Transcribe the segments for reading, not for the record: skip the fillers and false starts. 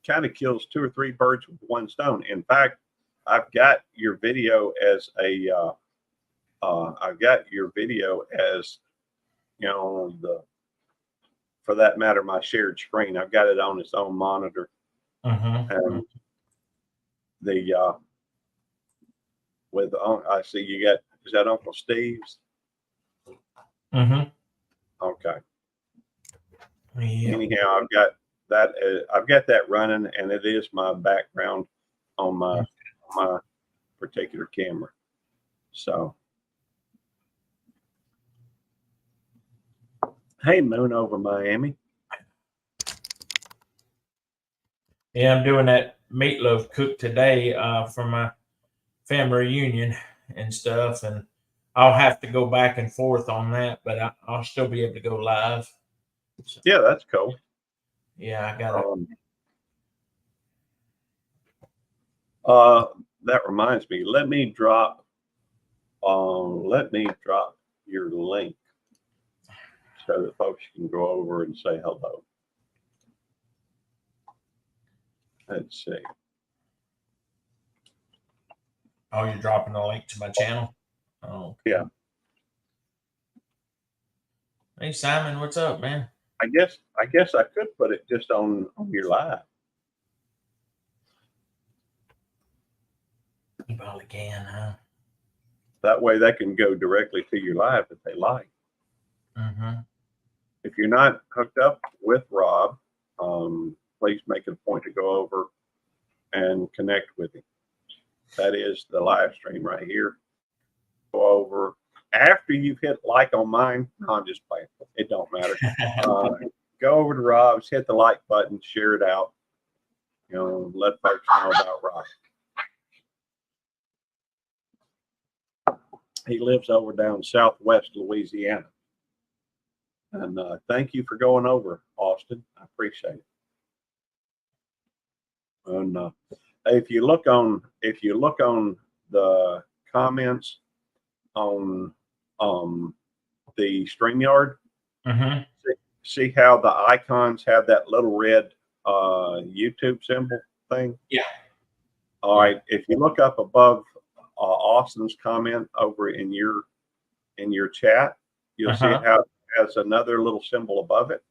kind of kills two or three birds with one stone. In fact, I've got your video as for that matter, my shared screen. I've got it on its own monitor. And I see you got, is that Uncle Steve's? Okay. Yeah. Anyhow, I've got that running, and it is my background on my particular camera. So, hey, Moon over Miami. Yeah, I'm doing that meatloaf cook today for my family reunion and stuff, and I'll have to go back and forth on that, but I'll still be able to go live. So, yeah, that's cool. Yeah, I got it. That reminds me. Let me drop your link so that folks can go over and say hello. Let's see. Oh, you're dropping a link to my channel? Oh, okay. Yeah. Hey, Simon, what's up, man? I guess I could put it just on your live. You probably can, huh? That way they can go directly to your live if they like. If you're not hooked up with Rob, please make it a point to go over and connect with him. That is the live stream right here. Go over after you've hit like on mine. No, I'm just playing. It don't matter. Go over to Rob's, hit the like button, share it out. You know, let folks know about Rob. He lives over down southwest Louisiana. And thank you for going over, Austin. I appreciate it. And if you look on the comments on the StreamYard, see how the icons have that little red YouTube symbol thing? Yeah. All right. If you look up above Austin's comment over in your chat, you'll see how it has another little symbol above it.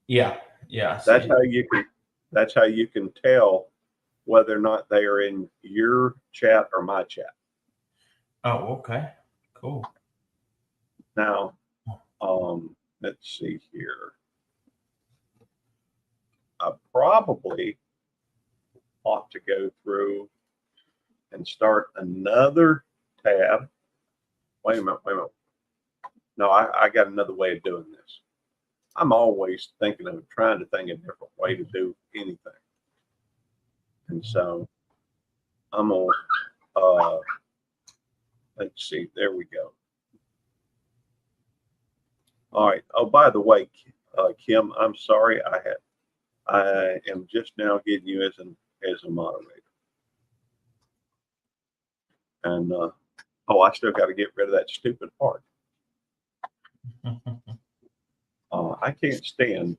Yeah. That's how you can tell whether or not they are in your chat or my chat. Oh, okay. Cool. Now, let's see here. I probably ought to go through and start another tab. Wait a minute. No, I got another way of doing this. I'm always trying to think a different way to do anything. And so I'm gonna let's see, there we go. All right. Oh, by the way, Kim, I'm sorry, I am just now getting you as a moderator. And I still got to get rid of that stupid part. I can't stand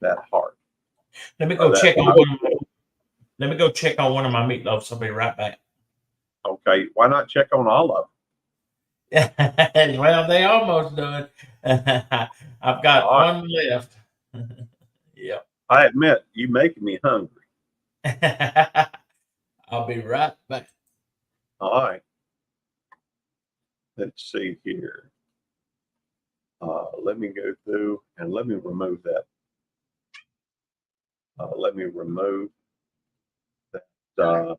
that heart. Let me go check on one. Let me go check on one of my meatloafs. I'll be right back. Okay, why not check on all of them? Well, they almost done. I've got one left. Yeah. I admit, you making me hungry. I'll be right back. All right. Let's see here. Let me go through and let me remove that. Let me remove that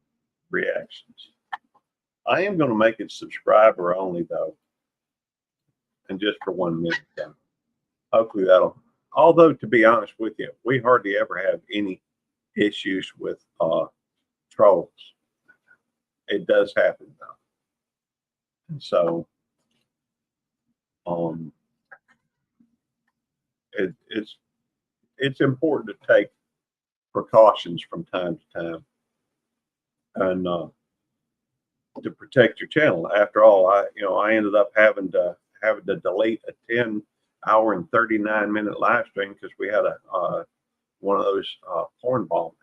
reactions. I am going to make it subscriber only though, and just for 1 minute. Hopefully that'll. Although to be honest with you, we hardly ever have any issues with trolls. It does happen though, and so it's important to take precautions from time to time, and to protect your channel. After all, I ended up having to delete a 10-hour and 39-minute live stream because we had those porn bombers.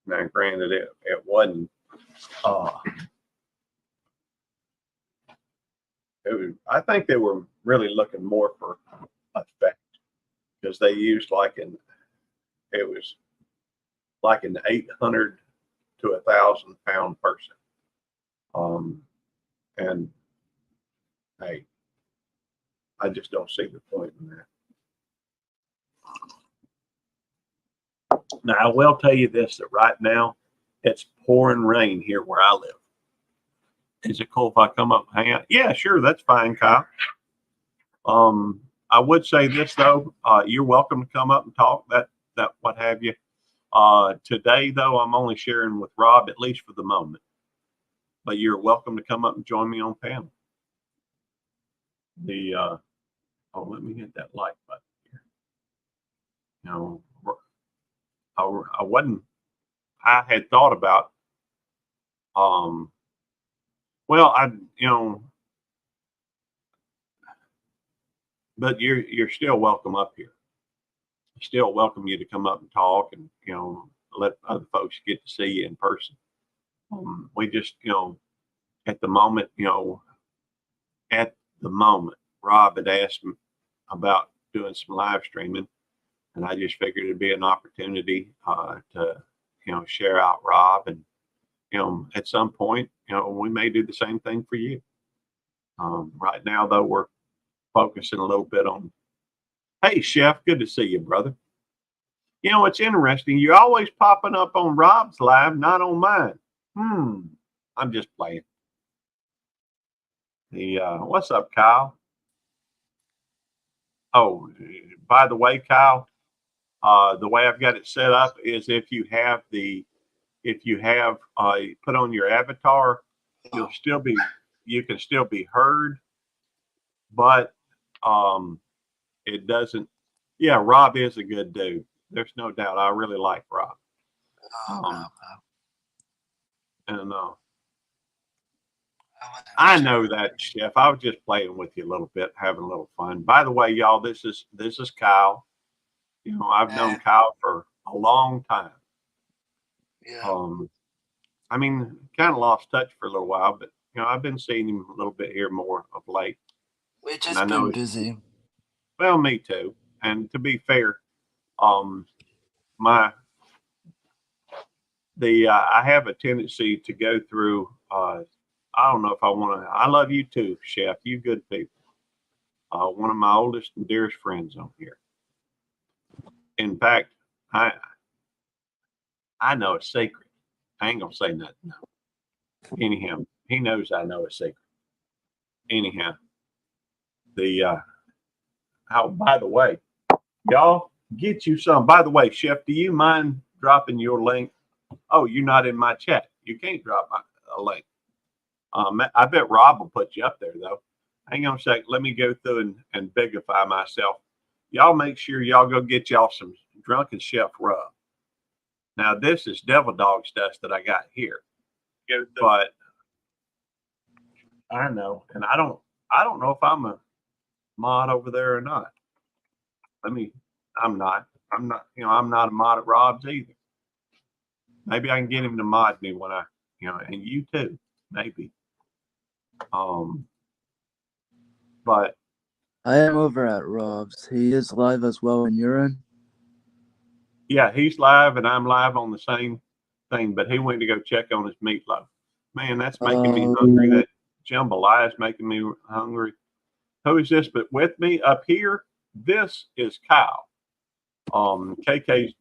Now, granted, it wasn't. I think they were really looking more for effect because they used it was like an 800 to 1,000 pound person. And hey, I just don't see the point in that. Now, I will tell you this, that right now it's pouring rain here where I live. Is it cool if I come up and hang out? Yeah, sure. That's fine, Kyle. I would say this though, you're welcome to come up and talk, that what have you. Today though, I'm only sharing with Rob, at least for the moment, but you're welcome to come up and join me on panel. Let me hit that like button here. You know, I had thought about, but you're still welcome up here. Still welcome you to come up and talk and, let other folks get to see you in person. We just, at the moment, Rob had asked me about doing some live streaming, and I just figured it'd be an opportunity to, share out Rob, and, at some point, we may do the same thing for you. Right now, though, we're focusing a little bit on, hey, Chef, good to see you, brother. It's interesting. You're always popping up on Rob's live, not on mine. I'm just playing. What's up, Kyle? Oh, by the way, Kyle, the way I've got it set up is if you have put on your avatar, you can still be heard, but it doesn't. Yeah, Rob is a good dude. There's no doubt. I really like Rob. And I know that, Chef. I was just playing with you a little bit, having a little fun. By the way, y'all, this is Kyle. I've known Kyle for a long time. Yeah. I mean, kind of lost touch for a little while, but I've been seeing him a little bit here more of late. We've just been busy. Well, me too. And to be fair, I have a tendency to go through. I don't know if I want to. I love you too, Chef. You good people. One of my oldest and dearest friends on here. In fact, I know a secret. I ain't gonna say nothing. No. Anyhow, he knows I know a secret. Anyhow, by the way, y'all get you some. By the way, Chef, do you mind dropping your link? Oh, you're not in my chat. You can't drop a link. I bet Rob will put you up there though. Hang on a sec. Let me go through and bigify myself. Y'all make sure y'all go get y'all some Drunken Chef rub. Now this is Devil Dog stuff that I got here. But I know, and I don't know if I'm a mod over there or not. I'm not, I'm not a mod at Rob's either. Maybe I can get him to mod me when and you too, maybe. But I am over at Rob's. He is live as well when you're in. Yeah, he's live and I'm live on the same thing, but he went to go check on his meatloaf. Man, that's making me hungry. That jambalaya is making me hungry. Who is this? But with me up here, this is Kyle. KK's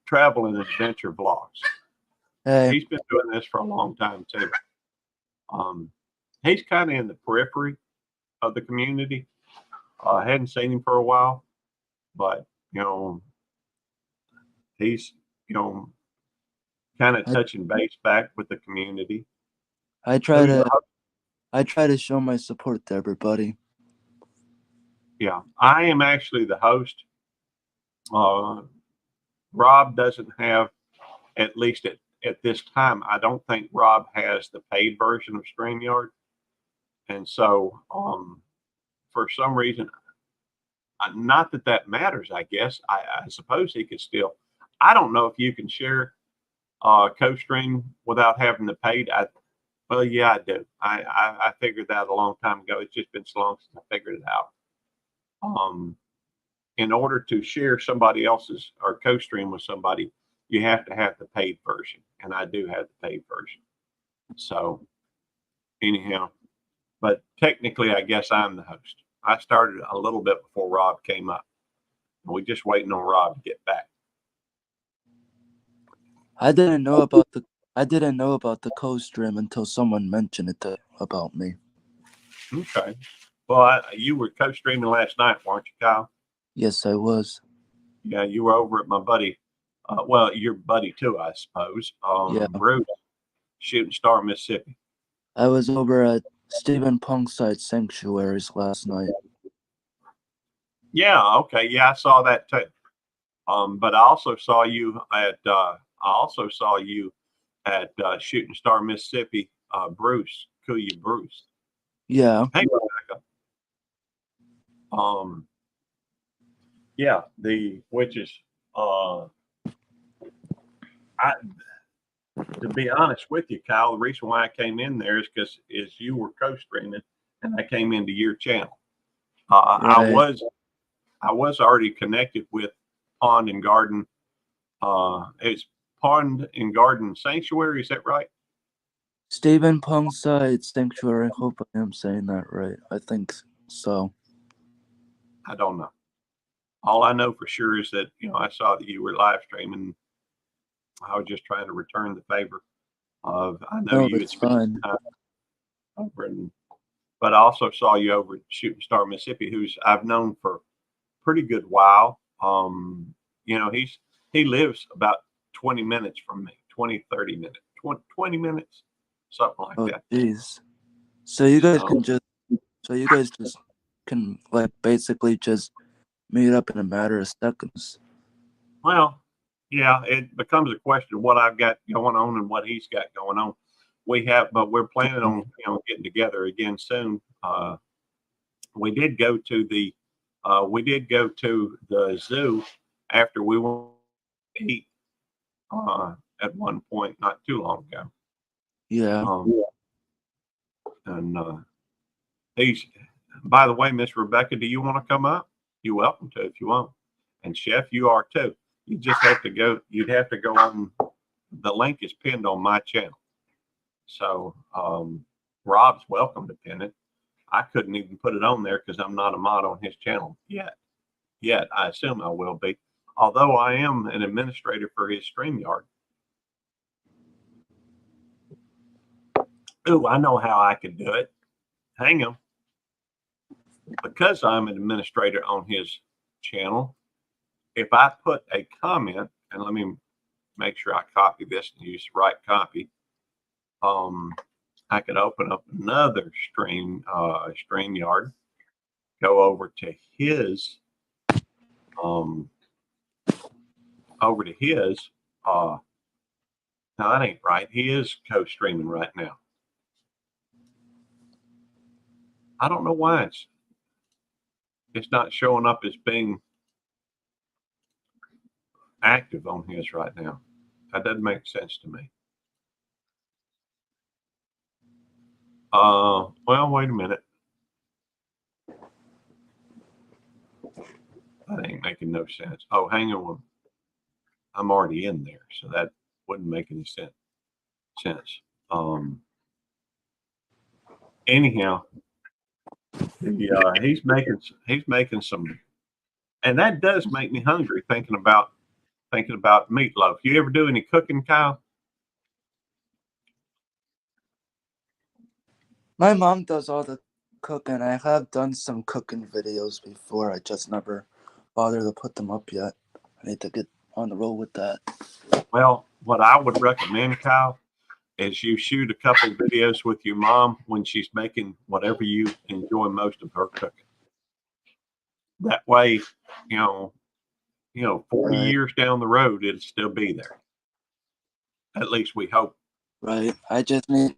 Travel and Adventure Vlogs. Hey. He's been doing this for a long time too. He's kind of in the periphery of the community. I hadn't seen him for a while, but he's kind of touching base back with the community. I try to show my support to everybody. Yeah, I am actually the host. Rob doesn't have, at least at this time, I don't think Rob has the paid version of StreamYard. And so for some reason, not that that matters, I guess. I suppose he could still. I don't know if you can share co-stream without having to pay. Well, yeah, I do. I figured that a long time ago. It's just been so long since I figured it out. In order to share somebody else's or co-stream with somebody, you have to have the paid version, and I do have the paid version. So anyhow, but technically, I guess I'm the host. I started a little bit before Rob came up. We're just waiting on Rob to get back. I didn't know about the co-stream until someone mentioned it about me. Okay. Well, you were co-streaming last night, weren't you, Kyle? Yes, I was. Yeah, you were over at my buddy. Well, your buddy too, I suppose. Yeah. Bruce, Shooting Star, Mississippi. I was over at Stephen Pungside Sanctuaries last night. Yeah. Okay. Yeah, I saw that too. But I also saw you at Shooting Star, Mississippi. Bruce, Kuya Bruce. Yeah. Hey, Rebecca. Yeah, which is to be honest with you, Kyle, the reason why I came in there is because you were co-streaming and I came into your channel. Right. I was already connected with Pond and Garden. It's Pond and Garden Sanctuary, is that right? Stephen Pungside Sanctuary. I hope I am saying that right. I think so. I don't know. All I know for sure is that, I saw that you were live streaming. I was just trying to return the favor of, I know you had spent fine. time over but I also saw you over at Shooting Star, Mississippi, who's I've known for a pretty good while. He lives about 20 minutes from me, 20, 30 minutes, 20 minutes, something like that. Oh, jeez. So you guys can like basically just meet up in a matter of seconds. Well, yeah, it becomes a question of what I've got going on and what he's got going on. But we're planning on, getting together again soon. We did go to the zoo after we went to eat at one point not too long ago. Yeah. And by the way, Miss Rebecca, do you want to come up? You're welcome to if you want. And Chef, you are too. You just have to go. You'd have to go on. The link is pinned on my channel. So Rob's welcome to pin it. I couldn't even put it on there because I'm not a mod on his channel yet. I assume I will be. Although I am an administrator for his StreamYard. Ooh, I know how I could do it. Hang on. Because I'm an administrator on his channel, if I put a comment, and let me make sure I copy this and use the right copy, I could open up another StreamYard, go over to his, no, that ain't right. He is co-streaming right now. I don't know why it's not showing up as being active on his right now. That doesn't make sense to me. Well, wait a minute. That ain't making no sense. Oh, hang on. I'm already in there, so that wouldn't make any sense. Anyhow, he's making some, and that does make me hungry thinking about meatloaf. You ever do any cooking, Kyle? My mom does all the cooking. I have done some cooking videos before. I just never bothered to put them up yet. I need to get on the roll with that. Well, what I would recommend, Kyle, is you shoot a couple videos with your mom when she's making whatever you enjoy most of her cooking. That way, 40 years down the road, it'll still be there. At least we hope. Right. I just need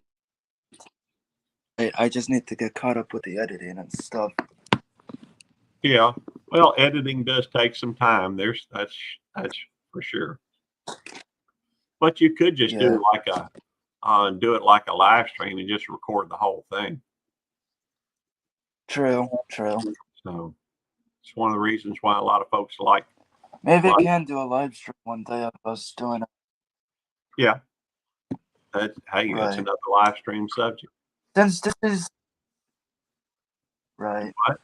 to get caught up with the editing and stuff. Yeah. Well, editing does take some time. That's for sure. But you could just do it like a live stream and just record the whole thing. True. So it's one of the reasons why a lot of folks like. Maybe I can do a live stream one day of us doing it. Yeah. That's another live stream subject. Since this is right. What?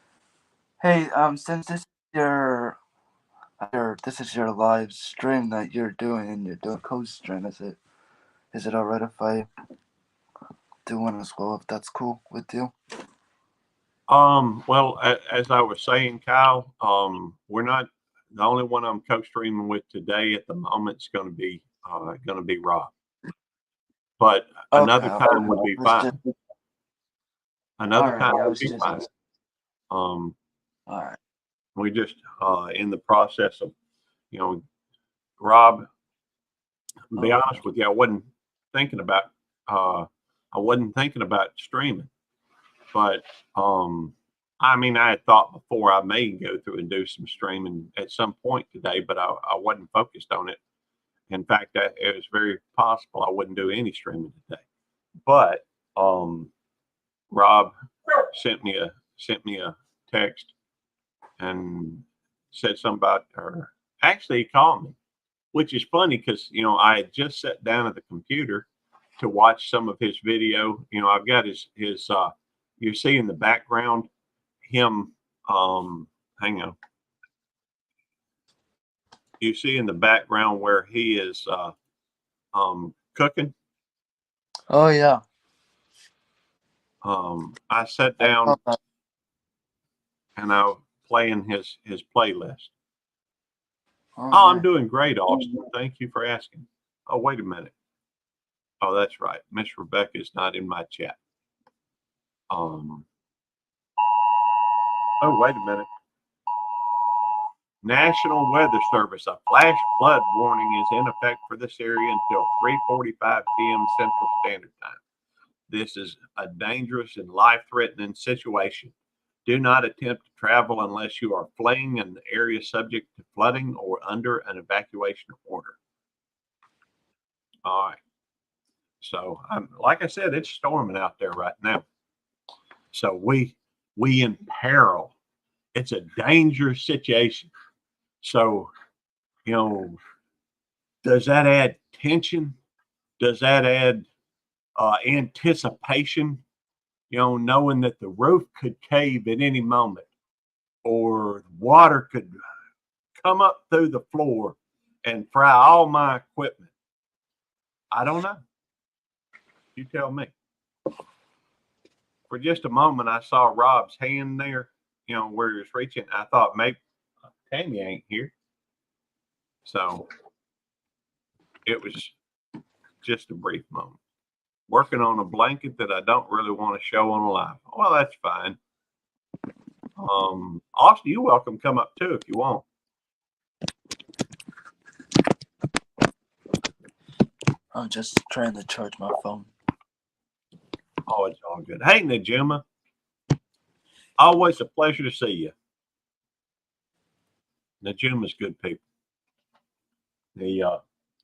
Hey, since this is your live stream that you're doing and you're doing co-stream, is it alright if I do one as well, if that's cool with you? Well, as I was saying, Kyle, we're not the only one I'm co-streaming with today at the moment. Is going to be Rob, but another time would be fine. Another time would be fine. All right. We just in the process of, Rob. To be honest with you, I wasn't thinking about streaming, but I mean, I had thought before I may go through and do some streaming at some point today, but I wasn't focused on it. In fact, it was very possible I wouldn't do any streaming today. But Rob sent me a text and said something about her. Actually, he called me, which is funny because I had just sat down at the computer to watch some of his video. I've got his you see in the background him. Hang on. You see in the background where he is cooking. Oh yeah. I sat down and I was playing his playlist. Oh, I'm doing great, Austin. Thank you for asking. Oh, wait a minute. Oh, that's right. Miss Rebecca is not in my chat. Oh, wait a minute. National Weather Service. A flash flood warning is in effect for this area until 3:45 p.m. Central Standard Time. This is a dangerous and life-threatening situation. Do not attempt to travel unless you are fleeing an area subject to flooding or under an evacuation order. All right. So, like I said, it's storming out there right now. So we in peril. It's a dangerous situation. So, does that add tension? Does that add anticipation? Knowing that the roof could cave at any moment, or water could come up through the floor and fry all my equipment. I don't know. You tell me. For just a moment, I saw Rob's hand there, where he was reaching. I thought maybe Tammy ain't here. So it was just a brief moment. Working on a blanket that I don't really want to show on live. Well, that's fine. Austin, you're welcome to come up too if you want. I'm just trying to charge my phone. Oh, it's all good. Hey, Najima. Always a pleasure to see you. Najima's good people.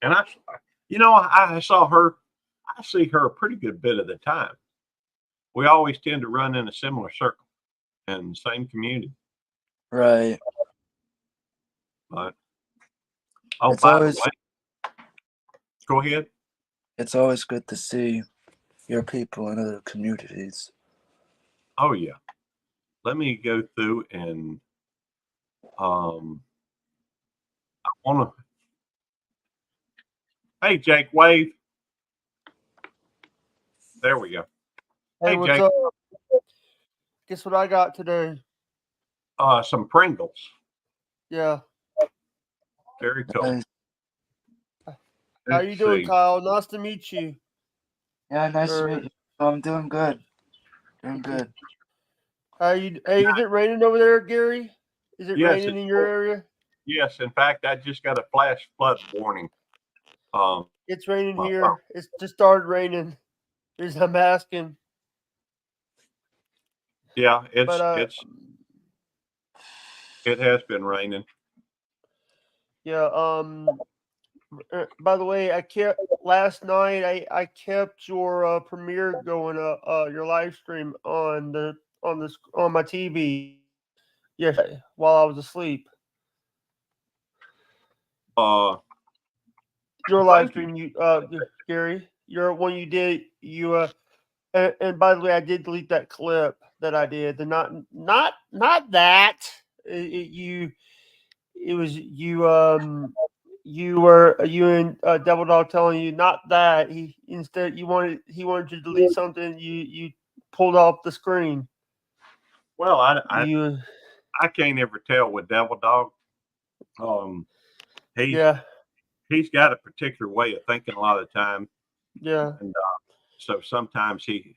And I saw her. I see her a pretty good bit of the time. We always tend to run in a similar circle and same community. Right. But the way, go ahead. It's always good to see your people in other communities. Oh yeah. Let me go through and I want to. Hey, Jake, wave. There we go. Hey, what's Jake. up? Guess what I got today? Some Pringles. Yeah. Very cool. How you doing, Kyle? Nice to meet you. Yeah, nice to meet you. I'm doing good. Doing good. Hey, is it raining over there, Gary? Is it raining in your area? Yes. In fact, I just got a flash flood warning. It's raining here. It's just started raining. I'm asking. Yeah, it's It has been raining. Yeah. By the way, I kept last night. I kept your premiere going. Your live stream on my TV. Yes, while I was asleep. Your live stream, Gary. Your one you did. And by the way, I did delete that clip that I did. The not that. It was you and Devil Dog telling you not that he wanted to delete something you pulled off the screen. Well, I can't ever tell with Devil Dog. He's got a particular way of thinking a lot of the time. Yeah. And so sometimes he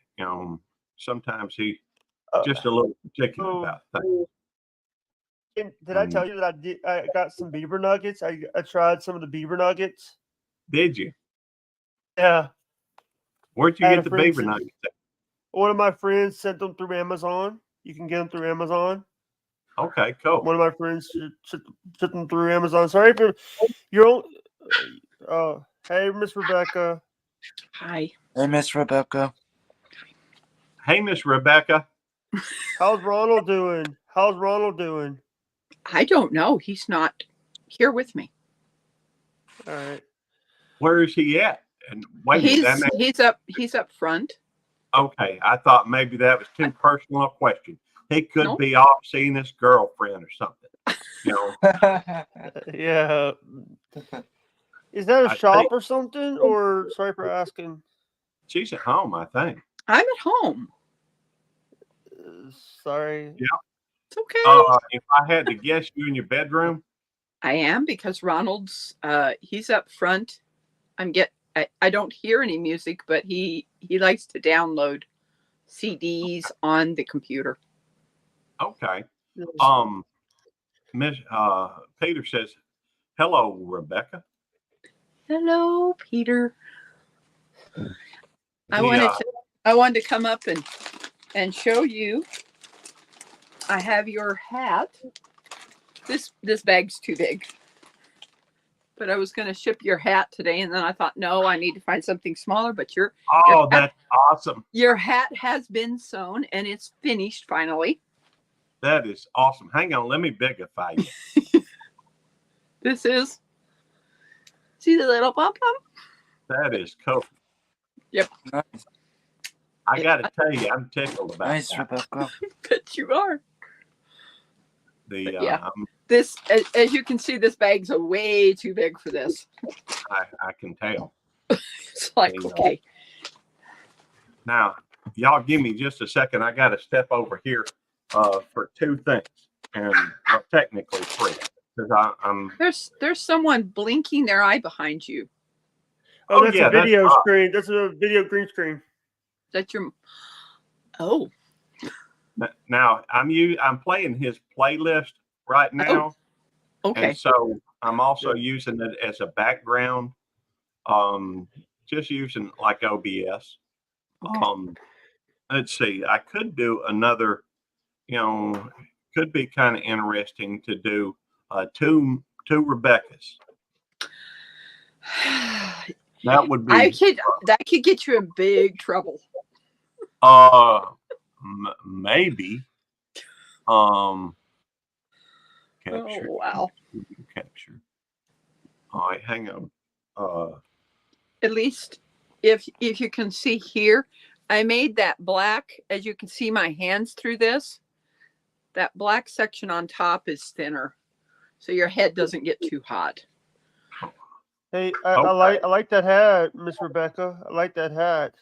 just a little particular about things. Did I tell you that I got some beaver nuggets? I tried some of the beaver nuggets. Did you? Yeah. Where'd you get the beaver nuggets? One of my friends sent them through Amazon. You can get them through Amazon. Okay, cool. One of my friends sent them through Amazon. Sorry for your own. Hey, Miss Rebecca. Hi. Hey, Miss Rebecca. Hey, Miss Rebecca. How's Ronald doing? I don't know. He's not here with me. All right. Where is he at? And wait a minute, he's up front. Okay, I thought maybe that was too personal a question. He could be off seeing his girlfriend or something. You know. Yeah. Is that a shop or something? Or sorry for asking. She's at home, I think. I'm at home. Sorry. Yeah. It's okay. If I had to guess, you in your bedroom? I am, because Ronald's he's up front. I don't hear any music, but he likes to download CDs on the computer. Okay. Miss Peter says, "Hello, Rebecca." Hello, Peter. I wanted to come up and show you. I have your hat. This bag's too big. But I was going to ship your hat today, and then I thought, no, I need to find something smaller. But that's awesome. Your hat has been sewn, and it's finished finally. That is awesome. Hang on, let me bigify you. This is. See the little pom pom? That is cool. Yep. Nice. I got to tell you, I'm tickled about Nice, that. Rebecca. Bet you are. Yeah. This, as you can see, this bag's way too big for this. I can tell. It's like, okay. Now, y'all give me just a second. I got to step over here for two things, and technically three, because I'm. There's someone blinking their eye behind you. Oh, that's a video screen. That's a video green screen. That's your. Oh. Now I'm playing his playlist right now. Oh, okay. And so I'm also using it as a background. Just using like OBS. Okay. Let's see. I could do another. Could be kind of interesting to do two Rebeccas. That would be. That could get you in big trouble. Maybe. Capture. Oh, wow. Capture. All right, hang on. At least if you can see here, I made that black. As you can see my hands through this, that black section on top is thinner, so your head doesn't get too hot. Hey, I like that hat, Miss Rebecca. I like that hat.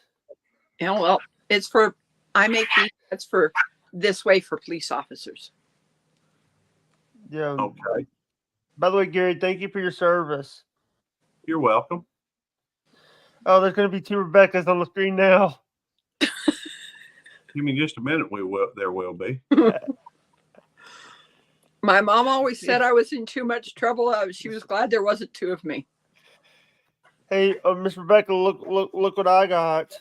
Yeah, well, it's for. I make these. That's for this way for police officers. Yeah. Okay. By the way, Gary, thank you for your service. You're welcome. Oh, there's going to be two Rebeccas on the screen now. Give me just a minute. There will be. My mom always said I was in too much trouble. She was glad there wasn't two of me. Hey, Miss Rebecca, look what I got.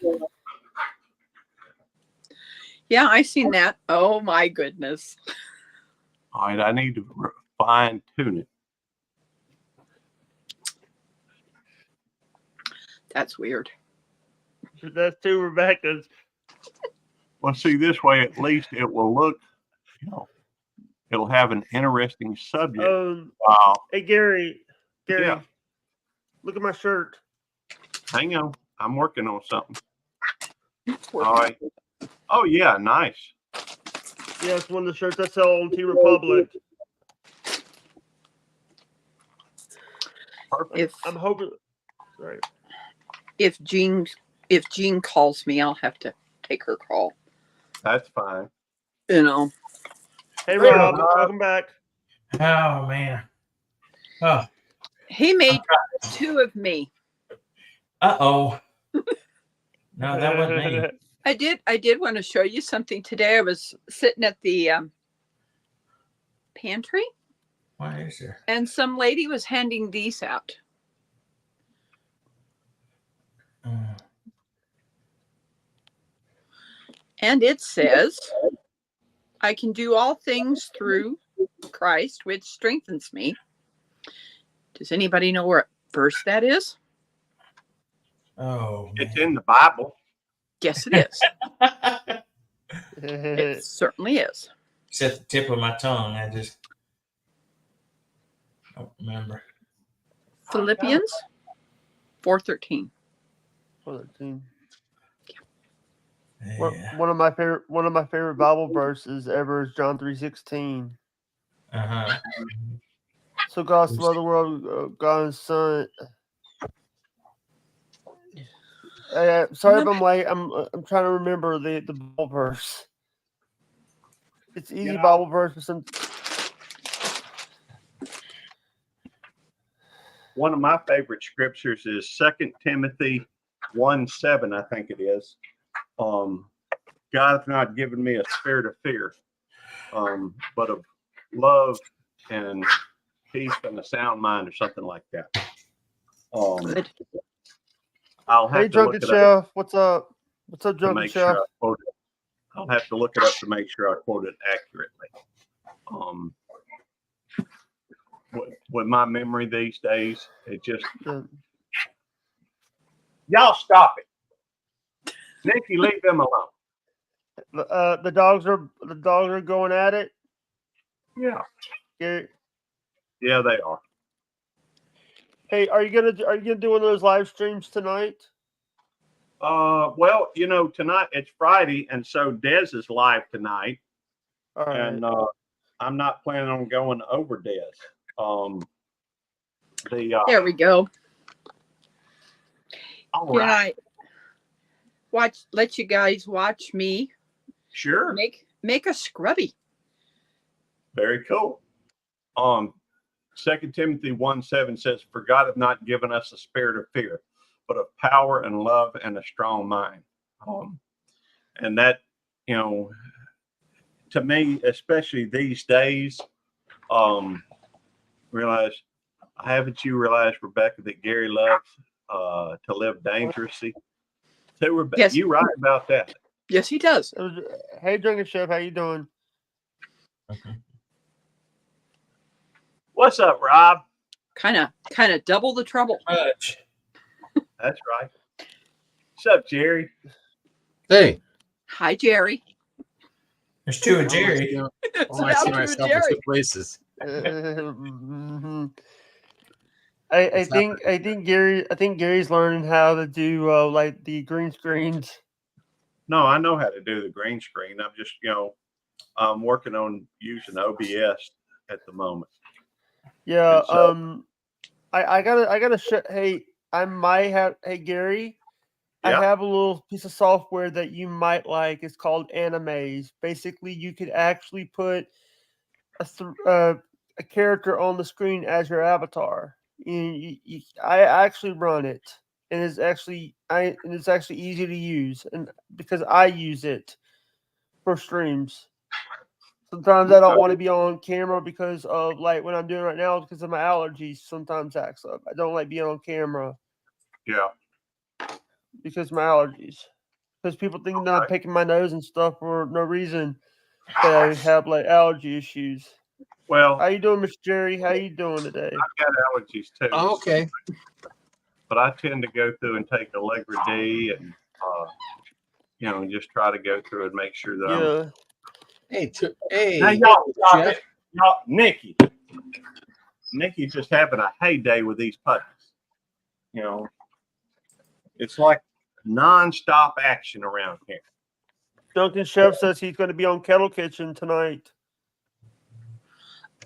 Yeah, I seen that. Oh my goodness. All right, I need to fine tune it. That's weird. That's two Rebecca's. Well, see, this way at least it will look, you know, it'll have an interesting subject. Wow. Hey Gary, Yeah. look at my shirt. Hang on, I'm working on something. All right. Oh yeah, nice. Yeah, it's one of the shirts I sell on T Republic. Perfect. I'm hoping. Right. If Jean calls me, I'll have to take her call. That's fine. You know. Hey Rob, welcome back. Oh man. Oh. He made two of me. Uh-oh. No, that wasn't me. I did want to show you something today. I was sitting at the pantry. Why is there? And some lady was handing these out. And it says, I can do all things through Christ, which strengthens me. Does anybody know what verse that is? Oh, it's in the Bible. Yes, it is. It certainly is. It's at the tip of my tongue. I just don't remember. Philippians 4:13. 4:13. Yeah. One of my favorite Bible verses ever is John 3:16. Uh-huh. So God so loved the world, God and His Son. Sorry if I'm late. I'm trying to remember the Bible verse. It's easy Bible verse, but some. One of my favorite scriptures is 2 Timothy 1:7, I think it is. God hath not given me a spirit of fear, but of love and peace and a sound mind, or something like that. Good. I'll have Hey, to Drunken look it Chef, up what's up? What's up, to Drunken make Chef? sure I quote it. I'll have to look it up to make sure I quote it accurately. With my memory these days, it just y'all stop it. Nikki, leave them alone. The dogs are going at it. Yeah. Gary. Yeah, they are. Hey, are you gonna do one of those live streams tonight? Well, you know, tonight it's Friday, and so Dez is live tonight. All right. And I'm not planning on going over Dez. There we go. All Can right. I let you guys watch me Sure. make a scrubby? Very cool. 2 Timothy 1:7 says, "For God hath not given us a spirit of fear, but of power and love and a strong mind." And that, you know, to me, especially these days, haven't you realized, Rebecca, that Gary loves to live dangerously? So, Rebecca, Yes. you're right about that. Yes, he does. Hey, Drunken Chef, how you doing? What's up, Rob? Kind of double the trouble. Much. That's right. What's up, Jerry? Hey. Hi, Jerry. There's two of Jerry. I see myself in two places. I think Gary's learning how to do like the green screens. No, I know how to do the green screen. I'm just, I'm working on using OBS at the moment. Yeah. So, I gotta hey, I might have. Hey, Gary. Yeah. I have a little piece of software that you might like. It's called Animaze. Basically, you could actually put a character on the screen as your avatar. I actually run it, and it's actually easy to use, and because I use it for streams. Sometimes I don't want to be on camera because of like what I'm doing right now because of my allergies. Sometimes acts up. I don't like being on camera. Yeah. Because of my allergies. Because people think that I'm picking my nose and stuff for no reason. That I have like allergy issues. Well, How you doing, Mr. Jerry? How you doing today? I've got allergies too. Oh, okay. But I tend to go through and take Allegra D and, just try to go through and make sure that I'm. Yeah. Hey, Now, y'all stop Jeff. it. Y'all, Nikki's just having a heyday with these puppies. It's like nonstop action around here. Duncan Chef says he's going to be on Kettle Kitchen tonight.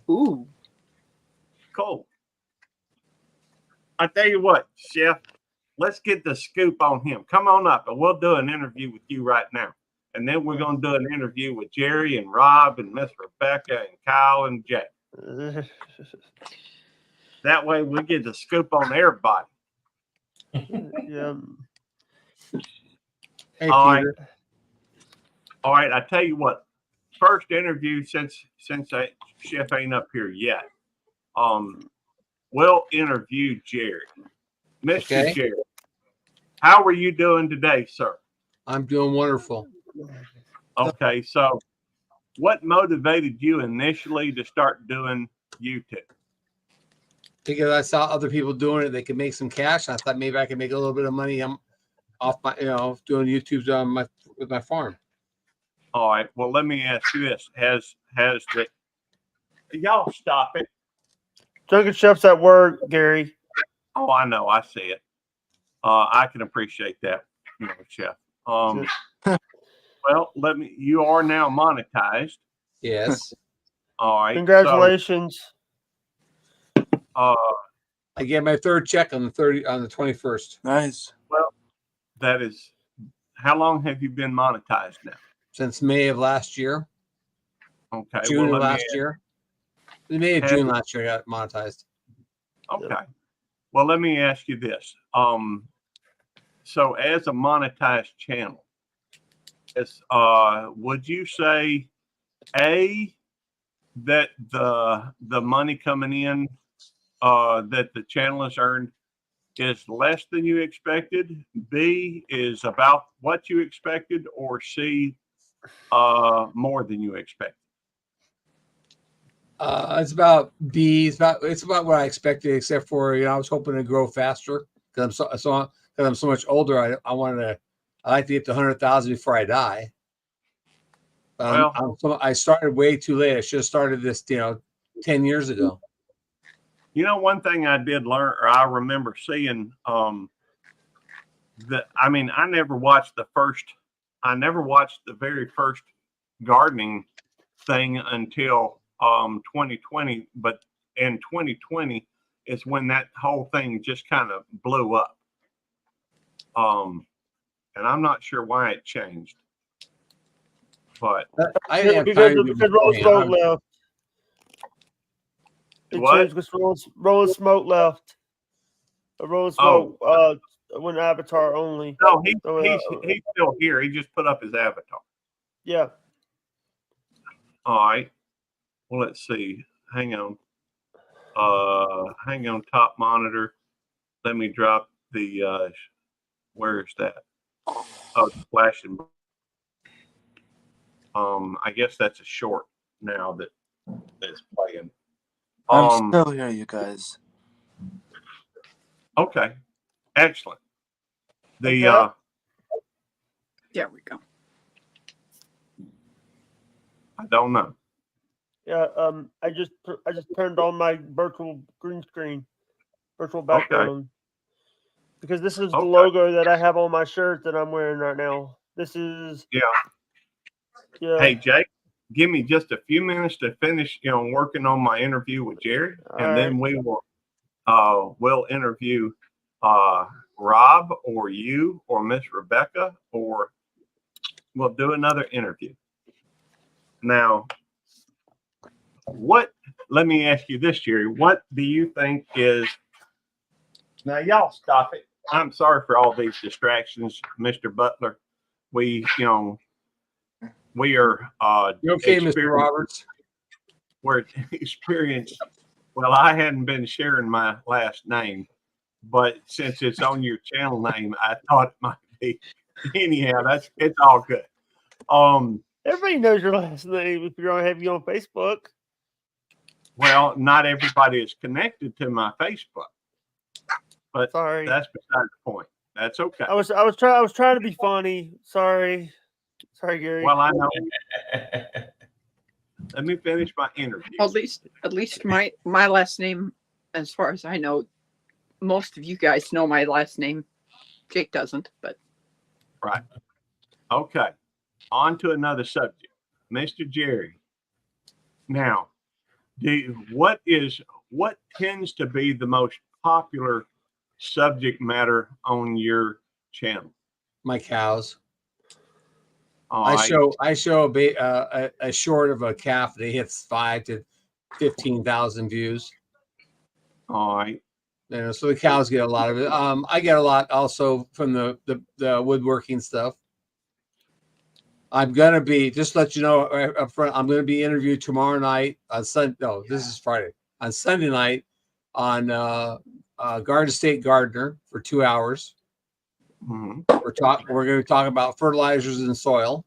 Ooh. Cool. I tell you what, Chef, let's get the scoop on him. Come on up and we'll do an interview with you right now. And then we're going to do an interview with Jerry and Rob and Miss Rebecca and Kyle and Jay. That way we get the scoop on everybody. Yeah. Hey, All Peter. All right, I tell you what. First interview since Chef ain't up here yet. We'll interview Jerry. Mr. Okay. Jerry, how are you doing today, sir? I'm doing wonderful. Okay, so what motivated you initially to start doing YouTube? Because I saw other people doing it, they could make some cash. I thought maybe I could make a little bit of money off my, doing YouTube with my farm. All right. Well, let me ask you this: Has the y'all stop it? Duncan Chef's at work, Gary. Oh, I know. I see it. I can appreciate that, Chef. Well, you are now monetized. Yes. All right. Congratulations. So, I get my third check on the 21st. Nice. well, that is. How long have you been monetized now? Since May of last year. Okay. June well, of last year. May of June last year I got monetized. Okay. Well, let me ask you this. So as a monetized channel, would you say that the money coming in that the channel has earned is less than you expected, B is about what you expected, or C more than you expected? It's about B. It's about what I expected, except for I was hoping to grow faster because I'm so much older. I like to get to 100,000 before I die. I started way too late. I should have started this 10 years ago. One thing I did learn, or I remember seeing, I never watched the very first gardening thing until 2020, but in 2020 is when that whole thing just kind of blew up. And I'm not sure why it changed, but I didn't have time because Rolling Smoke left. It changed because Rolling Smoke left. Rolling Smoke went Avatar only. No, he's still here. He just put up his avatar. Yeah. All right. Well, let's see. Hang on. Hang on, top monitor. Let me drop the where's that? Oh, it's flashing. I guess that's a short now that's playing. I'm still here, you guys. Okay. Excellent. There we go. I don't know. Yeah, I just turned on my virtual green screen, virtual background, because this is the logo that I have on my shirt that I'm wearing right now. This is yeah. Yeah. Hey, Jake, give me just a few minutes to finish, working on my interview with Jerry, and then we will we'll interview Rob or you or Miss Rebecca, or we'll do another interview. Now, let me ask you this, Jerry. What do you think is, now y'all stop it. I'm sorry for all these distractions, Mr. Butler. We are You okay, Mr. Roberts? We're experienced. Well, I hadn't been sharing my last name, but since it's on your channel name, I thought it might be. Anyhow, it's all good. Everybody knows your last name if you're gonna have you on Facebook. Well, not everybody is connected to my Facebook, but Sorry. that's beside the point. That's okay. I was trying to be funny. Sorry, Gary. Well, I know. Let me finish my interview. At least my last name, as far as I know, most of you guys know my last name. Jake doesn't, but Right. Okay. On to another subject. Mr. Jerry. Now, what tends to be the most popular subject matter on your channel? My cows. All I right. show a short of a calf that hits 5 to 15,000 views. All right. You know, so the cows get a lot of it. I get a lot also from the woodworking stuff. I'm gonna be, just to let you know up front, I'm gonna be interviewed tomorrow night on Sunday. No, this is Friday. On Sunday night on Garden State Gardener for 2 hours. Mhm. We're going to talk about fertilizers and soil,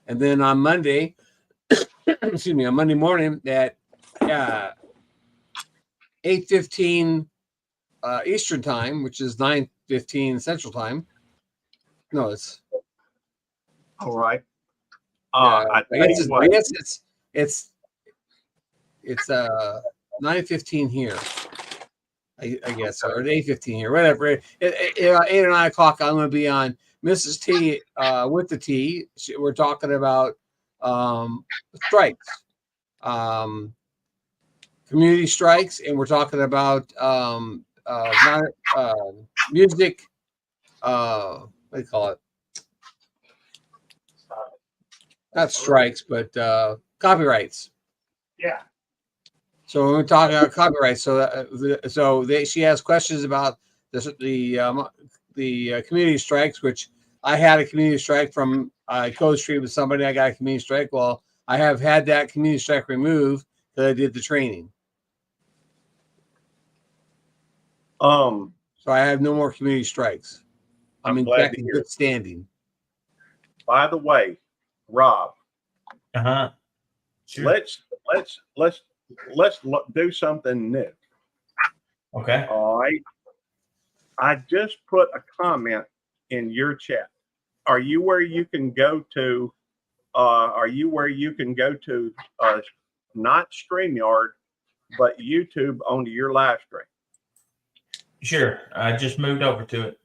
and then on Monday, excuse me, on Monday morning at 8:15 Eastern time, which is 9:15 Central time. No, it's All right. I tell guess you what. it's 9:15 here. I guess, or 8:15 here, whatever. At 8 or 9 o'clock, I'm going to be on Mrs. T with the T. We're talking about strikes, community strikes, and we're talking about music. What do you call it? Not strikes, but copyrights. Yeah. So when we're talking about copyright, she has questions about the community strikes, which I had a community strike from Code Street with somebody. I got a community strike. Well, I have had that community strike removed because I did the training. So I have no more community strikes. I'm in good standing. By the way, Rob. Sure. Let's do something new. Okay. All right. I just put a comment in your chat. Are you where you can go to? Not StreamYard, but YouTube onto your live stream? Sure. I just moved over to it.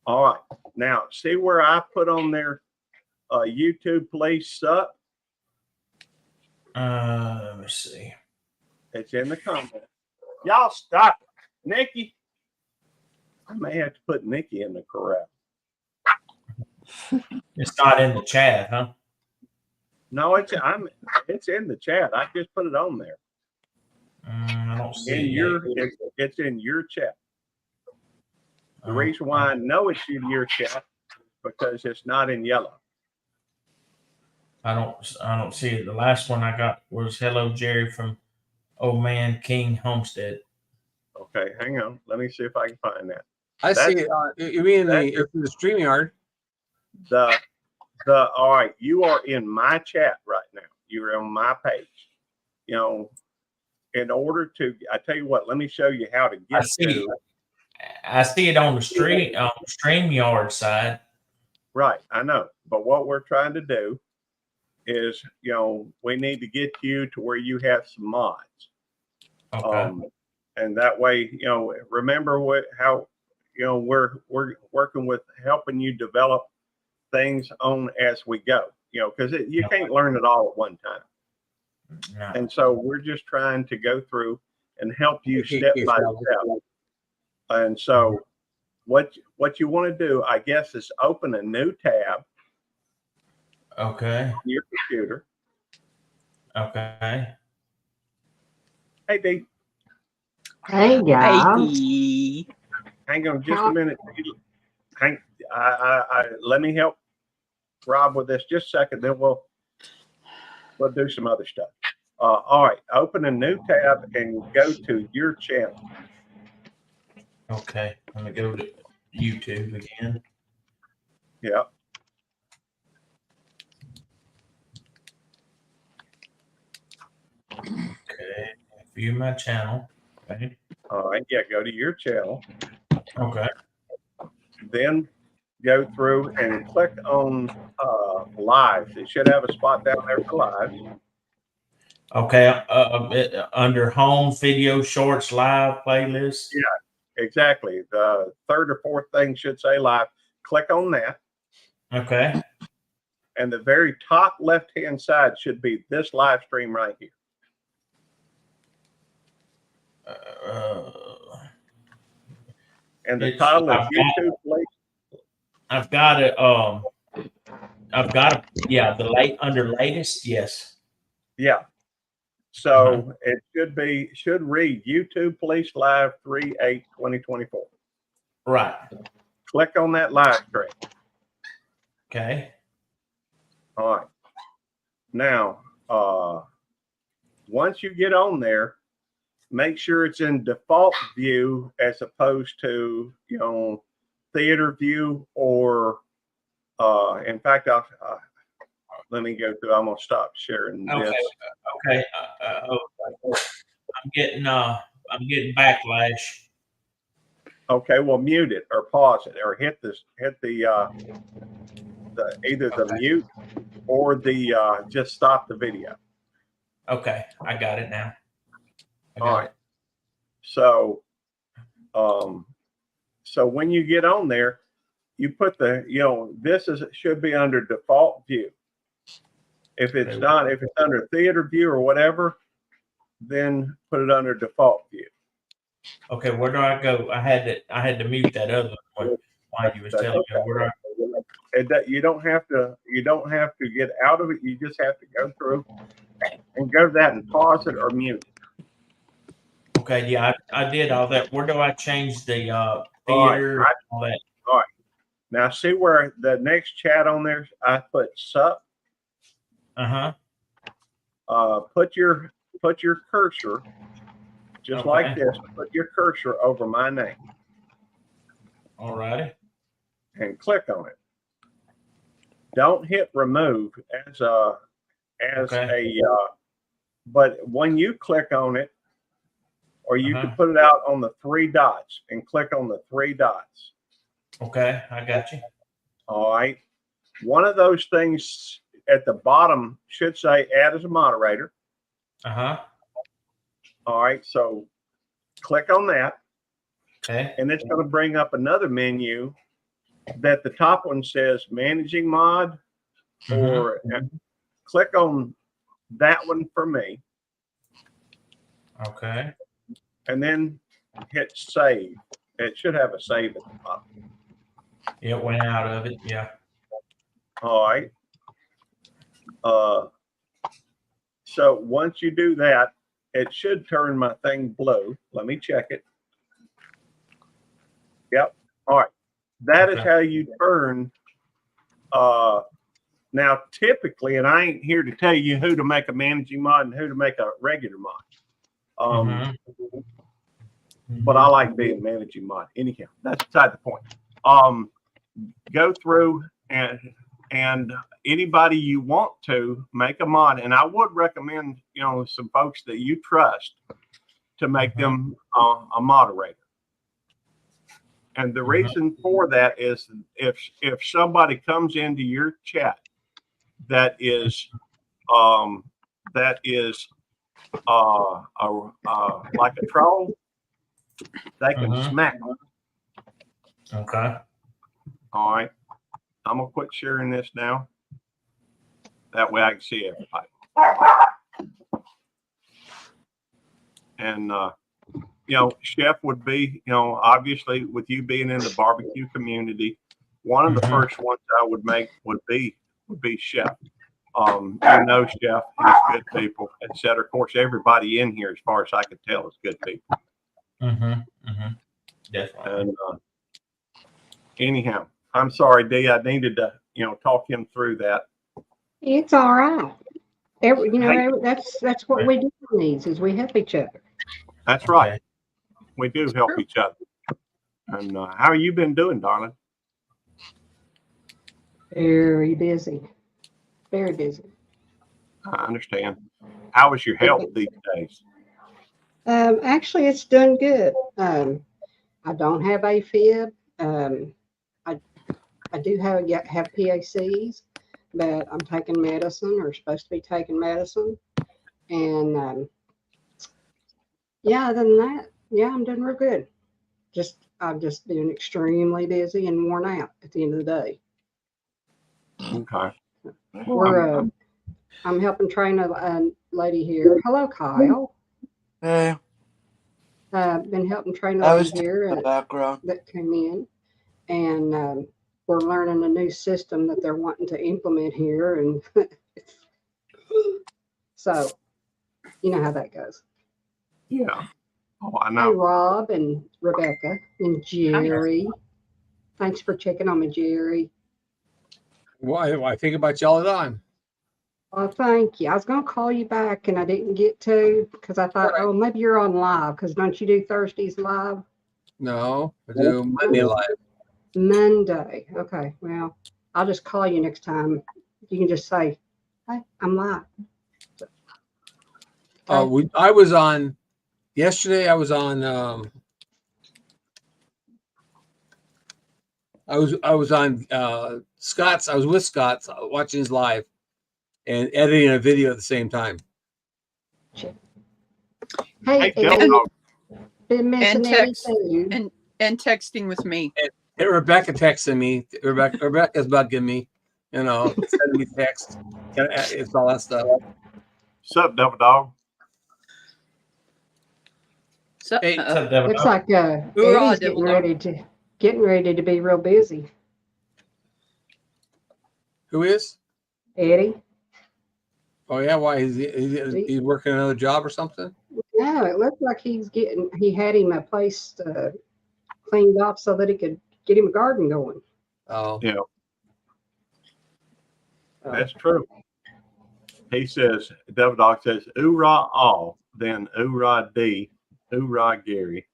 All right. Now, see where I put on there, YouTube Please Sup? Let me see. It's in the comments. Y'all stop it. Nikki. I may have to put Nikki in the corral. It's not in the chat, huh? No, it's in the chat. I just put it on there. I don't see it. It's in your chat. The reason why I know it's in your chat because it's not in yellow. I don't see it. The last one I got was "Hello Jerry" from Old Man King Homestead. Okay, hang on. Let me see if I can find that. I see it. You mean in the StreamYard? All right, you are in my chat right now. You're on my page. You know, in order to, I tell you what, let me show you how to get to. I see it on the StreamYard side. Right, I know. But what we're trying to do is, we need to get you to where you have some mods. Okay. And that way, remember how we're working with helping you develop things on as we go, because you can't learn it all at one time. No. And so we're just trying to go through and help you step by step. And so what you want to do, I guess, is open a new tab. Okay. On your computer. Okay. Hey, Dee. Hey, y'all. Hey. Hang on just a minute. Let me help Rob with this just a second. Then we'll do some other stuff. All right. Open a new tab and go to your channel. Okay. I'm going to go to YouTube again. Yeah. Okay. View my channel. Okay. All right. Yeah. Go to your channel. Okay. Then go through and click on lives. It should have a spot down there for lives. Okay. Under home video shorts live playlist. Yeah, exactly. The third or fourth thing should say live. Click on that. Okay. And the very top left-hand side should be this live stream right here. And the title is YouTube Play. I've got it. Yeah, under latest. Yes. Yeah. So it should read YouTube Police Live 3/8/2024. Right. Click on that live stream. Okay. All right. Now, once you get on there, make sure it's in default view as opposed to, theater view or, in fact, let me go through. I'm going to stop sharing this. Okay. I'm getting backlash. Okay. Well, mute it or pause it or hit the either the mute or the just stop the video. Okay, I got it now. All right. So, so when you get on there, you put should be under default view. If it's not, if it's under theater view or whatever, then put it under default view. Okay, where do I go? I had to mute that other one while you was telling me. Where do I? You don't have to get out of it. You just have to go through and go to that and pause it or mute it. Okay, yeah, I did all that. Where do I change the All theater? right. All that. All right. Now see where the next chat on there, I put sup. Put your cursor just like this. Put your cursor over my name. All righty. And click on it. Don't hit remove but when you click on it, or you can put it out on the 3 dots and click on the 3 dots. Okay, I got you. All right. One of those things at the bottom should say add as a moderator. All right. So click on that. Okay. And it's going to bring up another menu that the top one says managing mod, or click on that one for me. Okay. And then hit save. It should have a save at the bottom. It went out of it. Yeah. All right. So once you do that, it should turn my thing blue. Let me check it. Yep. All right. That is how you turn. Now, typically, and I ain't here to tell you who to make a managing mod and who to make a regular mod. But I like being managing mod. Anyhow, that's beside the point. Go through and anybody you want to make a mod, and I would recommend some folks that you trust to make them a moderator. And the reason for that is if somebody comes into your chat that is like a troll, they can smack them. Okay. All right. I'm gonna quit sharing this now. That way I can see everybody. And Chef would be, obviously with you being in the barbecue community, one of the first ones I would make would be Chef. Chef, he's good people, etc. Of course, everybody in here, as far as I could tell, is good people. Definitely. And anyhow, I'm sorry, Dee. I needed to, talk him through that. It's all right. That's what we do in these, is we help each other. That's right. We do help each other. And how you been doing, darling? Very busy. Very busy. I understand. How is your health these days? Actually, it's done good. I don't have AFib. I do have PACs, but I'm taking medicine or supposed to be taking medicine. And yeah, other than that, yeah, I'm doing real good. I've just been extremely busy and worn out at the end of the day. Okay. We're I'm helping train a lady here. Hello, Kyle. Hey, Been helping train a I lady was here in the background. that came in, and we're learning a new system that they're wanting to implement here, and so you know how that goes. Yeah. Oh, I Hey, know. Rob and Rebecca and Jerry. Thanks for checking on me, Jerry. Well, I think about you all the time. Well, thank you. I was going to call you back and I didn't get to because I thought, oh, maybe you're on live because don't you do Thursdays live? No, I do Monday live. Monday. Okay. Well, I'll just call you next time. You can just say, hey, I'm live. I was on yesterday. I was on. I was on Scott's. I was with Scott's watching his live and editing a video at the same time. Hey, Hey, Eddie, Dog. been missing And Eddie text too. and texting with me. And Rebecca texted me. Rebecca's bugging me. You know, sending me text. It's all that stuff. What's up, Devil Dog? So, Hey, What's up, Devil Looks Dog? like Hoorah, Eddie's Devil getting ready to be real busy. Who is? Eddie? Oh yeah, why he's working another job or something? No, it looks like he had him a place cleaned up so that he could get him a garden going. Oh, Yeah, that's true. He says, Devil Dog says, "Oorah all," then "Oorah D," "Oorah Gary,"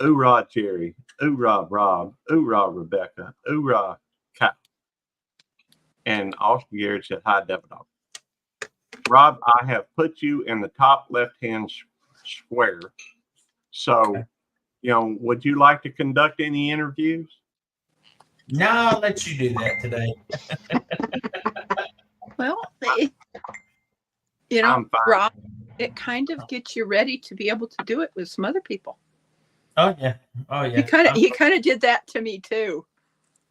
"Oorah Jerry," "Oorah Rob," "Oorah Rebecca," "Oorah Kat." And Austin Garrett said, "Hi, Devil Dog." Rob, I have put you in the top left-hand square. So, would you like to conduct any interviews? No, I'll let you do that today. well, I'm fine. Rob, it kind of gets you ready to be able to do it with some other people. Oh yeah. Oh yeah. He kind of did that to me too.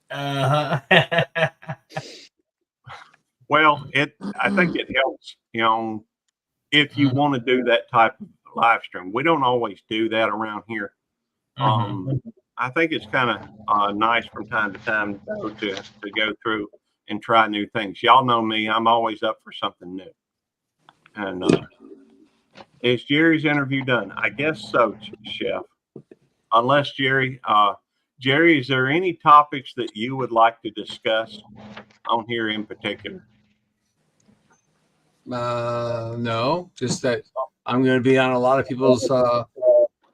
Uh-huh. Well, I think it helps, if you want to do that type of live stream. We don't always do that around here. I think it's kind of nice from time to time to go through and try new things. Y'all know me; I'm always up for something new. And is Jerry's interview done? I guess so, Chef. Unless Jerry, is there any topics that you would like to discuss on here in particular? no, just that I'm going to be on a lot of people's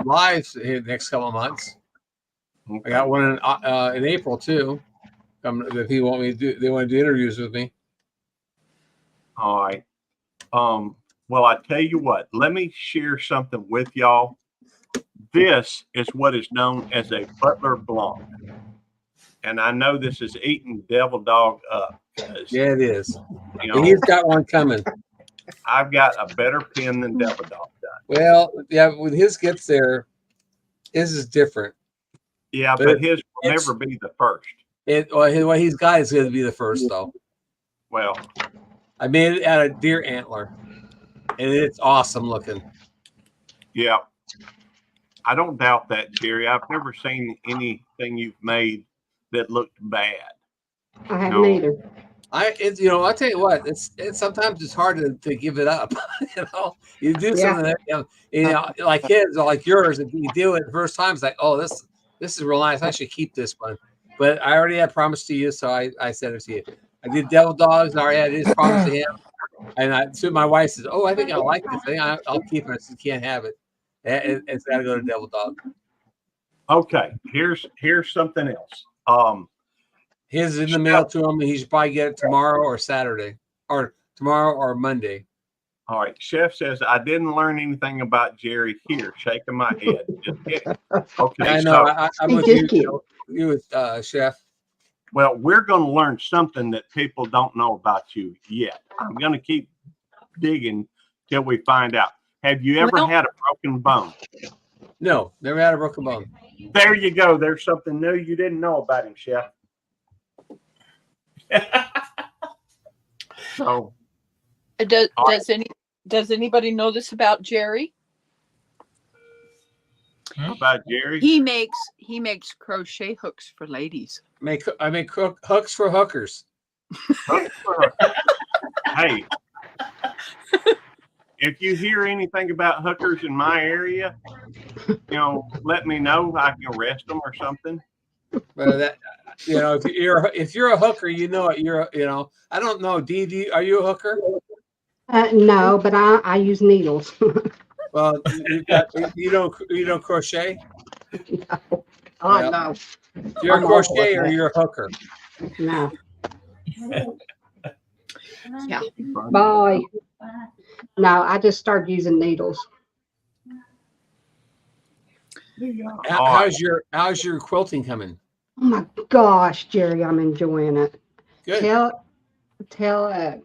lives here the next couple of months. Okay. I got one in April too. If people want me to do, they want to do interviews with me. All right. Well, I tell you what, let me share something with y'all. This is what is known as a Butler Blanc. And I know this is eating Devil Dog up. Yeah, it is. And he's got one coming. I've got a better pen than Devil Dog does. Well, yeah, when his gets there, his is different. Yeah, but his will never be the first. What he's got is going to be the first, though. Well, I made it out of deer antler, and it's awesome looking. Yeah. I don't doubt that, Jerry. I've never seen anything you've made that looked bad. I haven't either. I tell you what, it's sometimes it's hard to give it up. You do something that like his or like yours, and you do it the first time, it's like, oh, this is real nice. I should keep this one. But I already had promised to you, so I said it to you. I did Devil Dogs. I already had his promise to him, and so my wife says, "Oh, I think I like this. I think I'll keep it." I said, "Can't have it. It's got to go to Devil Dog." Okay, here's something else. His is in the mail to him, and he should probably get it tomorrow or Saturday, or tomorrow or Monday. All right. Chef says, I didn't learn anything about Jerry here. Shaking my head. Just kidding. Okay. I know. So, I'm He with just you. kidding. You with Chef. well, we're going to learn something that people don't know about you yet. I'm going to keep digging till we find out. Have you ever Well- had a broken bone? No, never had a broken bone. There you go. There's something new you didn't know about him, Chef. So, Does anybody know this about Jerry? how about Jerry? He makes crochet hooks for ladies. I make hooks for hookers. Hey, if you hear anything about hookers in my area, let me know. I can arrest them or something. But that, if you're a hooker, you know it. I don't know. Dee, are you a hooker? No, but I use needles. Well, you don't crochet. No. Oh, Well, no. You're I'm a awful at crochet or that. you're a hooker. No. Yeah. Bye. No, I just started using needles. How's your quilting coming? Oh my gosh, Jerry, I'm enjoying it. Good. Tell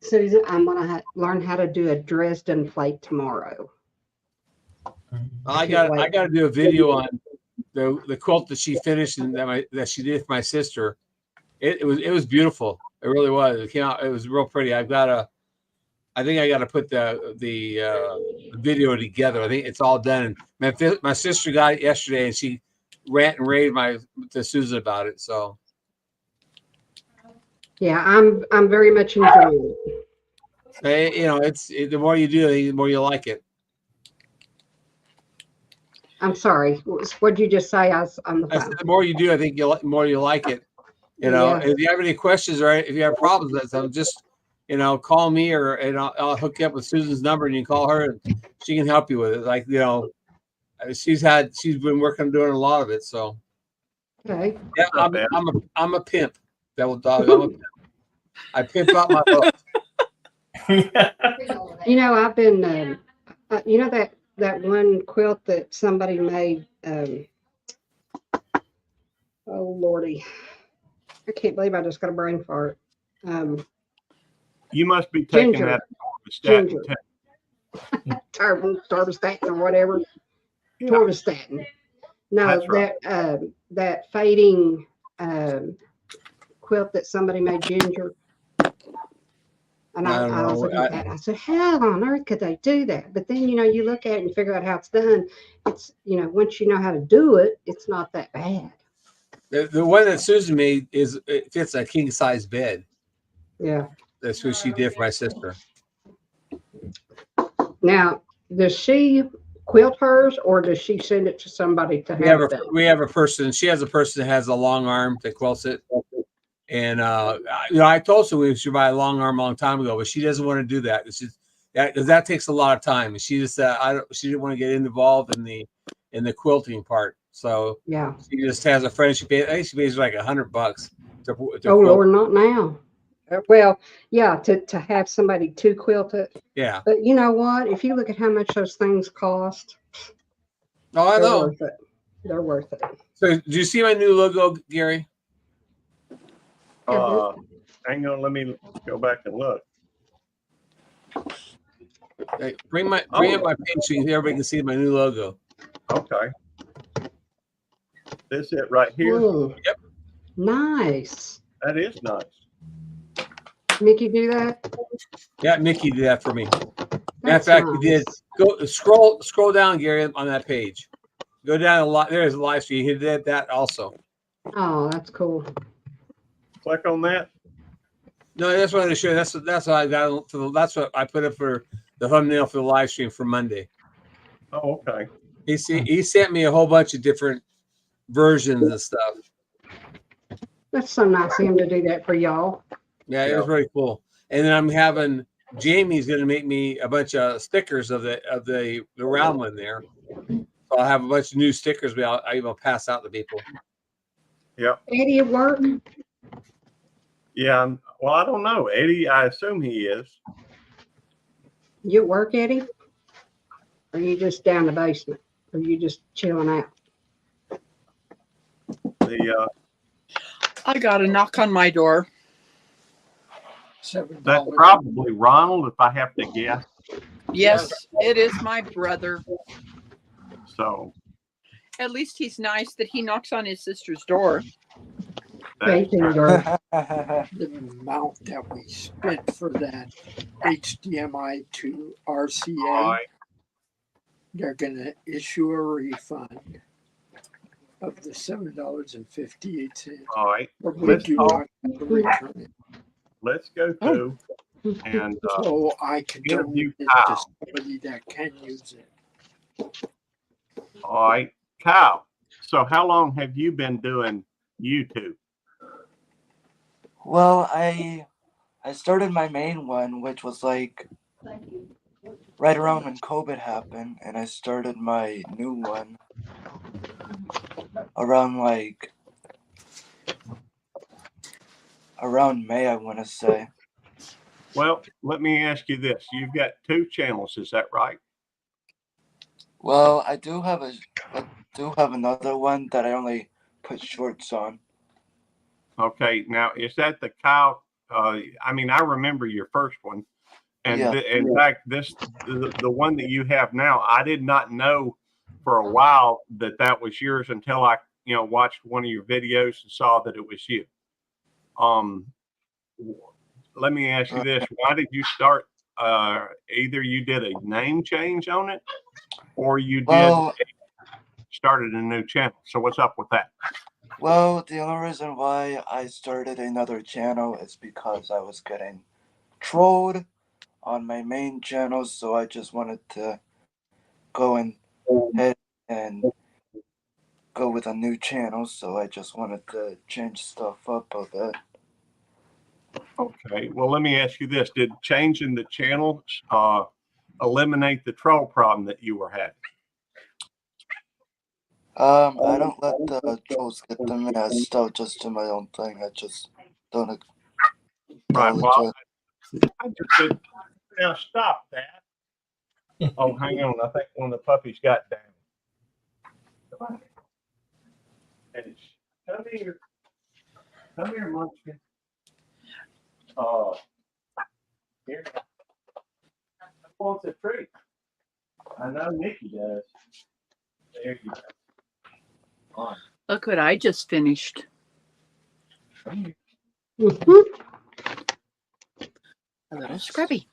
Susan I'm gonna learn how to do a Dresden plate tomorrow. I got to do a video on the quilt that she finished and that she did for my sister. It was beautiful. It really was. It came out. It was real pretty. I think I got to put the video together. I think it's all done. And my sister got it yesterday, and she rant and raved to Susan about it. So Yeah, I'm very much enjoying it. it's the more you do, the more you like it. I'm sorry. What'd you just say? I was on the I phone. said the more you do, I think the more you like it. Yeah. If you have any questions or if you have problems with something, just call me and I'll hook you up with Susan's number and you can call her and she can help you with it. Like she's been working on doing a lot of it. So Okay. yeah, I'm a pimp. Devil dog. I'm a pimp. I pimp out my book. I've been that one quilt that somebody made. Oh Lordy, I can't believe I just got a brain fart. You must be taking Ginger. that Ginger. Torvastatin or whatever. Yeah. Torvastatin. No, That's right. that fading quilt that somebody made, Ginger. And I don't I was know. looking at that. I said, how on earth could they do that? But then, you look at it and figure out how it's done. It's, once you know how to do it, it's not that bad. The one that Susan made it fits a king size bed. Yeah. That's what she did for my sister. Now, does she quilt hers or does she send it to somebody to have done? We have a person. She has a person that has a long arm that quilts it. And I told her we should buy a long arm a long time ago, but she doesn't want to do that. Because that takes a lot of time. And she just she didn't want to get involved in the quilting part. So Yeah. she just has a friend. I think she pays like $100 to Oh quilt. Lord, not now. Well, yeah, to have somebody to quilt it. Yeah. But you know what? If you look at how much those things cost, Oh, I they're know. worth it. They're worth it. So, do you see my new logo, Gary? Hang on, let me go back and look. Hey, bring up my page so everybody can see my new logo. Okay. This it right here. Ooh, Yep. Nice. That is nice. Mickey, do that? Yeah, Mickey did that for me. Matter of That's fact, he did. nice. Go scroll down, Gary, on that page. Go down a lot. There's a live stream. He did that also. Oh, that's cool. Click on that. No, that's what I show you. That's what I got. That's what I put up for the thumbnail for the live stream for Monday. Oh, okay. He sent me a whole bunch of different versions and stuff. That's so nice of him to do that for y'all. Yeah, it was really cool. And then I'm having Jamie's going to make me a bunch of stickers of the round one there. So I'll have a bunch of new stickers. But I will pass out to people. Yep. Eddie at work? Yeah. Well, I don't know. Eddie, I assume he is. You at work, Eddie? Or you just down the basement? Or you just chilling out? The I got a knock on my door. $7. that's probably Ronald, if I have to guess. Yes, it is my brother. So At least he's nice that he knocks on his sister's door. that's Thank you, girl. The amount that we spent for that HDMI to all RCA, right. they're gonna issue a refund of the $7.58. All right. Or we Let's do talk. not have to return it. Let's go through and So I can interview donate it to Kyle. somebody that can use it. All right, Kyle. So how long have you been doing YouTube? Well, I started my main one, which was like right around when COVID happened, and I started my new one around around May, I want to say. Well, let me ask you this. You've got 2 channels, is that right? Well, I do have another one that I only put shorts on. Okay. Now, is that the Kyle? I mean, I remember your first one. And Yeah. in fact, the one that you have now, I did not know for a while that was yours until I, watched one of your videos and saw that it was you. Let me ask you this. Why did you start? Either you did a name change on it or you started a new channel. So what's up with that? Well, the only reason why I started another channel is because I was getting trolled on my main channel, so I just wanted to go ahead and go with a new channel, so I just wanted to change stuff up a bit. Okay, well, let me ask you this. Did changing the channel eliminate the troll problem that you were having? I don't let the trolls get to me. I still just do my own thing. I just don't Right, acknowledge well, it. I just said, now stop that. Oh, hang on. I think one of the puppies got down. Come on. Hey, come here. Come here, Munchkin. Here. Who wants a treat? I know Nikki does. There you go. On. Look what I just finished. Come here. Mhm. A little scrubby.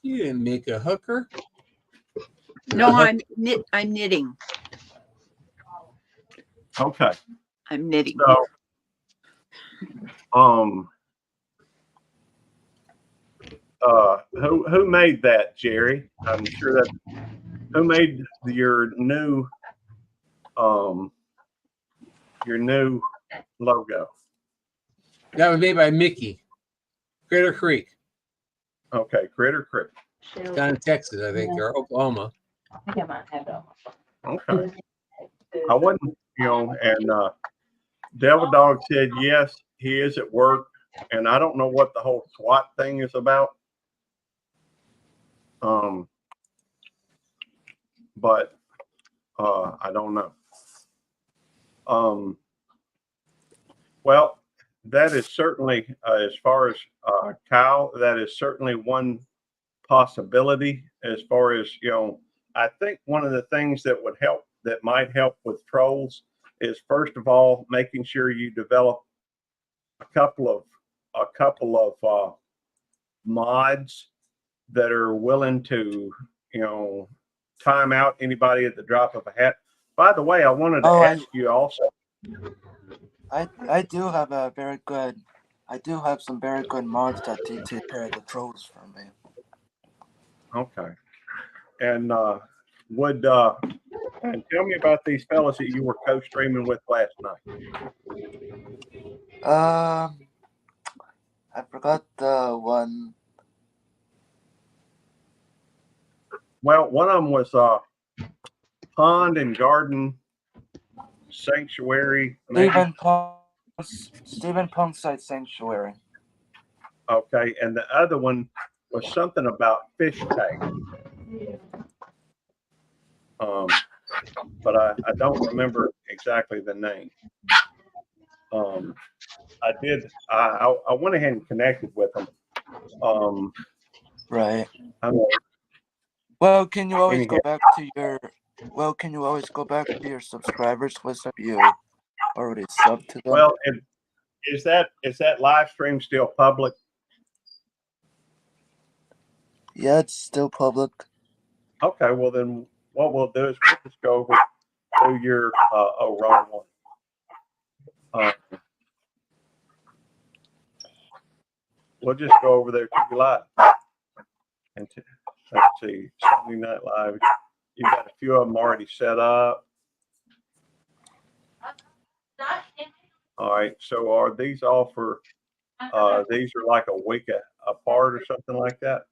You didn't make a hooker. No, I'm knitting. Okay. I'm knitting. So, who made that, Jerry? I'm sure that who made your new logo. That was made by Mickey. Critter Creek, Okay, Critter Creek. down in Texas, I think, or Oklahoma. I think I might have it on. Okay. I wasn't, and Devil Dog said yes, he is at work, and I don't know what the whole SWAT thing is about. But I don't know. Well, that is certainly, as far as Kyle, that is certainly one possibility. As far as, I think one of the things that might help with trolls is, first of all, making sure you develop a couple of mods that are willing to, time out anybody at the drop of a hat. By the way, I wanted to ask you also. I do have some very good mods that do take care of the trolls for me. Okay. And and tell me about these fellas that you were co-streaming with last night. I forgot the one. Well, one of them was Pond and Garden Sanctuary. Stephen Punk's Sanctuary. Okay, and the other one was something about fish tank. But I don't remember exactly the name. I went ahead and connected with them. Right. I'm, Well, can you always Anyhow. go back to your? Well, can you always go back to your subscribers list if you already subbed to them? well, is that live stream still public? Yeah, it's still public. Okay, well then what we'll do is we'll just go over to your wrong one. We'll just go over there to your live. And let's see, Sunday Night Live. You've got a few of them already set up. All right, so are these all for these are like a week apart or something like that?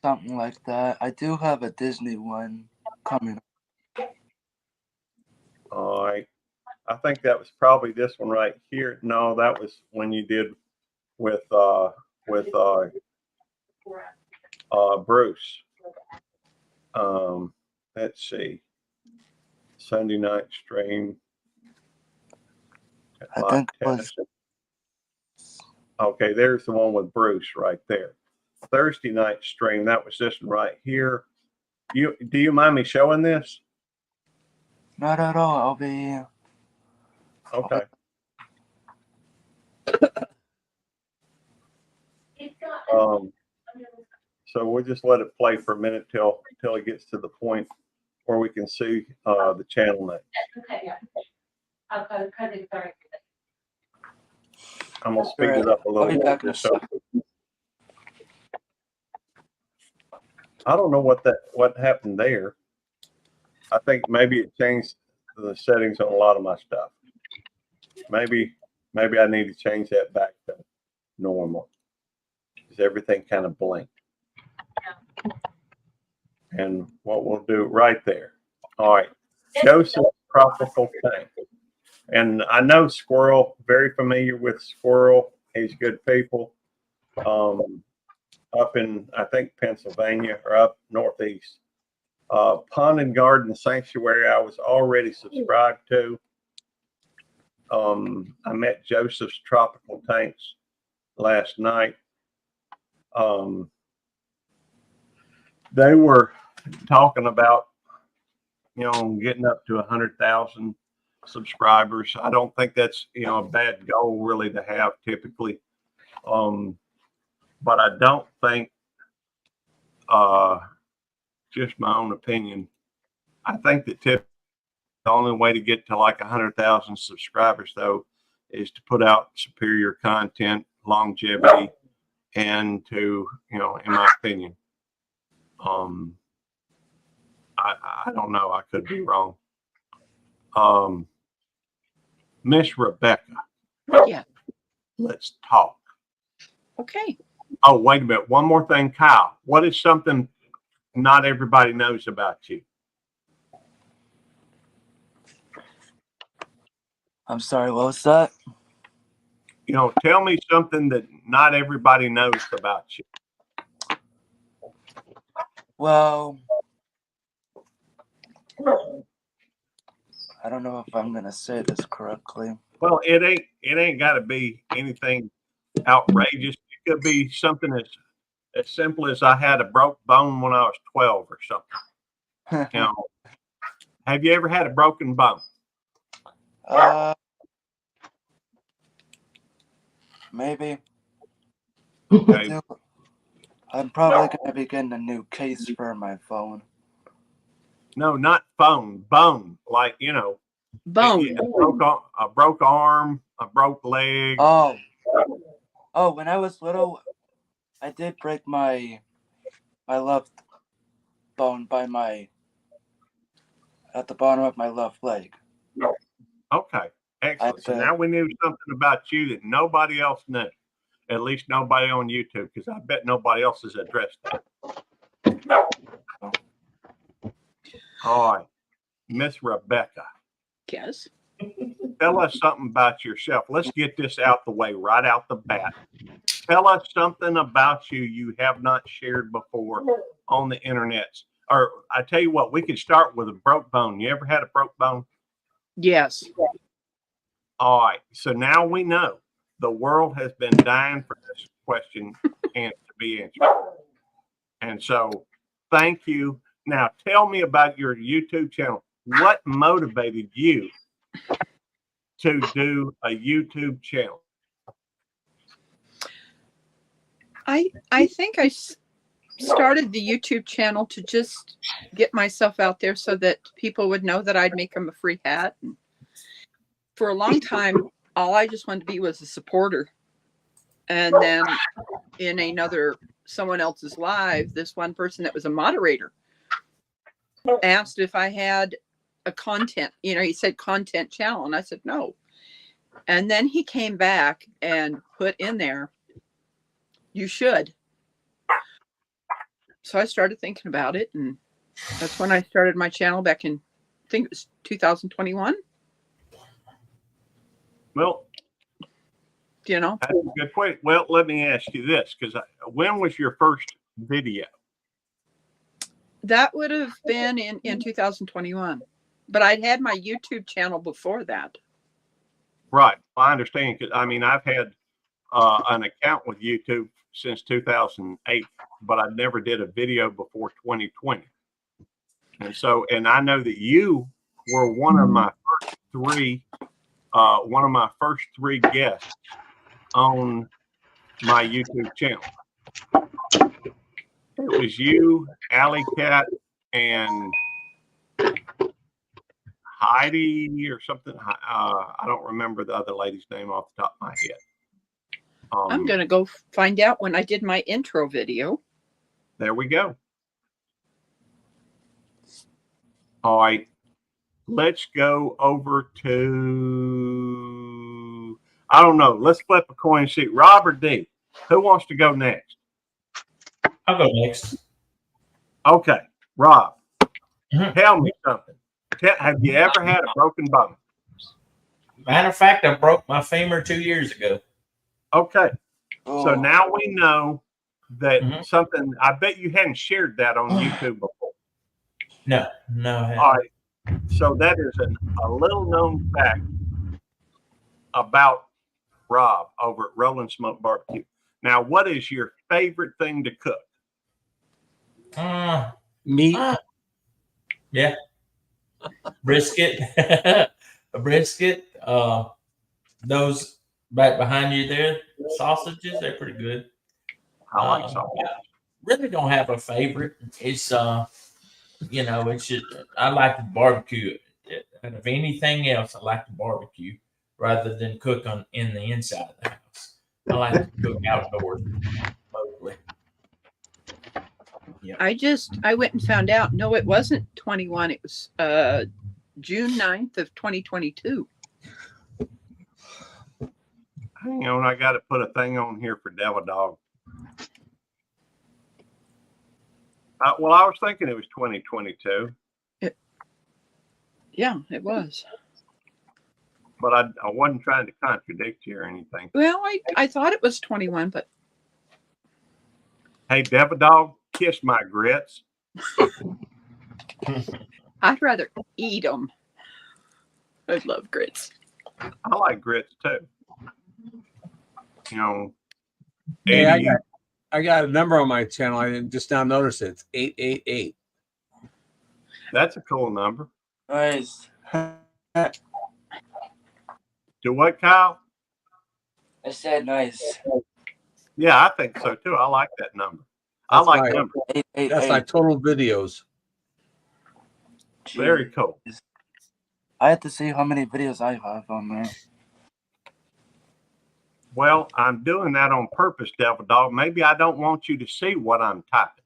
Something like that. I do have a Disney one coming. All right. I think that was probably this one right here. No, that was when you did with Bruce. Let's see. Sunday night stream. I think it was. Okay, there's the one with Bruce right there. Thursday night stream. That was this one right here. Do you mind me showing this? Not at all. I'll be. Okay. So we'll just let it play for a minute till it gets to the point where we can see the channel name. I'm gonna speed it up a little I'll be back in a bit. So second. I don't know what happened there. I think maybe it changed the settings on a lot of my stuff. Maybe I need to change that back to normal because everything kind of blinked. And what we'll do right there. All right, Joseph Tropical Tank. And I know Squirrel, very familiar with Squirrel. He's good people. Up in, I think, Pennsylvania or up northeast. Pond and Garden Sanctuary, I was already subscribed to. I met Joseph's Tropical Tanks last night. They were talking about, getting up to 100,000 subscribers. I don't think that's, a bad goal really to have typically. But I don't think, just my own opinion, I think that the only way to get to like 100,000 subscribers though is to put out superior content, longevity, and to, in my opinion, I don't know. I could be wrong. Miss Rebecca. Yeah. Let's talk. Okay. Oh, wait a minute. One more thing, Kyle. What is something not everybody knows about you? I'm sorry, what was that? Tell me something that not everybody knows about you. Well, I don't know if I'm gonna say this correctly. Well, it ain't got to be anything outrageous. It could be something as simple as I had a broke bone when I was 12 or something. Have you ever had a broken bone? Maybe. Okay. I'm probably gonna be getting a new case for my phone. No, not phone, bone. Like, Bone. a broke arm, a broke leg. Oh, when I was little, I did break my left bone at the bottom of my left leg. Okay, excellent. So now we knew something about you that nobody else knew. At least nobody on YouTube, because I bet nobody else has addressed that. All right, Miss Rebecca. Yes. Tell us something about yourself. Let's get this out the way right out the bat. Tell us something about you have not shared before on the internet. Or I tell you what, we could start with a broke bone. You ever had a broke bone? Yes. All right. So now we know the world has been dying for this question and to be answered. And so thank you. Now tell me about your YouTube channel. What motivated you to do a YouTube channel? I think I started the YouTube channel to just get myself out there so that people would know that I'd make them a free hat. And for a long time, all I just wanted to be was a supporter. And then in someone else's live, this one person that was a moderator asked if I had a content, he said content channel. And I said, no. And then he came back and put in there, you should. So I started thinking about it, and that's when I started my channel back in, I think it was 2021. Well, That's a good point. Well, let me ask you this, because when was your first video? That would have been in 2021, but I'd had my YouTube channel before that. Right. I understand. Because I've had an account with YouTube since 2008, but I never did a video before 2020. And I know that you were one of my first three guests on my YouTube channel. It was you, Alley Cat, and Heidi or something. I don't remember the other lady's name off the top of my head. I'm going to go find out when I did my intro video. There we go. All right. Let's go over to, I don't know. Let's flip a coin sheet. Rob or D? Who wants to go next? I'll go next. Okay. Rob, Mhm. Tell me something. Have you ever had a broken bone? Matter of fact, I broke my femur 2 years ago. Okay. So Oh, now we know that Mhm. something, I bet you hadn't shared that on YouTube before. No, I All haven't. right. So that is a little known fact about Rob over at Rolling Smoke Barbecue. Now, what is your favorite thing to cook? Meat. Yeah. Brisket. A brisket. Those right behind you there, sausages, they're pretty good. I like sausage. Really don't have a favorite. It's it's just I like to barbecue. And if anything else, I like to barbecue rather than cook in the inside of the house. I like to cook outdoors mostly. Yeah. I went and found out. No, it wasn't 21. It was June 9th of 2022. Hang on, I got to put a thing on here for Devil Dog. Well, I was thinking it was 2022. Yeah, it was. But I wasn't trying to contradict you or anything. Well, I thought it was 21, but Hey, Devil Dog, kiss my grits. I'd rather eat them. I love grits. I like grits too. Hey, 80, I got a number on my channel. I didn't just now notice it. It's 888. that's a cool number. nice. Do what, Kyle? I said nice. Yeah, I think so too. I like that number. I That's like my- numbers. 888. That's my total videos. Very cool. I have to see how many videos I have on there. Well, I'm doing that on purpose, Devil Dog. Maybe I don't want you to see what I'm typing.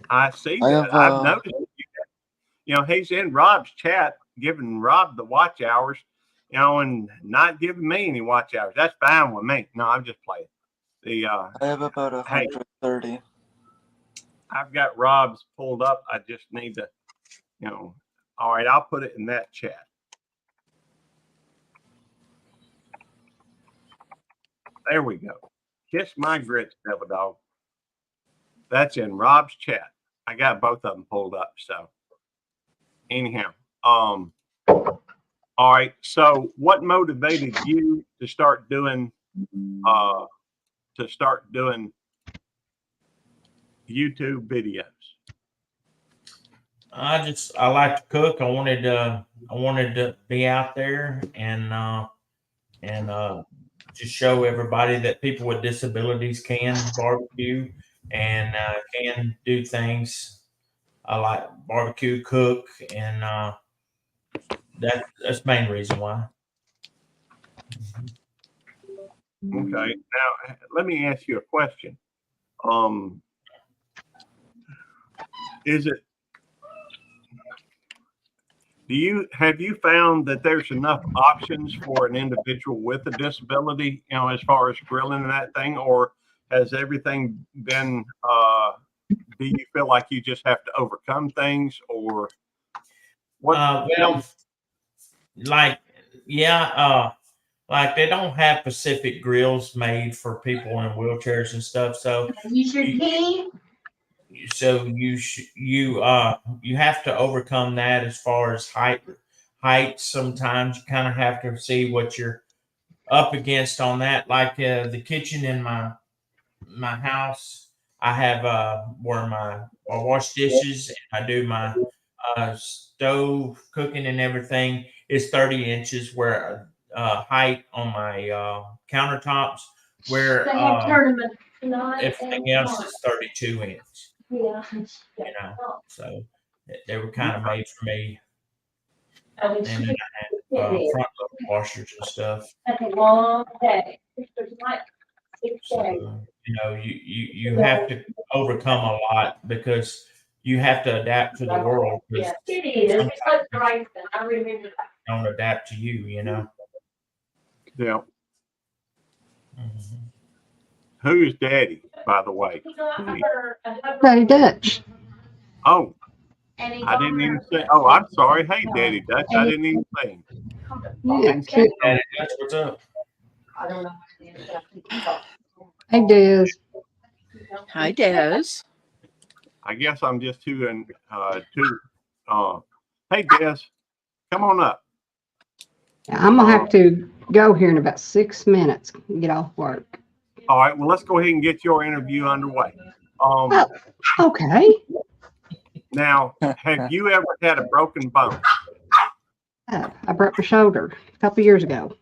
I see I that. have, I've noticed it. He's in Rob's chat, giving Rob the watch hours, and not giving me any watch hours. That's fine with me. No, I'm just playing. I have about 130. I've got Rob's pulled up. I just need to, all right, I'll put it in that chat. There we go. Kiss my grits, Devil Dog. That's in Rob's chat. I got both of them pulled up. So anyhow, all right. So what motivated you to start doing YouTube videos? I like to cook. I wanted to be out there and just show everybody that people with disabilities can barbecue and can do things. I like barbecue, cook, and that's the main reason why. Okay. Now let me ask you a question. Have you found that there's enough options for an individual with a disability, as far as grilling and that thing, or has everything been, do you feel like you just have to overcome things, or what? Like they don't have Pacific grills made for people in wheelchairs and stuff. So Use your key. So you have to overcome that as far as height. Sometimes you kind of have to see what you're up against on that. Like the kitchen in my house, I have where I wash dishes and I do my stove cooking and everything is 30 inches where height on my countertops, where They have tournaments tonight. everything else is 32 inch. Yeah. So they were kind of made for me. And And then I had front load washers and stuff. that's a long day. There's like 6 So, days. you have to overcome a lot because you have to adapt to the world. Yeah, it is. It's like Bryson. I remember that. Don't adapt to you. Yeah. Mm-hmm. Who's Daddy, by the way? Daddy Dutch. Oh, And he I didn't even say. Oh, I'm sorry. Hey, Daddy Dutch. I didn't even say. Yeah. Daddy, that's what's up. I don't know. Hey, Des. Hi, Des. I guess I'm just too. Hey, Des, come on up. I'm gonna have to go here in about 6 minutes and get off work. All right. Well, let's go ahead and get your interview underway. Okay. Now, have you ever had a broken bone? I broke my shoulder a couple years ago.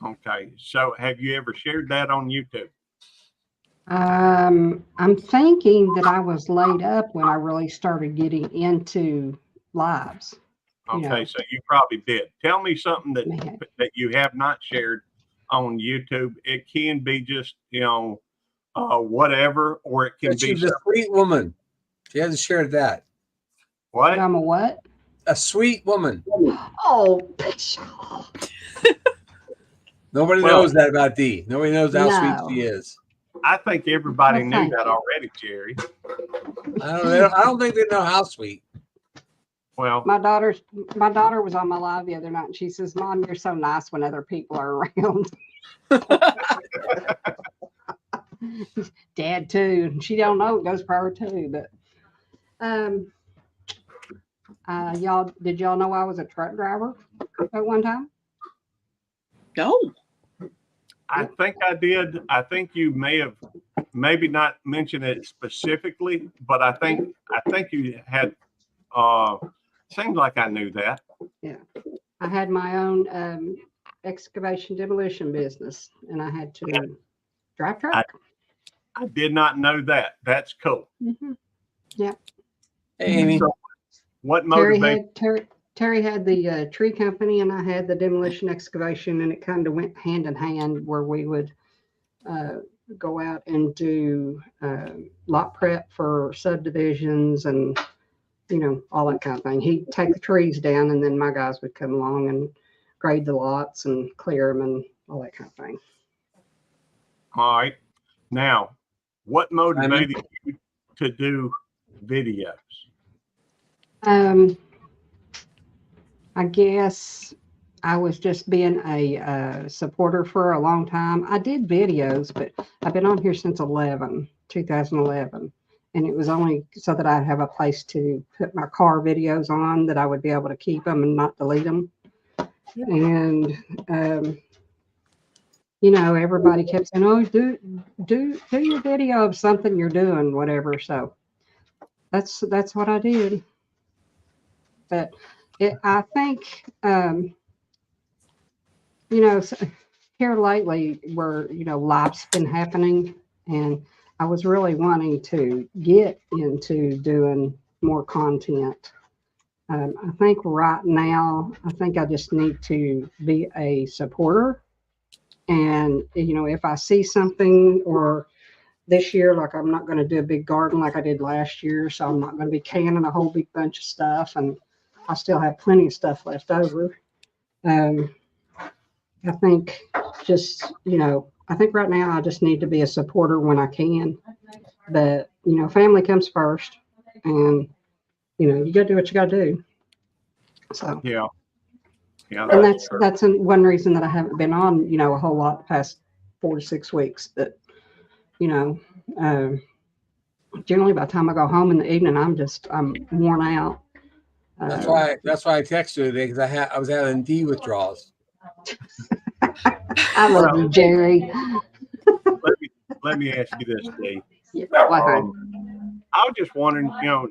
Okay. So, have you ever shared that on YouTube? I'm thinking that I was laid up when I really started getting into lives. Okay, so you probably did. Tell me something that you have not shared on YouTube. It can be just whatever, or it can be She's a sweet woman. She hasn't shared that. What? I'm a what? A sweet woman. Oh, Nobody knows that about Dee. Nobody knows how sweet she is. I think everybody knew that already, Jerry. I don't think they know how sweet. Well, my daughter was on my live the other night, and she says, "Mom, you're so nice when other people are around." Dad too. She don't know it goes for her too, but did y'all know I was a truck driver at one time? No. I think I did. I think you may have maybe not mentioned it specifically, but I think you had seems like I knew that. Yeah. I had my own excavation demolition business, and I had to drive truck. I did not know that. That's cool. Mm-hmm. Yeah. Hey, Amy. So what motivated? Terry had the tree company, and I had the demolition excavation, and it kind of went hand in hand where we would go out and do lot prep for subdivisions and, all that kind of thing. He'd take the trees down, and then my guys would come along and grade the lots and clear them and all that kind of thing. All right. Now, what motivated you to do videos? I guess I was just being a supporter for a long time. I did videos, but I've been on here since 2011. And it was only so that I'd have a place to put my car videos on, that I would be able to keep them and not delete them. And, you know, everybody kept saying, oh, do your video of something you're doing, whatever. So that's what I did. But I think, you know, here lately where, you know, life's been happening, and I was really wanting to get into doing more content. I think right now, I think I just need to be a supporter. And, you know, if I see something, or this year, like I'm not going to do a big garden like I did last year, so I'm not going to be canning a whole big bunch of stuff, and I still have plenty of stuff left over. I think just, you know, I think right now I just need to be a supporter when I can. But, you know, family comes first, and, you know, you got to do what you got to do. So, Yeah. Yeah. and that's true. one reason that I haven't been on, you know, a whole lot the past 4 to 6 weeks. But, you know, generally by the time I go home in the evening, I'm worn out. That's why I texted you today, because I was having D withdrawals. I love you, Jerry. Let me ask you this, Dave. Yeah, why, honey? I was just wondering, you know,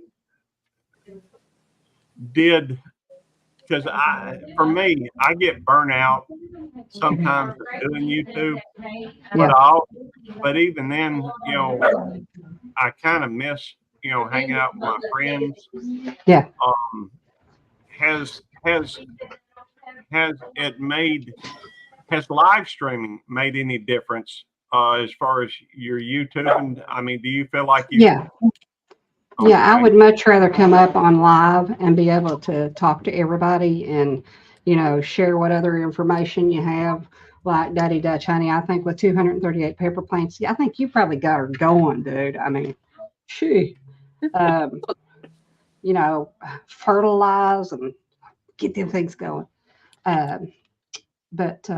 because for me, I get burnt out sometimes doing YouTube, but even then, you know, I kind of miss, you know, hanging out with my friends. Yeah. Has live streaming made any difference as far as your YouTube? And I mean, do you feel like you? Yeah. Yeah, I would much rather come up on live and be able to talk to everybody and, you know, share what other information you have. Like Daddy Dutch Honey, I think with 238 pepper plants, I think you probably got her going, dude. I mean, shoo. You know, fertilize and get them things going. But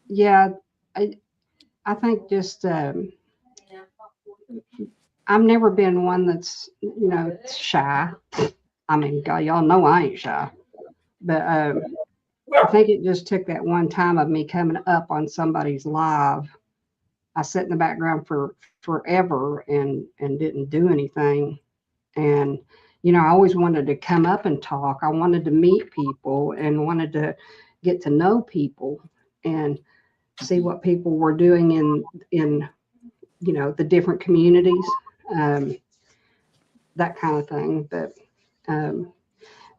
yeah, I think just I've never been one that's, you know, shy. I mean, God, y'all know I ain't shy. But I think it just took that one time of me coming up on somebody's live. I sat in the background for forever and didn't do anything. And, you know, I always wanted to come up and talk. I wanted to meet people and wanted to get to know people and see what people were doing in you know, the different communities, that kind of thing. But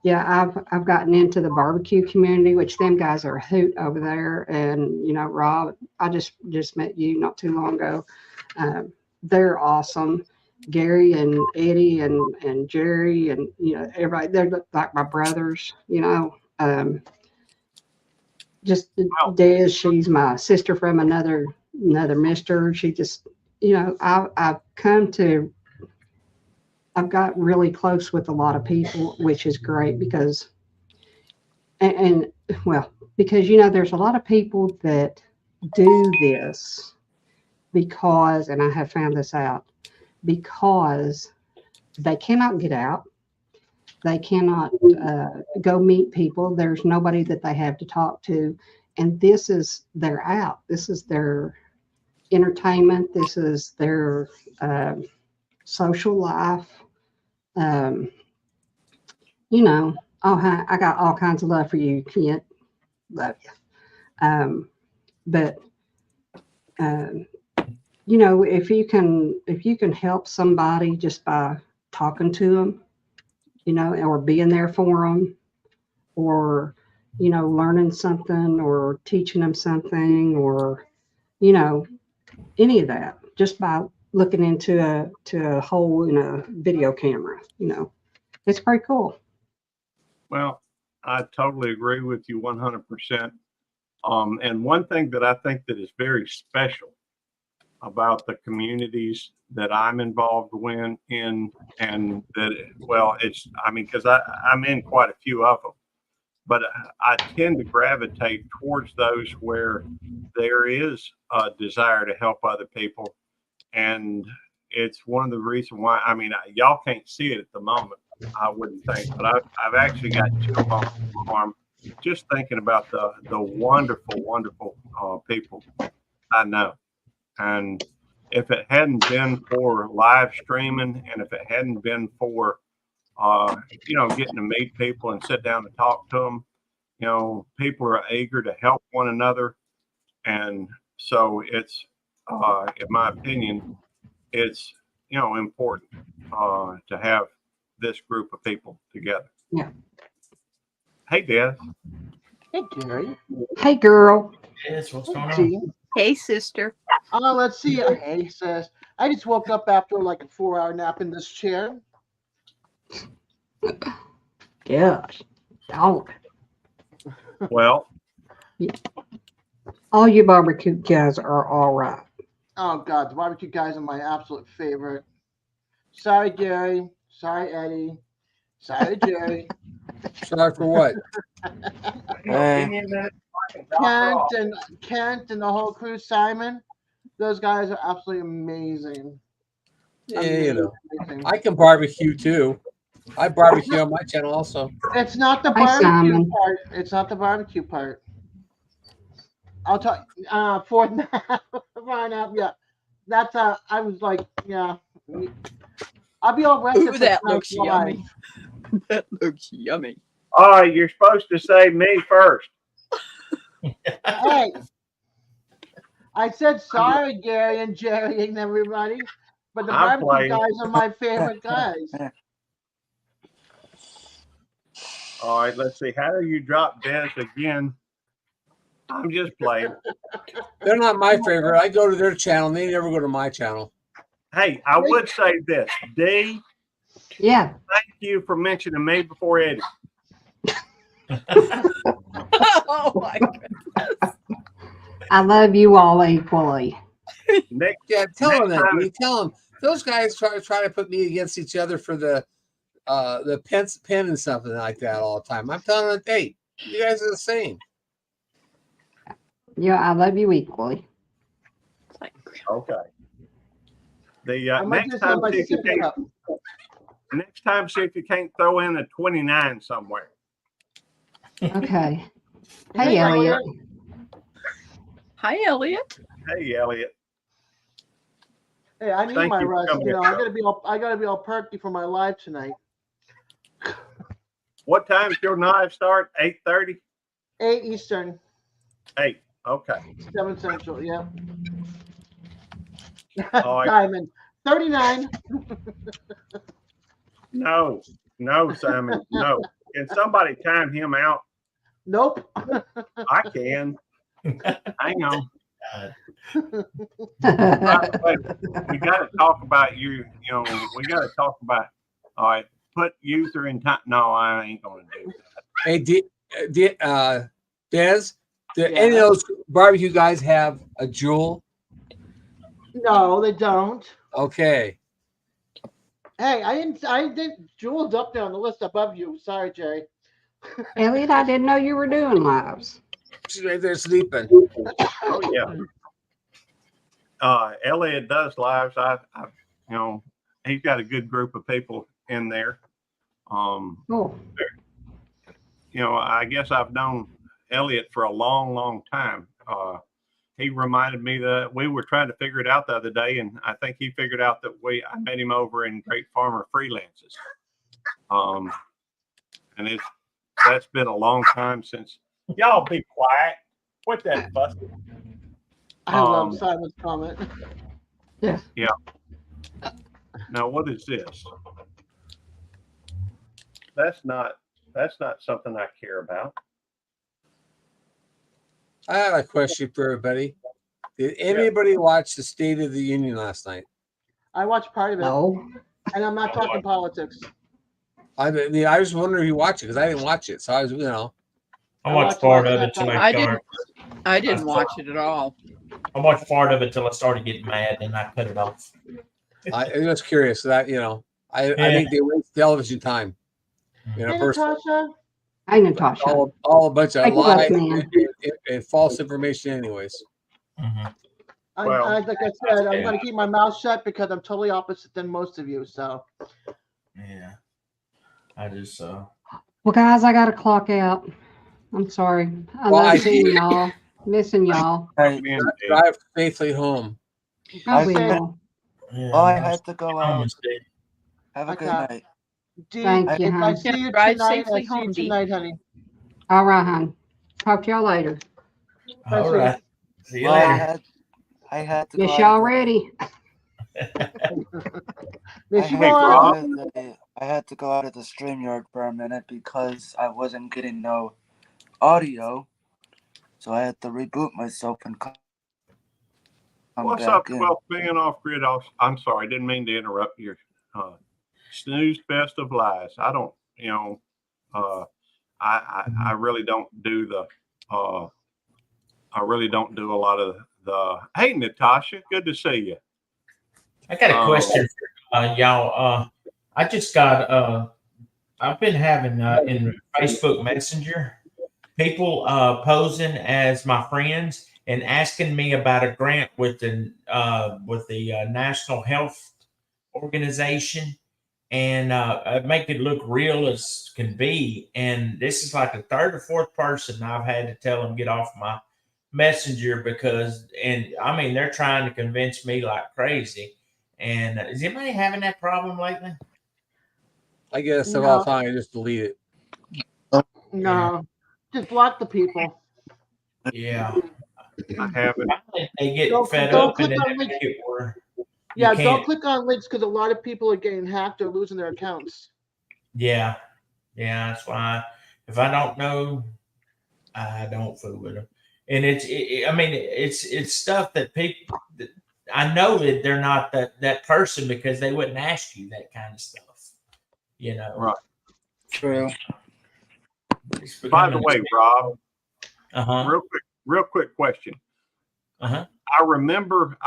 yeah, I've gotten into the barbecue community, which them guys are a hoot over there. And, you know, Rob, I just met you not too long ago. They're awesome. Gary and Eddie and Jerry and, you know, everybody, they're like my brothers, you know. Just Des, she's my sister from another mister. She just, you know, I've got really close with a lot of people, which is great because, and well, because, you know, there's a lot of people that do this because, and I have found this out, because they cannot get out. They cannot go meet people. There's nobody that they have to talk to. And this is their out. This is their entertainment. This is their social life. You know, I got all kinds of love for you, Kent. Love you. But you know, if you can help somebody just by talking to them, you know, or being there for them, or, you know, learning something or teaching them something, or, you know, any of that, just by looking into a hole in a video camera, you know, it's pretty cool. Well, I totally agree with you 100%. And one thing that I think that is very special about the communities that I'm involved in, and that, well, it's, I mean, because I'm in quite a few of them, but I tend to gravitate towards those where there is a desire to help other people. And it's one of the reasons why, I mean, y'all can't see it at the moment, I wouldn't think, but I've actually got chill bumps on my arm just thinking about the wonderful, wonderful people I know. And if it hadn't been for live streaming, and if it hadn't been for, getting to meet people and sit down and talk to them, people are eager to help one another. And so it's, in my opinion, it's, important to have this group of people together. Yeah. Hey, Des. Hey, Gary. Hey, girl. Yes, what's going on? See? Hey, sister. Let's see. Hey, sis. I just woke up after like a 4-hour nap in this chair. Gosh, dog. Well, All you barbecue guys are all right. Oh, God. The barbecue guys are my absolute favorite. Sorry, Gary. Sorry, Eddie. Sorry, Jerry. Sorry for what? Kent and the whole crew, Simon. Those guys are absolutely amazing. Yeah, I can barbecue too. I barbecue on my channel also. It's not the Hi, barbecue Simon. part. It's not the barbecue part. I'll talk. Fourth Ryan up. Yeah, that's I was like, yeah. I'll be all rested. Ooh, for that tonight's looks yummy. live. That looks yummy. all right, you're supposed to say me first. Hey, I said sorry, Gary and Jerry and everybody, but the I'm barbecue playing. guys are my favorite guys. All right, let's see. How do you drop Des again? I'm just playing. They're not my favorite. I go to their channel and they never go to my channel. Hey, I would say this. D, Yeah. thank you for mentioning me before Eddie. Oh my goodness. I love you all equally. Next, Yeah, tell them Next that. time- You tell them those guys try to put me against each other for the pen and something like that all the time. I'm telling them, hey, you guys are the same. Yeah, I love you equally. okay. The I might next just time, have my see if you sipping cup. see if you can't throw in a 29 somewhere. Okay. Hey, Hey, Elliot. Hi, Elliot. Hey, Elliot. Hey, I need Thank my you for rest. coming You know, in. I gotta be all perky for my live tonight. What time's your live start? 8:30? 8 Eastern, 8. Okay. 7 Central. Yeah. All right. Diamond 39. No, Simon, no. Can somebody time him out? Nope. I can. Hang on. By the way, we got to talk about you. We got to talk about. All right, put user in time. No, I ain't gonna do that. Hey, Des, do Yeah. any of those barbecue guys have a jewel? No, they don't. Okay. Hey, I didn't. Jewel's up there on the list above you. Sorry, Jay. Elliot, I didn't know you were doing lives. She's right there sleeping. Oh yeah. Elliot does lives. He's got a good group of people in there. Oh, I guess I've known Elliot for a long, long time. He reminded me that we were trying to figure it out the other day, and I think he figured out that I met him over in Great Farmer Freelances. And that's been a long time since. Y'all be quiet. Quit that fussing. I love Simon's comment. yeah. Now, what is this? That's not something I care about. I have a question for everybody. Did anybody watch the State of the Union last night? I watched part of it, No. and I'm not talking politics. I was wondering if you watched it because I didn't watch it. So I was, I watched part of it till I I didn't. started. I didn't watch it at all. I watched part of it till I started getting mad, and I cut it off. I was curious. That I think they waste television time. Hey, First, Natasha. Hey, Natasha. All a bunch of Take it up, lies man. and false information, anyways. Mhm. Well, like I said, I'm going to keep my mouth shut because I'm totally opposite than most of you. So Yeah. I just Well, guys, I got to clock out. I'm sorry. I Well, love seeing y'all. Missing y'all. Hey, Drive safely home. I I said- will. yeah. well, I had to go out. Almost did. Have a good Okay. night. Dee, Thank you, if I hon. see you Drive tonight, safely I see home, you Dee. tonight, honey. All right, hon. Talk to y'all later. Bye, All sweetie. right. See you Well, later. I had to go Miss out. y'all of the- ready? Miss you Hey, all. Rob. I had to go out of the StreamYard for a minute because I wasn't getting no audio. So I had to reboot myself and come What's back up, in. 12th man off grid? I'm sorry, I didn't mean to interrupt your snooze fest of lies. I don't, I really don't do the, I really don't do a lot of the. Hey, Natasha, good to see you. I got a question for y'all. I just got I've been having in Facebook Messenger people posing as my friends and asking me about a grant with the National Health Organization, and make it look real as can be. And this is like the third or fourth person I've had to tell them get off my messenger because, and I mean, they're trying to convince me like crazy. And is anybody having that problem lately? I get that stuff all the time. I just delete it. No, just block the people. Yeah. I haven't. They get Don't fed click up and then on they links. make it where Yeah, you don't can't. click on links because a lot of people are getting hacked or losing their accounts. Yeah. Yeah. That's why if I don't know, I don't fool with them. And I mean, it's stuff that people, that I know that they're not that person because they wouldn't ask you that kind of stuff, you know? Right. True. By the way, Rob, Uh-huh. real quick question. Uh-huh. I remember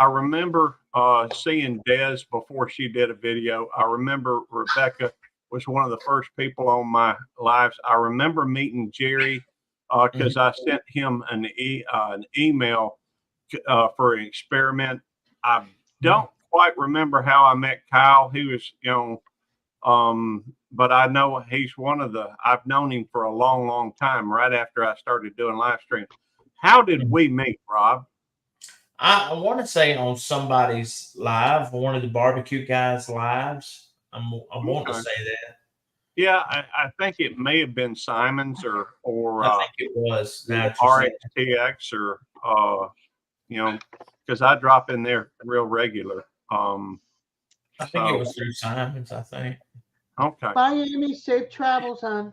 seeing Des before she did a video. I remember Rebecca was one of the first people on my lives. I remember meeting Jerry because I sent him an email for an experiment. I don't quite remember how I met Kyle. He was, but I know he's I've known him for a long, long time, right after I started doing live streams. How did we meet, Rob? I want to say on somebody's live, one of the barbecue guys' lives. I want to say that. Yeah, I think it may have been Simon's or I think it was. Now that you say that. RXTX or because I drop in there real regular. I think it was through Simon's, I think. Okay. Bye, Amy. Safe travels, hon.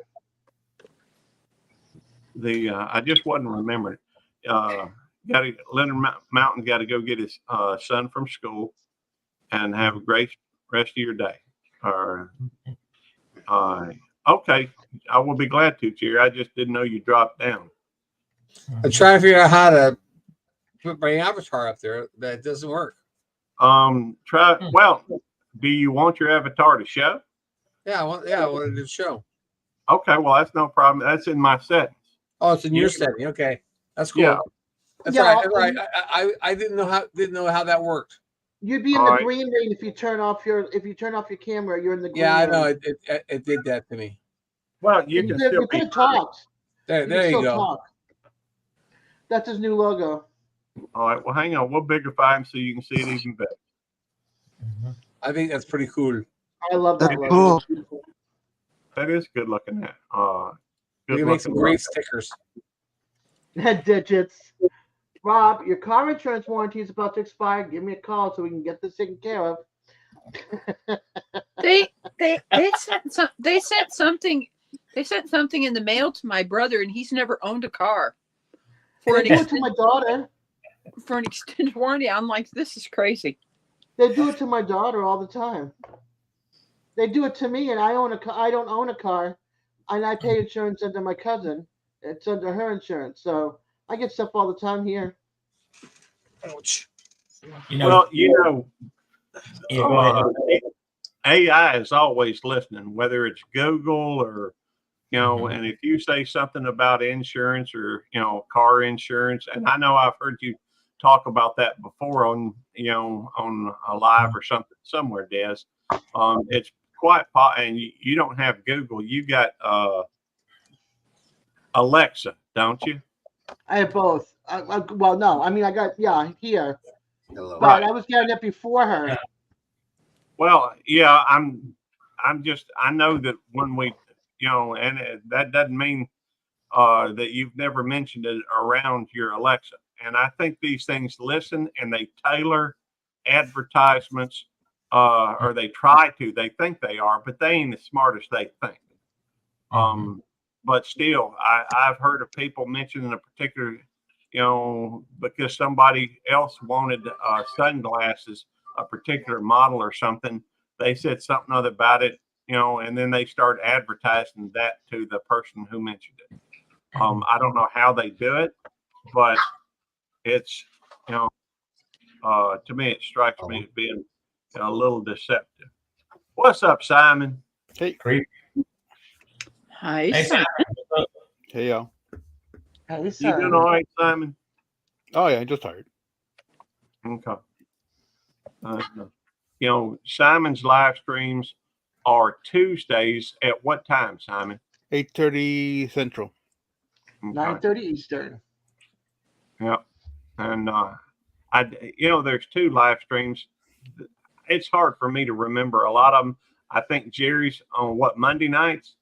I just wasn't remembering. Leonard Mountain got to go get his son from school, and have a great rest of your day. Okay, I will be glad to, Jerry. I just didn't know you dropped down. I'm trying to figure out how to put my avatar up there. That doesn't work. Well, do you want your avatar to show? Yeah, I wanted to show. Okay, well that's no problem. That's in my settings. Oh, it's in your setting. Okay, that's cool. Yeah. That's Yeah, right. That's right. I didn't know how that worked. You'd be in All the right. green ring if you turn off your camera. You're in the green Yeah, I ring. know. It did that to me. Well, you And can you still could be have talked. There can you still go. talk. That's his new logo. All right. Well, hang on. We'll bigify him so you can see it even better. I think that's pretty cool. I love that That's logo. cool. It's beautiful. That is good looking at. We can make some great stickers. Digits. Rob, your car insurance warranty is about to expire. Give me a call so we can get this taken care of. They sent something in the mail to my brother, and he's never owned a car. They do it to my daughter. For an extended warranty, I'm like, this is crazy. They do it to my daughter all the time. They do it to me, and I don't own a car, and I pay insurance under my cousin. It's under her insurance, so I get stuff all the time here. Ouch. Well, yeah, go ahead. AI is always listening, whether it's Google or You know, Mhm. and if you say something about insurance or, you know, car insurance, and I know I've heard you talk about that before on, you know, on a live or something somewhere, Des. It's quite and you don't have Google. You got Alexa, don't you? I have both. Well, no, I mean I got here, Hello. but Right. I was getting it before her. Yeah. Well, yeah, I'm just, I know that when we, you know, and that doesn't mean that you've never mentioned it around your Alexa. And I think these things listen and they tailor advertisements, or they try to. They think they are, but they ain't as smart as they think. But still, I've heard of people mentioning a particular, you know, because somebody else wanted sunglasses, a particular model or something. They said something other about it, you know, and then they start advertising that to the person who mentioned it. I don't know how they do it, but it's, you know, to me, it strikes me as being a little deceptive. What's up, Simon? Creep. Hi, Hey, Simon. Simon. Hey, y'all. Hey, You son. doing all right, Simon? Oh, yeah, just tired. Okay. You know, Simon's live streams are Tuesdays at what time, Simon? 8:30 Central. Okay. 9:30 Eastern. Yeah. And you know, there's two live streams. It's hard for me to remember a lot of them. I think Jerry's on what, Monday nights?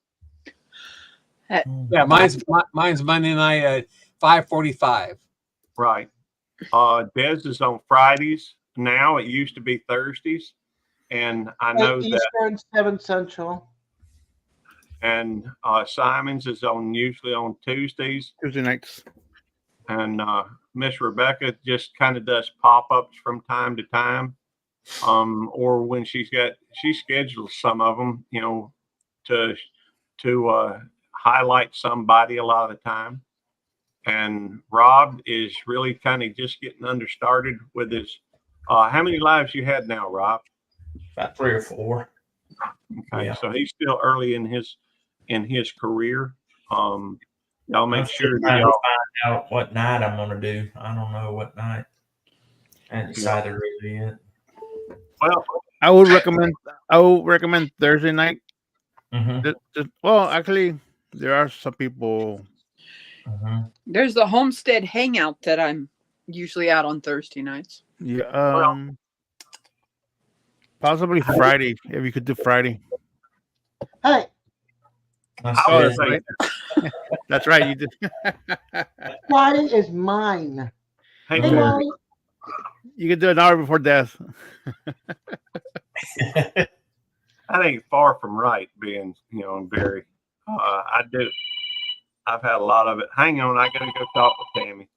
Yeah, mine's Monday night at 5:45. Right. Des is on Fridays now. It used to be Thursdays. And I know 8 that, Eastern, 7 Central. and Simon's is usually on Tuesdays. Tuesday nights. And Miss Rebecca just kind of does pop-ups from time to time, or when she schedules some of them, you know, to highlight somebody a lot of the time. And Rob is really kind of just getting understarted with his. How many lives you had now, Rob? About 3 or 4. Okay, Yeah. so he's still early in his career. Y'all make I'm still sure that trying to y'all. find out what night I'm gonna do. I don't know what night. I haven't decided really yet. Well, I would recommend Thursday night. Mm-hmm. Well, actually, there are some people. Mm-hmm. There's the Homestead Hangout that I'm usually out on Thursday nights. Yeah. Possibly Friday, if you could do Friday. Hey, That's I would good. say That's right. You did. Friday is mine. Hey, Hey, Mhm. Molly. You could do an hour before death. that ain't far from right, being, you know, Barry. I do. I've had a lot of it. Hang on, I gotta go talk with Tammy.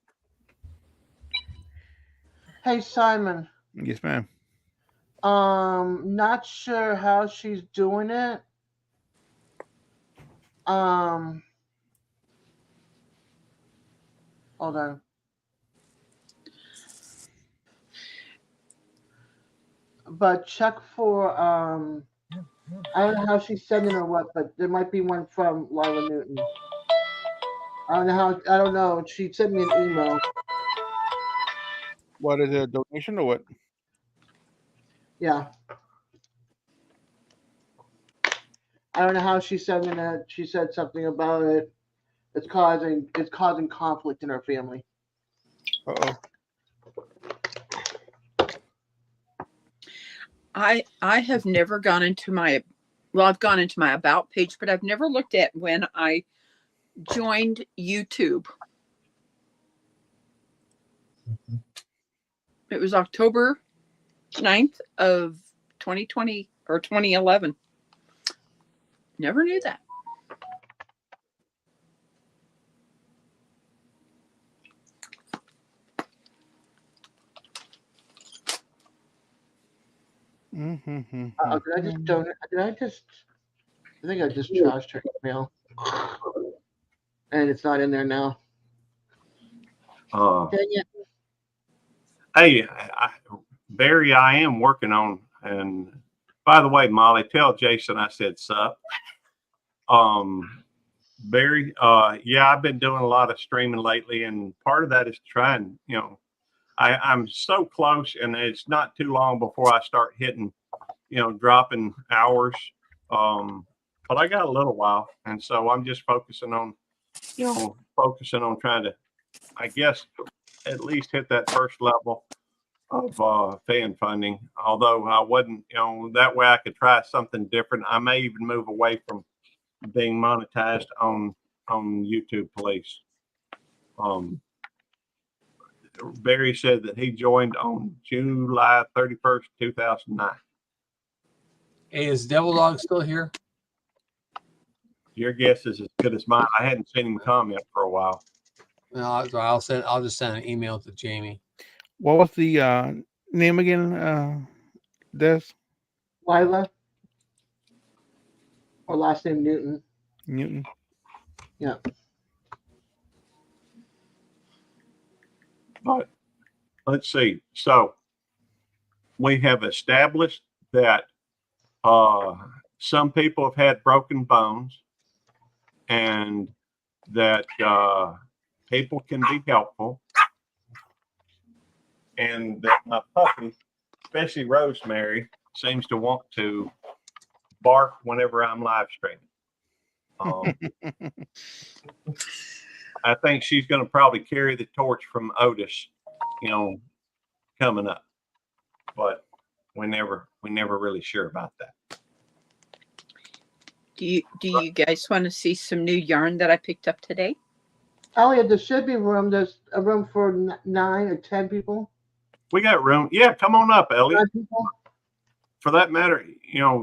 Hey, Simon. Yes, ma'am. Not sure how she's doing it. Hold on. But check for I don't know how she's sending or what, but there might be one from Lila Newton. I don't know. She sent me an email. What is it, a donation or what? Yeah. I don't know how she's sending it. She said something about it. It's causing conflict in her family. Uh-oh. I have never gone into my, well, I've gone into my about page, but I've never looked at when I joined YouTube. It was October 9th of 2020 or 2011. Never knew that. Mm-hmm. Did I just donate? I think I just trashed her email. And it's not in there now. Dang it. Hey, Barry, I am working on, and by the way, Molly, tell Jason I said sup. Barry, yeah, I've been doing a lot of streaming lately, and part of that is trying, I'm so close, and it's not too long before I start hitting, dropping hours. But I got a little while, and so I'm just focusing on trying to, I guess, at least hit that first level of fan funding. Although I wouldn't, that way I could try something different. I may even move away from being monetized on YouTube Police. Barry said that he joined on July 31st, 2009. Hey, is Devil Dog still here? Your guess is as good as mine. I hadn't seen him comment for a while. No, I'll just send an email to Jamie. What was the name again? Des? Lila. Or last name Newton. Newton. Yeah. But let's see. So we have established that some people have had broken bones, and that people can be helpful, and that my puppy, especially Rosemary, seems to want to bark whenever I'm live streaming. I think she's going to probably carry the torch from Otis, coming up, but we're never really sure about that. Do you guys want to see some new yarn that I picked up today? Elliot, there should be room. There's a room for 9 or 10 people. We got room. Yeah, come on up, Elliot. 9 people. For that matter,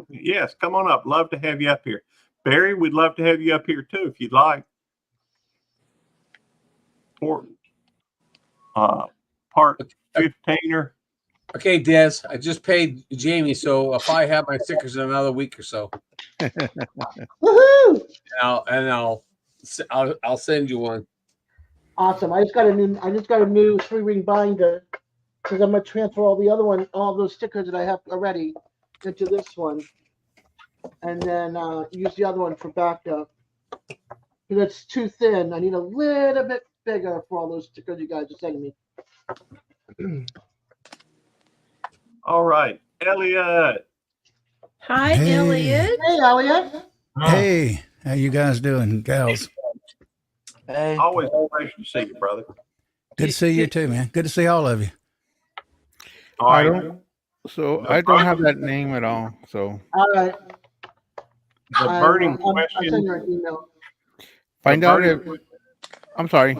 yes, come on up. Love to have you up here. Barry, we'd love to have you up here too, if you'd like. Part 15er. Okay, Des, I just paid Jamie, so I'll probably have my stickers in another week or so. Woohoo! I'll send you one. Awesome. I just got a new 3-ring binder because I'm gonna transfer all those stickers that I have already into this one, and then use the other one for backup. Because it's too thin. I need a little bit bigger for all those stickers you guys are sending me. All right, Elliot. Hi, Hey. Elliot. Hey, Elliot. Hey, how you guys doing, gals? Hey, Always a pleasure to see you, brother. Good to see you too, man. Good to see all of you. All I right. I don't have that name at all. So All right. The burning I'll question. send you an email. find out if I'm sorry.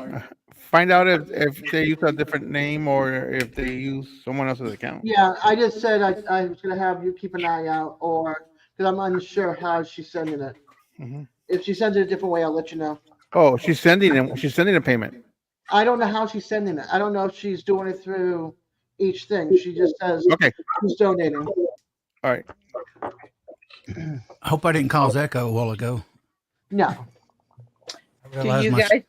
Find out if they use a different name or if they use someone else's account. Yeah, I just said I was gonna have you keep an eye out, or because I'm unsure how she's sending it. Mhm. If she sends it a different way, I'll let you know. Oh, she's sending them. She's sending a payment. I don't know how she's sending it. I don't know if she's doing it through each thing. She just says Okay. she's donating. All right. I hope I didn't cause echo a while ago. No. I realized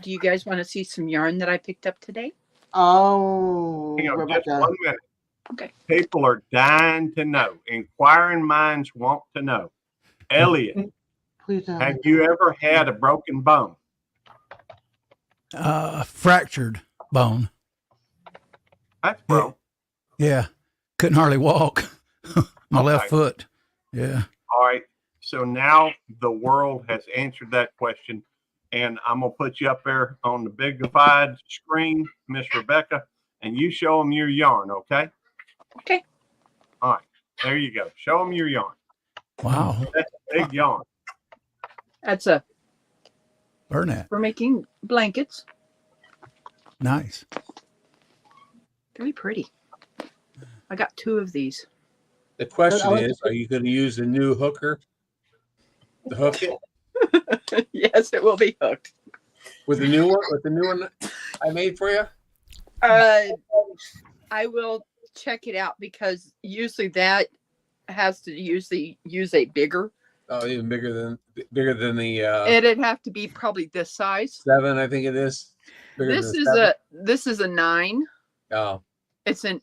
Do you guys want to see some yarn that I picked up today? Oh, Hang on what just about one that? minute. Okay. People are dying to know. Inquiring minds want to know. Elliot, Please don't. have you ever had a broken bone? Fractured bone. That's broke. Yeah, couldn't hardly walk. My left Okay. foot. Yeah. All right. So now the world has answered that question. And I'm going to put you up there on the bigified screen, Miss Rebecca, and you show them your yarn, okay? Okay. All right. There you go. Show them your yarn. Wow. That's a big yarn. That's Burnett. for making blankets. Nice. Very pretty. I got 2 of these. The question is, are you going to use the new hooker? The hook it Yes, it will be hooked. with the new one? With the new one I made for you? I will check it out because usually that has to use a bigger. Oh, even bigger than the It'd have to be probably this size. 7, I think it is. Bigger This than is 7. this is a 9. Oh, It's an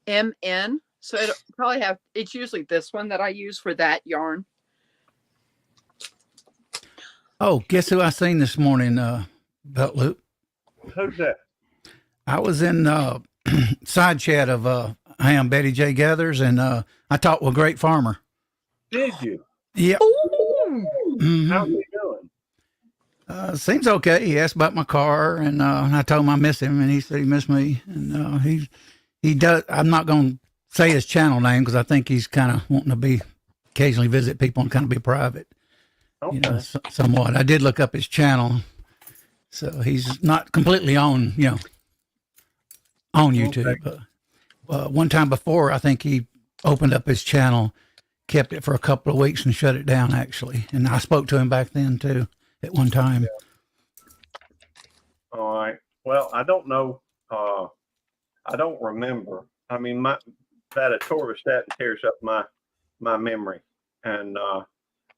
MN, so it'll probably have. It's usually this one that I use for that yarn. Oh, guess who I seen this morning, Belt Loop? Who's that? I was in side chat of I am Betty J. Gathers, and I talked with Great Farmer. Did you? Yep. How's he doing? Seems okay. He asked about my car, and I told him I miss him, and he said he missed me. And he does. I'm not going to say his channel name because I think he's kind of wanting to be occasionally visit people and kind of be private. Okay. You know, somewhat. I did look up his channel, so he's not completely on YouTube. Okay. But one time before, I think he opened up his channel, kept it for a couple of weeks, and shut it down. Actually, and I spoke to him back then too at one time. All right. Well, I don't know. I don't remember. I mean, that atorvastatin tears up my memory, and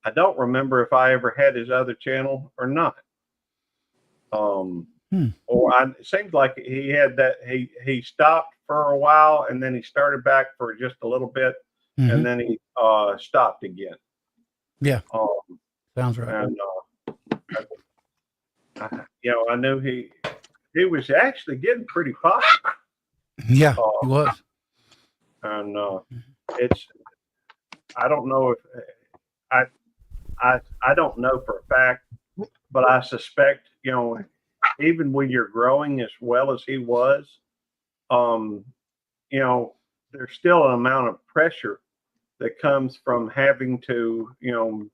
I don't remember if I ever had his other channel or not. It seems like he had that. He stopped for a while, and then he started back for just a little bit, and then he stopped again. Yeah. Sounds right. And I knew he was actually getting pretty popular. Yeah, he was. And I don't know if I don't know for a fact, but I suspect, even when you're growing as well as he was, there's still an amount of pressure that comes from having to,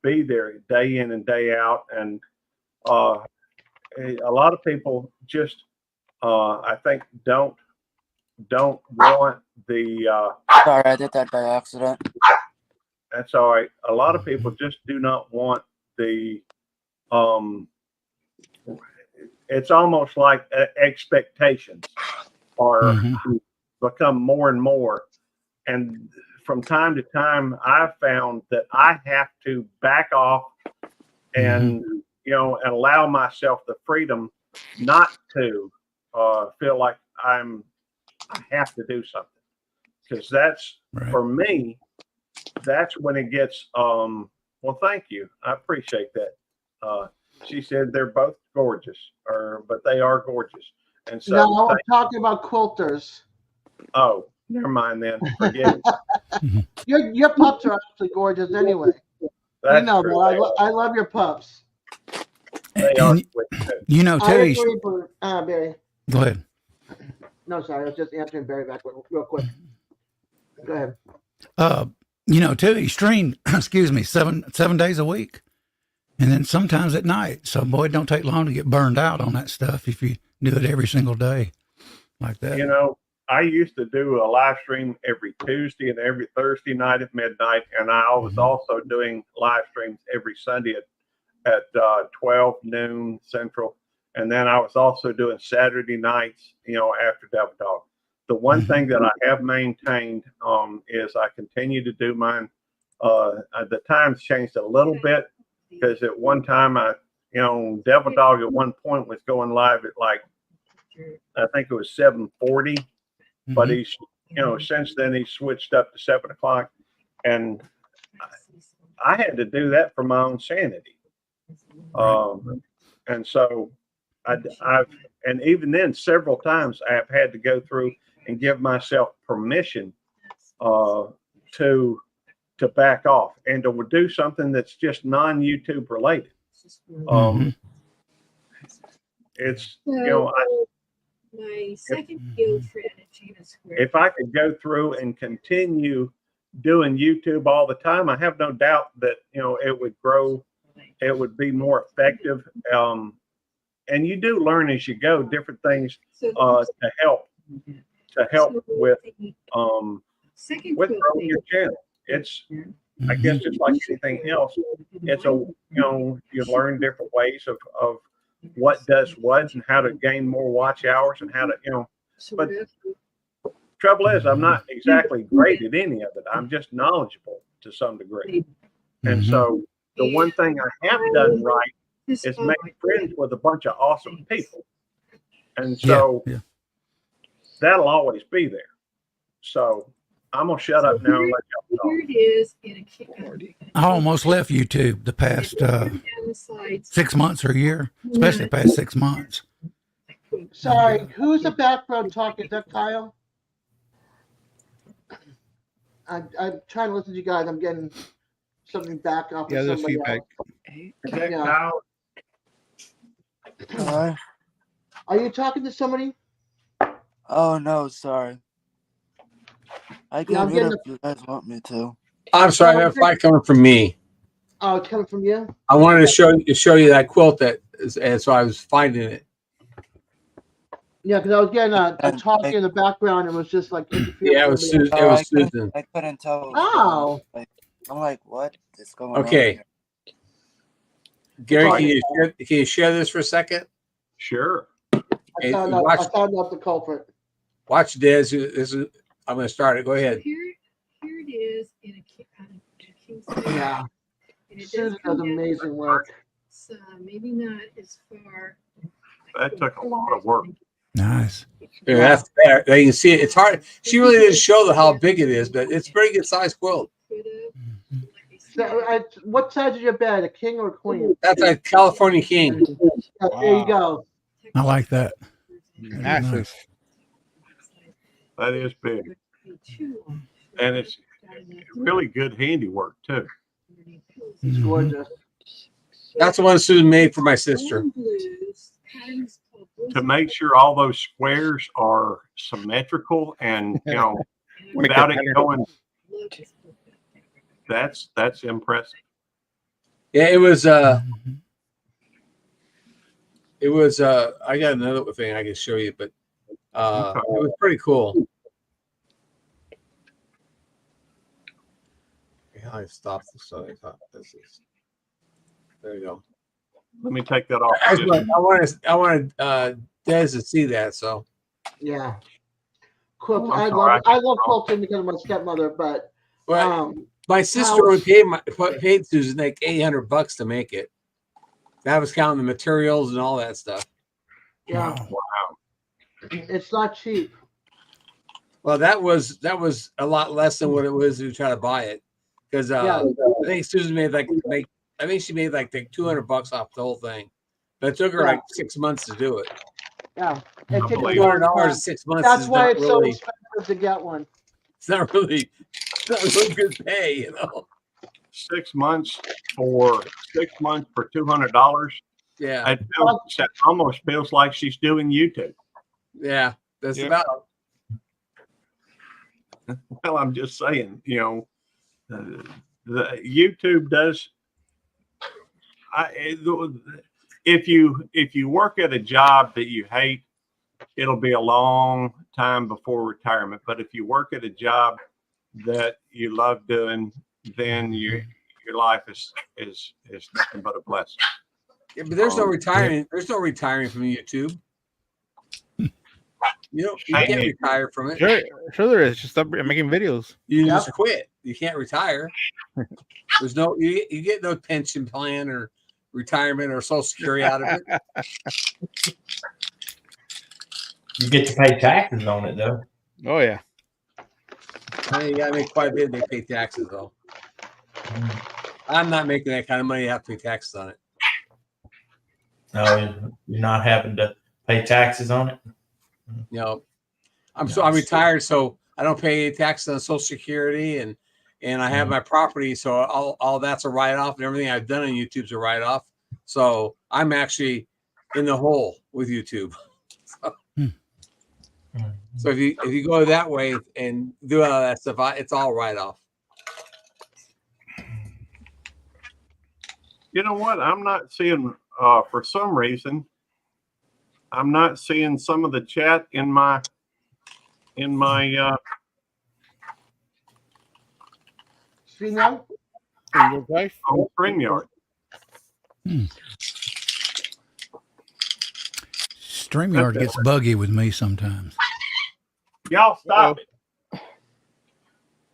be there day in and day out. And a lot of people just, I think, don't want the. Sorry, I did that by accident. That's all right. A lot of people just do not want the. It's almost like expectations are become more and more, and from time to time, I've found that I have to back off and and allow myself the freedom not to feel like I have to do something, because that's for me. That's when it gets. Well, thank you. I appreciate that. She said they're both gorgeous, but they are gorgeous. And so no, I'm talking about quilters. Oh, never mind then. Forget it. Your pups are actually gorgeous anyway. That's true. I love your pups. They are. Terry. Barry. Go ahead. No, sorry. I was just answering Barry back real quick. Go ahead. Too, he streamed, 7 days a week. And then sometimes at night. So, boy, it don't take long to get burned out on that stuff if you do it every single day like that. I used to do a live stream every Tuesday and every Thursday night at midnight. And I was also doing live streams every Sunday at 12 noon Central. And then I was also doing Saturday nights, after Devil Dog. The one thing that I have maintained is I continue to do mine. The times changed a little bit, because at one time Devil Dog at one point was going live at I think it was 7:40, but he's since then he switched up to 7 o'clock, and I had to do that for my own sanity. And so I've and even then several times I have had to go through and give myself permission to back off and to do something that's just non-YouTube related. It's my second field trip at China Square. If I could go through and continue doing YouTube all the time, I have no doubt that it would grow. It would be more effective. And you do learn as you go different things to help with growing your channel. It's, I guess, just like anything else. It's you learn different ways of what does what and how to gain more watch hours and how to, but trouble is I'm not exactly great at any of it. I'm just knowledgeable to some degree. And so the one thing I have done right is make friends with a bunch of awesome people. And so that'll always be there. So I'm gonna shut up now and let y'all Here talk. it is in a kick. I almost left YouTube the past Down the sides. 6 months or a year, especially the past 6 months. Sorry, who's the background talking? Is that Kyle? I'm trying to listen to you guys. I'm getting something back off Yeah, of there's somebody feedback. else. Is that Yeah. Kyle? Hi. Are you talking to somebody? Oh no, sorry. I Yeah, can I'm mute getting if you guys want me to. I'm sorry, that fight coming from me. Oh, it's coming from you? I wanted to show you that quilt and so I was finding it. Yeah, because I was getting a talking in the background and it was just like interfering. Yeah, it was with me. It was Susan. I couldn't tell. Oh. I'm like, what is going on? Okay. Here? Gary, Sorry. can you share this for a second? Sure. Hey, I found out the culprit. watch Des. I'm going to start it. Go ahead. Here it is in a kick. Yeah. And it does Susan come does down amazing work. So maybe not as far. That took a lot of work. Nice. Yeah, that's there. Now you can see it. It's hard. She really didn't show how big it is, but it's a pretty good size quilt. So, what size is your bed? A king or a queen? That's a California King. There you go. I like that. Massive. That is big. And it's really good handiwork too. It's gorgeous. That's the one Susan made for my sister. To make sure all those squares are symmetrical and, you know, without it going, that's impressive. Yeah, it was I got another thing I can show you, but it was pretty cool. Yeah, I stopped this. So I thought this is there you go. Let me take that off. I wanted Des to see that, so Yeah. Quilt. I'm I sorry, love quilting because of my stepmother, but my sister only paid Susan like $800 to make it. That was counting the materials and all that stuff. yeah, Wow. it's not cheap. Well, that was a lot less than what it was to try to buy it, because I think Susan made I think she made like $200 off the whole thing, but it took her like 6 months to do it. Yeah, it takes $200 in 6 months. That's is why not it's really, so expensive to get one. It's not really good pay, you know. 6 months for $200. Yeah, That almost feels like she's doing YouTube. yeah, that's about. Well, I'm just saying, you know, the YouTube does. If you work at a job that you hate, it'll be a long time before retirement. But if you work at a job that you love doing, then your life is nothing but a blessing. Yeah, but there's no retiring. There's no retiring from YouTube. You can't retire from it. Sure there is. Just stop making videos. You just quit. You can't retire. There's no you get no pension plan or retirement or Social Security out of it. You get to pay taxes on it though. Oh yeah. You gotta make quite a bit to pay taxes though. I'm not making that kind of money. I have to pay taxes on it. No, you're not having to pay taxes on it. You know, I'm retired, so I don't pay any taxes on Social Security, and I have my property, so all that's a write off, and everything I've done on YouTube's a write off. So I'm actually in the hole with YouTube. So if you go that way and do all that stuff, it's all write off. You know what? I'm not seeing, for some reason, I'm not seeing some of the chat in my StreamYard? on StreamYard. StreamYard gets buggy with me sometimes. Y'all stop it.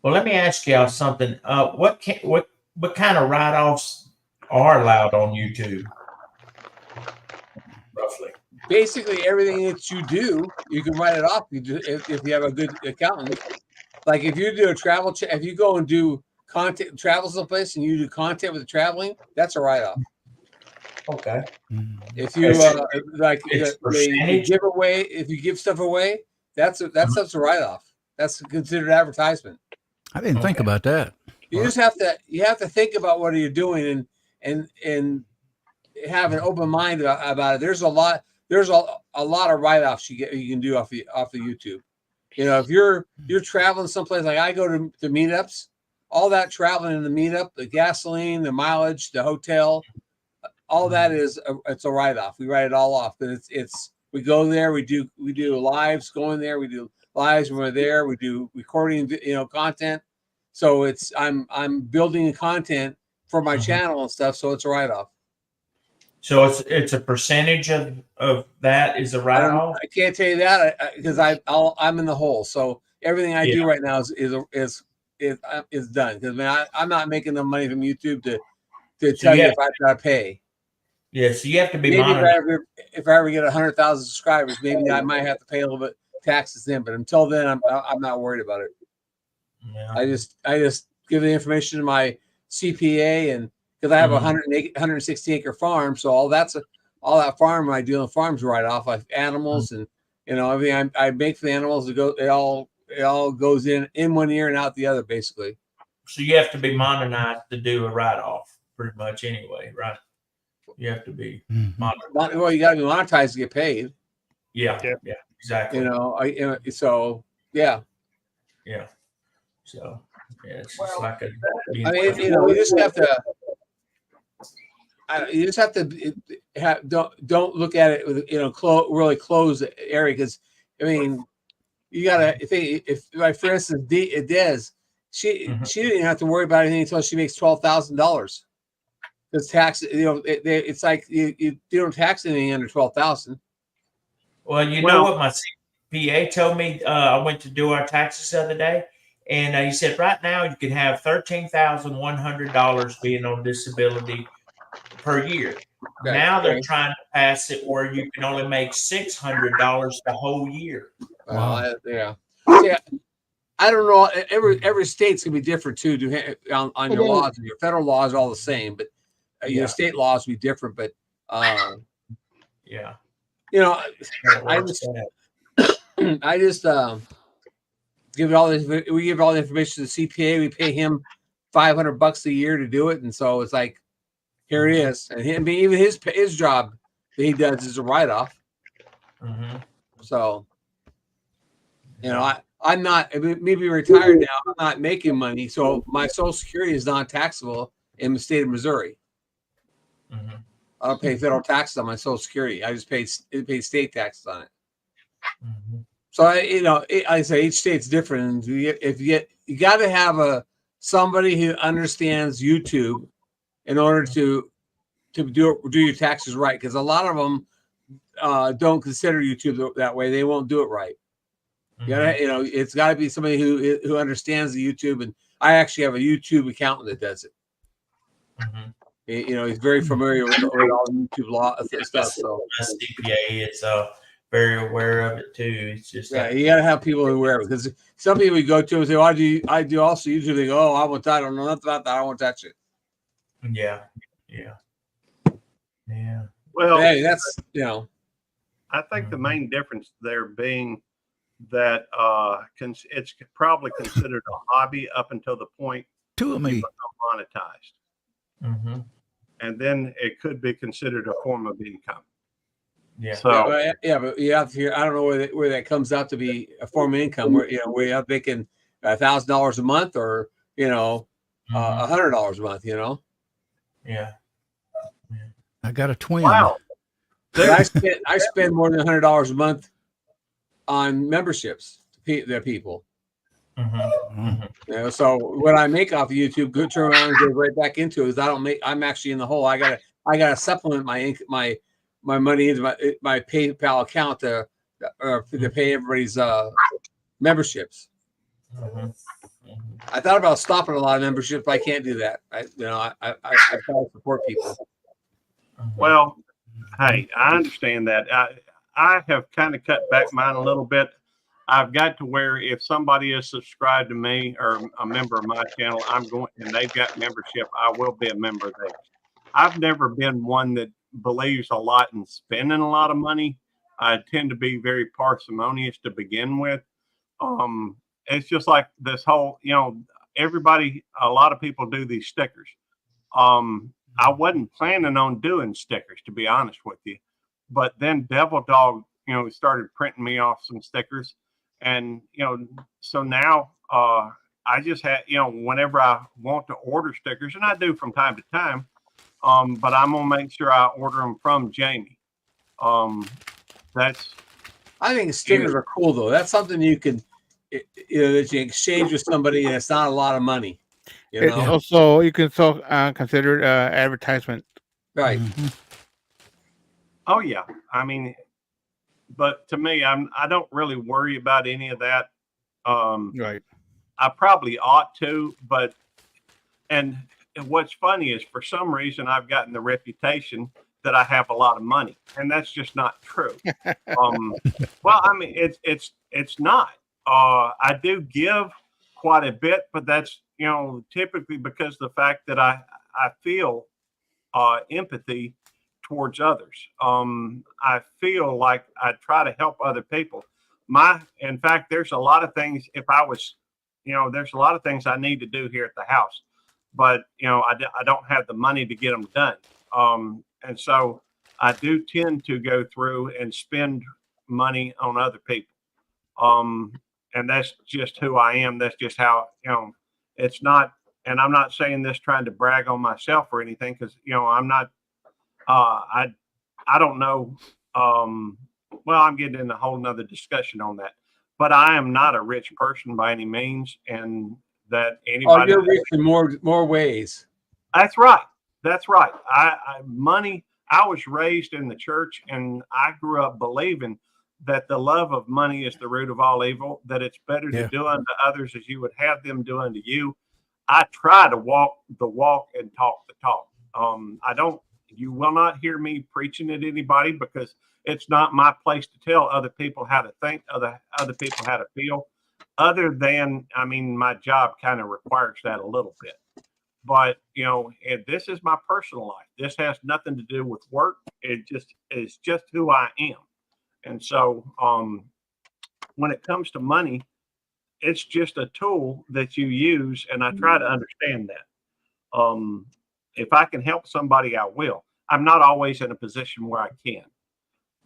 Well, let me ask y'all something. What kind of write-offs are allowed on YouTube? Roughly. Basically, everything that you do, you can write it off. If you have a good accountant, Like if you do a travel, if you go and do content, travel someplace, and you do content with the traveling, that's a write-off. Okay. If you like It's the percentage? giveaway, if you give stuff away, that's stuff's a write-off. That's considered advertisement. I didn't think about that. You just have to think about what you're doing and have an open mind about it. There's a lot of write-offs you can do off of YouTube. You know, if you're traveling someplace, like I go to meetups, all that traveling in the meetup, the gasoline, the mileage, the hotel, all that it's a write-off. We write it all off. But it's we go there, we do lives going there, we do lives when we're there, we do recording, content. So I'm building content for my channel and stuff, so it's a write-off. So it's a percentage of that is a write-off? I can't tell you that because I'm in the hole. So everything I do right now is done, because I'm not making enough money from YouTube to tell you if I gotta pay. Yeah, so you have to be maybe monitored. if I ever get 100,000 subscribers, maybe I might have to pay a little bit taxes then. But until then, I'm not worried about it. Yeah. I just give the information to my CPA, and because I have a 160 acre farm, so all that farm I do on farms right off. I have animals and everything I make for the animals. It all goes in 1 year and out the other, basically. So you have to be monetized to do a write-off, pretty much anyway, right? You have to be monetized. Well, you got to be monetized to get paid. Yeah, exactly. So yeah. Yeah. So it's just like a. I mean, you just have to. You just have to don't look at it with really close the area, because I mean you gotta if like for instance Des, she didn't even have to worry about anything until she makes $12,000. Because tax, it's like you don't tax anything under 12,000. Well, know what my CPA told me. I went to do our taxes the other day, and he said right now you can have $13,100 being on disability per year. Okay. Now they're trying to pass it where you can only make $600 the whole year. Wow. Yeah. I don't know. Every state's gonna be different too. On your laws, your federal laws are all the same, but your state laws will be different. But yeah, I just give it all. We give all the information to the CPA. We pay him $500 a year to do it, and so it's like, here it is. And even his job that he does is a write-off. So, I'm not, maybe retired now. I'm not making money, so my Social Security is not taxable in the state of Missouri. I don't pay federal taxes on my Social Security. I just pay state taxes on it. So I say each state's different. You got to have somebody who understands YouTube in order to do your taxes right, because a lot of them don't consider YouTube that way. They won't do it right. It's got to be somebody who understands the YouTube, and I actually have a YouTube accountant that does it. He's very familiar with all the YouTube law stuff. So my CPA is very aware of it too. It's just you got to have people who are aware of it, because some people you go to and say, "Well, I do also YouTube." They go, "Oh, I don't know nothing about that. I won't touch it." Yeah. Well, hey, that's I think the main difference there being that it's probably considered a hobby up until the point two of me become monetized, and then it could be considered a form of income. Yeah. So but you have to hear. I don't know where that comes out to be a form of income. Where we are making $1,000 a month, or $100 a month. Yeah. I got a twin. Wow. I spend more than $100 a month on memberships to people. So what I make off of YouTube, good turn around and go right back into it. Is I'm actually in the hole. I gotta supplement my money into my PayPal account to pay everybody's memberships. I thought about stopping a lot of memberships, but I can't do that. I try to support people. Well, hey, I understand that. I have kind of cut back mine a little bit, I've got to where if somebody is subscribed to me or a member of my channel, I'm going, and they've got membership, I will be a member of theirs. I've never been one that believes a lot in spending a lot of money. I tend to be very parsimonious to begin with. It's just like this whole, everybody, a lot of people do these stickers. I wasn't planning on doing stickers, to be honest with you, but then Devil Dog, started printing me off some stickers, and so now I just had, whenever I want to order stickers, and I do from time to time, but I'm gonna make sure I order them from Jamie. I think stickers are cool though. That's something you can, that you exchange with somebody, and it's not a lot of money. It's also, you can still consider it advertisement. Right. Oh yeah, I mean, but to me, I don't really worry about any of that. Right. I probably ought to, and what's funny is for some reason I've gotten the reputation that I have a lot of money, and that's just not true. Well, I mean, it's not. I do give quite a bit, but that's typically because of the fact that I feel empathy towards others. I feel like I try to help other people. In fact, there's a lot of things. If I was, there's a lot of things I need to do here at the house, but I don't have the money to get them done. And so I do tend to go through and spend money on other people. And that's just who I am. That's just how, it's not, and I'm not saying this trying to brag on myself or anything, because, I'm not, I don't know. Well, I'm getting in a whole nother discussion on that, but I am not a rich person by any means. And that anybody. You're rich in more ways. That's right. That's right. Money, I was raised in the church, and I grew up believing that the love of money is the root of all evil, that it's better to do unto others as you would have them do unto you. I try to walk the walk and talk the talk. You will not hear me preaching at anybody, because it's not my place to tell other people how to think, other people how to feel, other than, I mean, my job kind of requires that a little bit. But, this is my personal life. This has nothing to do with work. It's just who I am. And so when it comes to money, it's just a tool that you use, and I try to understand that. If I can help somebody, I will. I'm not always in a position where I can.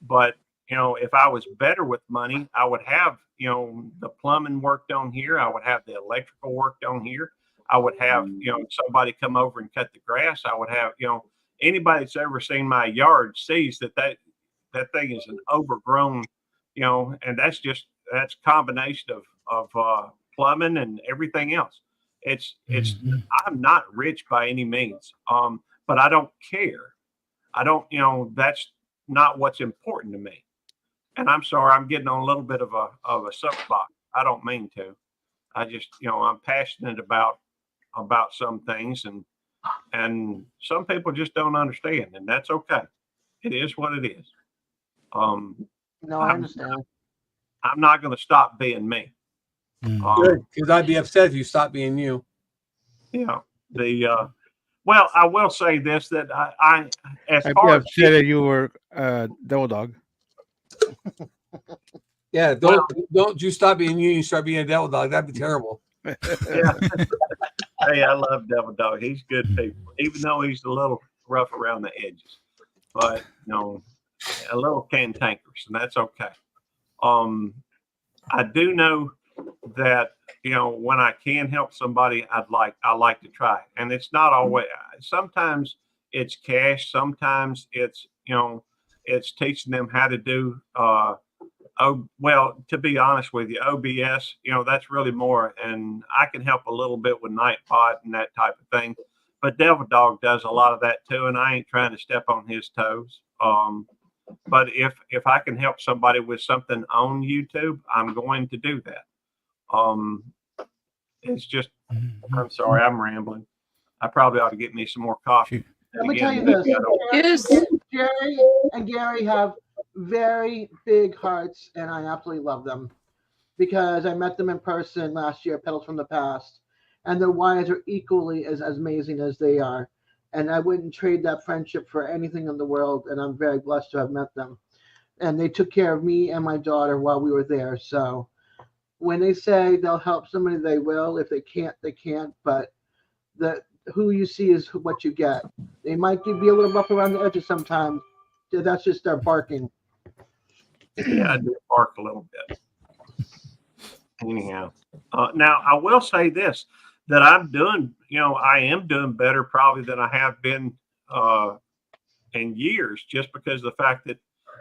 But, if I was better with money, I would have, the plumbing work done here. I would have the electrical work done here. I would have, somebody come over and cut the grass. I would have, anybody that's ever seen my yard sees that thing is an overgrown, and that's a combination of plumbing and everything else. I'm not rich by any means, but I don't care. I don't, that's not what's important to me. And I'm sorry, I'm getting on a little bit of a soapbox. I don't mean to. I just, I'm passionate about some things, and some people just don't understand, and that's okay. It is what it is. No, I understand. I'm not going to stop being me. Good, because I'd be upset if you stopped being you. Well, I will say this, that I'd be upset that you were Devil Dog. Yeah, don't you stop being you start being a Devil Dog. That'd be terrible. Yeah. Hey, I love Devil Dog. He's good people, even though he's a little rough around the edges. But a little cantankerous, and that's okay. I do know that when I can help somebody, I like to try, and it's not always. Sometimes it's cash. Sometimes it's it's teaching them how to do. Well, to be honest with you, OBS, that's really more, and I can help a little bit with Nightbot and that type of thing. But Devil Dog does a lot of that too, and I ain't trying to step on his toes. But if I can help somebody with something on YouTube, I'm going to do that. It's just, I'm sorry, I'm rambling. I probably ought to get me some more coffee. Let me tell you this. Jerry and Gary have very big hearts, and I absolutely love them. because I met them in person last year, Pedals from the Past, and their wives are equally as amazing as they are. And I wouldn't trade that friendship for anything in the world. And I'm very blessed to have met them. And they took care of me and my daughter while we were there. So when they say they'll help somebody, they will. If they can't, they can't. But who you see is what you get. They might be a little rough around the edges sometimes. That's just their barking. Yeah, I do bark a little bit. Anyhow, now I will say this, that I'm doing, I am doing better probably than I have been in years, just because of the fact that,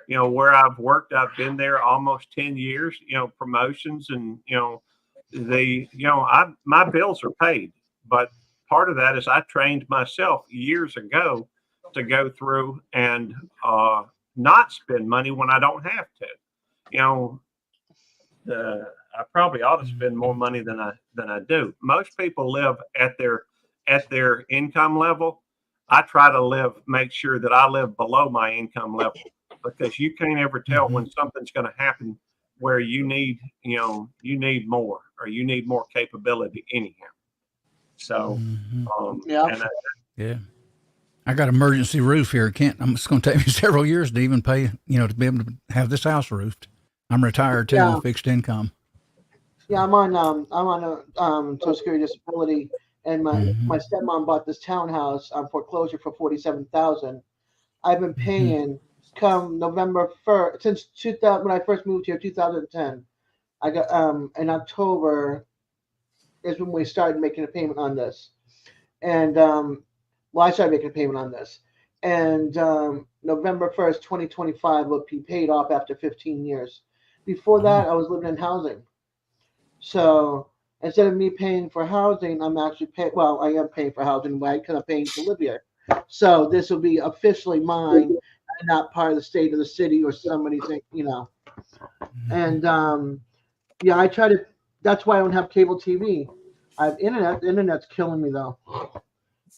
where I've worked, I've been there almost 10 years, promotions and, my bills are paid, but part of that is I trained myself years ago to go through and not spend money when I don't have to. I probably ought to spend more money than I do. Most people live at their income level. I try to make sure that I live below my income level, because you can't ever tell when something's going to happen where you need more, or you need more capability anyhow. So, yeah. I got emergency roof here. It's going to take me several years to even pay, to be able to have this house roofed. I'm retired too, on fixed income. Yeah, I'm on a Social Security disability, and my stepmom bought this townhouse on foreclosure for $47,000. I've been paying come November 1st since 2000, when I first moved here, 2010. I got in October is when we started making a payment on this, and I started making a payment on this, and November 1st, 2025 will be paid off after 15 years. Before that, I was living in housing. So instead of me paying for housing, I'm actually paying. Well, I am paying for housing, right? Because I'm paying to live here. So this will be officially mine, and not part of the state or the city or somebody's, And I try to. That's why I don't have cable TV. I have internet. The internet's killing me though.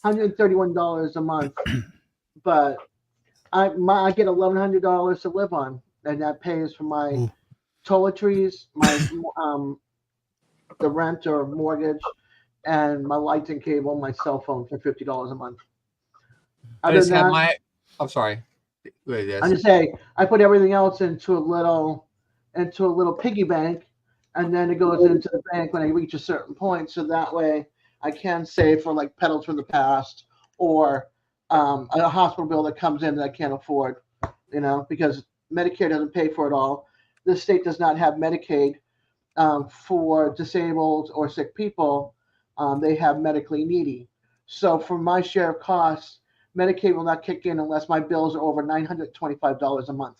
$131 a month, but I get $1,100 to live on, and that pays for my toiletries, my the rent or mortgage, and my lights and cable, my cell phone for $50 a month. I just have my. I'm sorry. I just say I put everything else into a little piggy bank, and then it goes into the bank when I reach a certain point. So that way I can save for like Pedals from the Past, or a hospital bill that comes in that I can't afford. Because Medicare doesn't pay for it all. This state does not have Medicaid for disabled or sick people. They have medically needy. So for my share of costs, Medicaid will not kick in unless my bills are over $925 a month.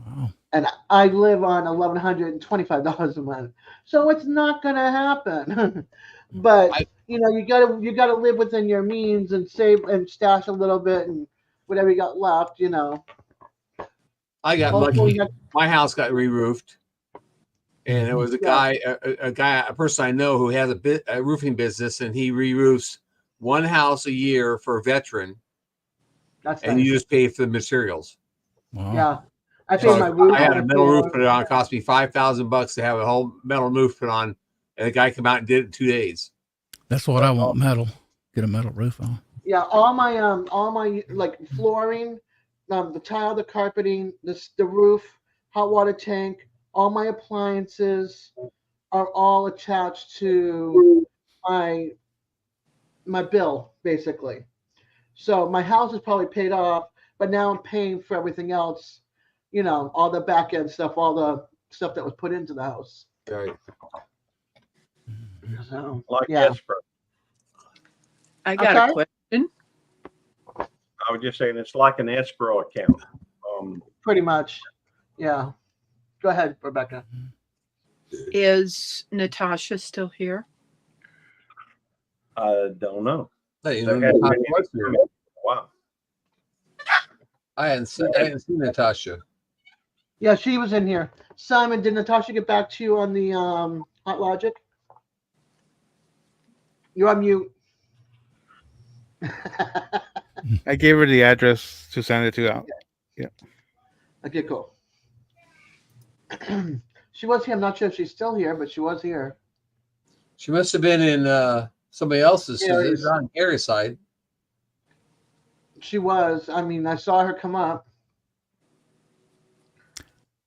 Wow. And I live on $1,125 a month. So it's not going to happen. But you gotta live within your means and save and stash a little bit and whatever you got left, I got lucky. My house got re-roofed, and it was a person I know who has a roofing business, and he re-roofs one house a year for a veteran. That's and nice. you just pay for the materials. Wow. Yeah, I paid my roof. I had a metal roof put on. It cost me $5,000 to have a whole metal roof put on, and the guy came out and did it in 2 days. That's what I want. Metal. Get a metal roof on. Yeah, all my like flooring, the tile, the carpeting, the roof, hot water tank, all my appliances are all attached to my bill, basically. So my house is probably paid off, but now I'm paying for everything else, all the back end stuff, all the stuff that was put into the house. Right. So, Like yeah. escrow. I got a question. I was just saying it's like an escrow account. Pretty much. Yeah. Go ahead, Rebecca. Is Natasha still here? I don't know. Wow. I hadn't seen Natasha. Yeah, she was in here. Simon, did Natasha get back to you on the Hot Logic? You're on mute. I gave her the address to send it to out. Yeah. Okay, cool. She was here. I'm not sure if she's still here, but she was here. She must have been in somebody else's. Gary's. It's on Gary's side. She was. I mean, I saw her come up.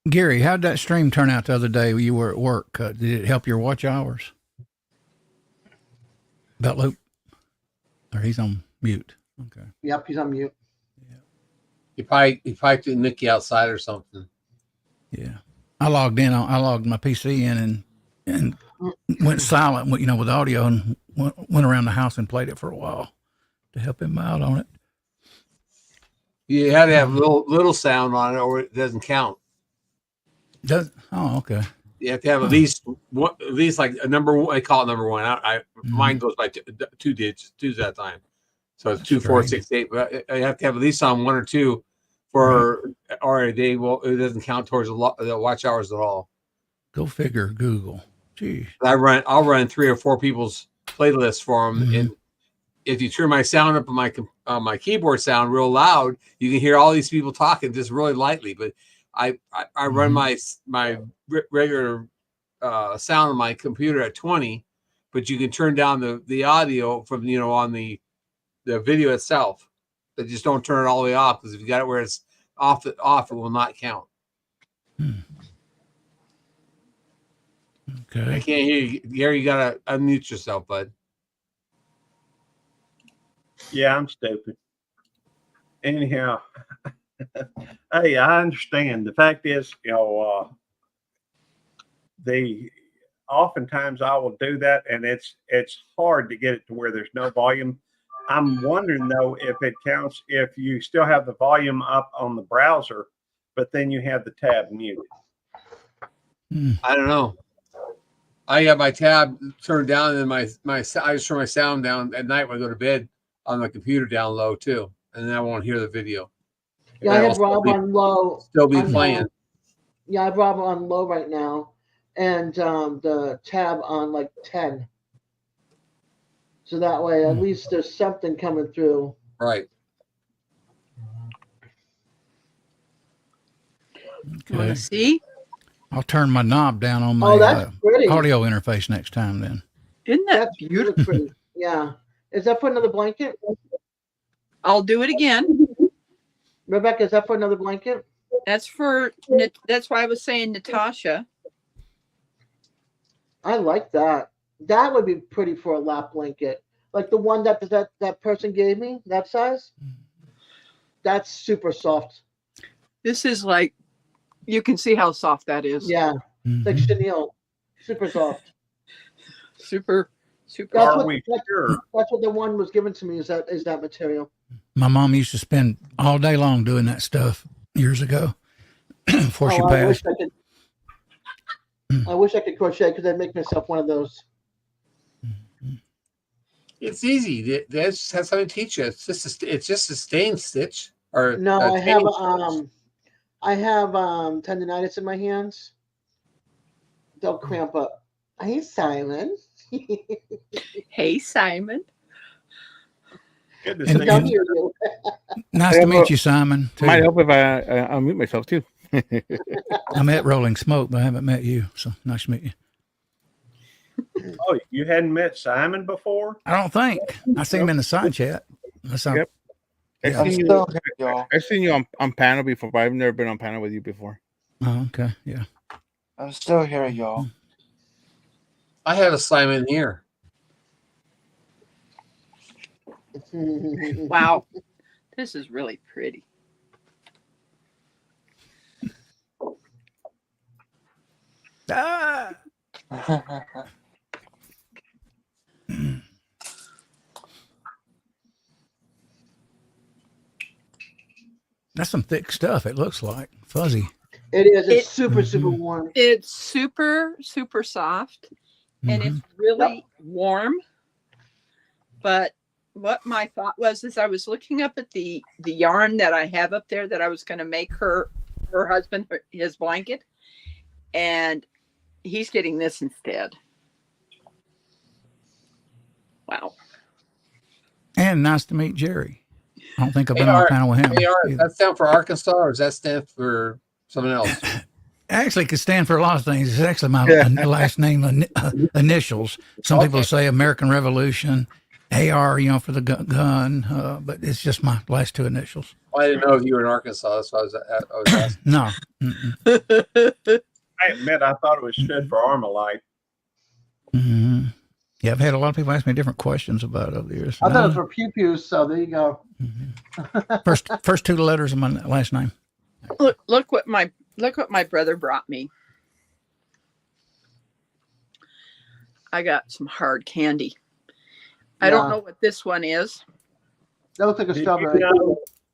Gary, how'd that stream turn out the other day when you were at work? Did it help your watch hours? Belt loop? Or he's on mute. Okay. Yep, he's on mute. He probably threw Nikki outside or something. Yeah. I logged my PC in and went silent, with audio, and went around the house and played it for a while to help him out on it. You had to have little sound on it, or it doesn't count. Oh, okay. You have to have at least like a number one. I call it number one. Mine goes by two digits, two's at a time. So it's 2, 4, 6, 8. But you have to have at least on 1 or 2 or they will. It doesn't count towards the watch hours at all. Go figure. Google. Gee. I'll run 3 or 4 people's playlists for them, and if you turn my sound up on my keyboard sound real loud, you can hear all these people talking just really lightly. But I run my regular sound on my computer at 20, but you can turn down the audio from on the video itself. But just don't turn it all the way off, because if you got it where it's off, it will not count. Okay. I can't hear you, Gary. You gotta unmute yourself, bud. Yeah, I'm stupid. Anyhow, hey, I understand. The fact is, oftentimes I will do that, and it's hard to get it to where there's no volume. I'm wondering though if it counts if you still have the volume up on the browser, but then you have the tab muted. I don't know. I have my tab turned down, and I just turn my sound down at night when I go to bed on my computer down low too, and then I won't hear the video. Yeah, I have Rob on low. Still be playing. Yeah, I have Rob on low right now, and the tab on like 10. So that way, at least there's something coming through. Right. You want to see? I'll turn my knob down on my audio interface next time then. Isn't that beautiful? Pretty. Yeah. Is that for another blanket? I'll do it again. Rebecca, is that for another blanket? That's why I was saying Natasha. I like that. That would be pretty for a lap blanket. Like the one that person gave me, that size. That's super soft. This is like, you can see how soft that is. Yeah. Like chenille. Super soft. Super. That's what the one was given to me, is that material. My mom used to spend all day long doing that stuff years ago before she passed. I wish I could crochet, because I'd make myself one of those. It's easy. That's how they teach you. It's just a stain stitch. Or no, I have tendonitis in my hands. They'll cramp up. Hey, Simon. Hey, Simon. Goodness, nice to meet you, Simon. Too. Might help if I unmute myself too. I met Rolling Smoke, but I haven't met you. So nice to meet you. Oh, you hadn't met Simon before? I don't think. I seen him in the side chat. Yep. Yeah. I've seen you on panel before, but I've never been on panel with you before. Oh, okay. Yeah. I'm still here, y'all. I have a Simon here. Wow. This is really pretty. Ah. That's some thick stuff. It looks like fuzzy. It is. It's super warm. It's super soft, and it's really warm. But what my thought was, is I was looking up at the yarn that I have up there that I was going to make her husband his blanket, and he's getting this instead. Wow. And nice to meet Jerry. I don't think I've been on a panel with him. Does that stand for Arkansas, or does that stand for something else? actually could stand for a lot of things. It's actually my last name initials. Some people say American Revolution, AR, for the gun, but it's just my last two initials. Well, I didn't know if you were in Arkansas, so I was asking. No. I admit, I thought it was stood for Armalite. Mm-hmm. Yeah, I've had a lot of people ask me different questions about it over the years. I thought it was for pew pews, so there you go. First two letters of my last name. Look what my brother brought me. I got some hard candy. I don't know what this one is. That looks like a strawberry.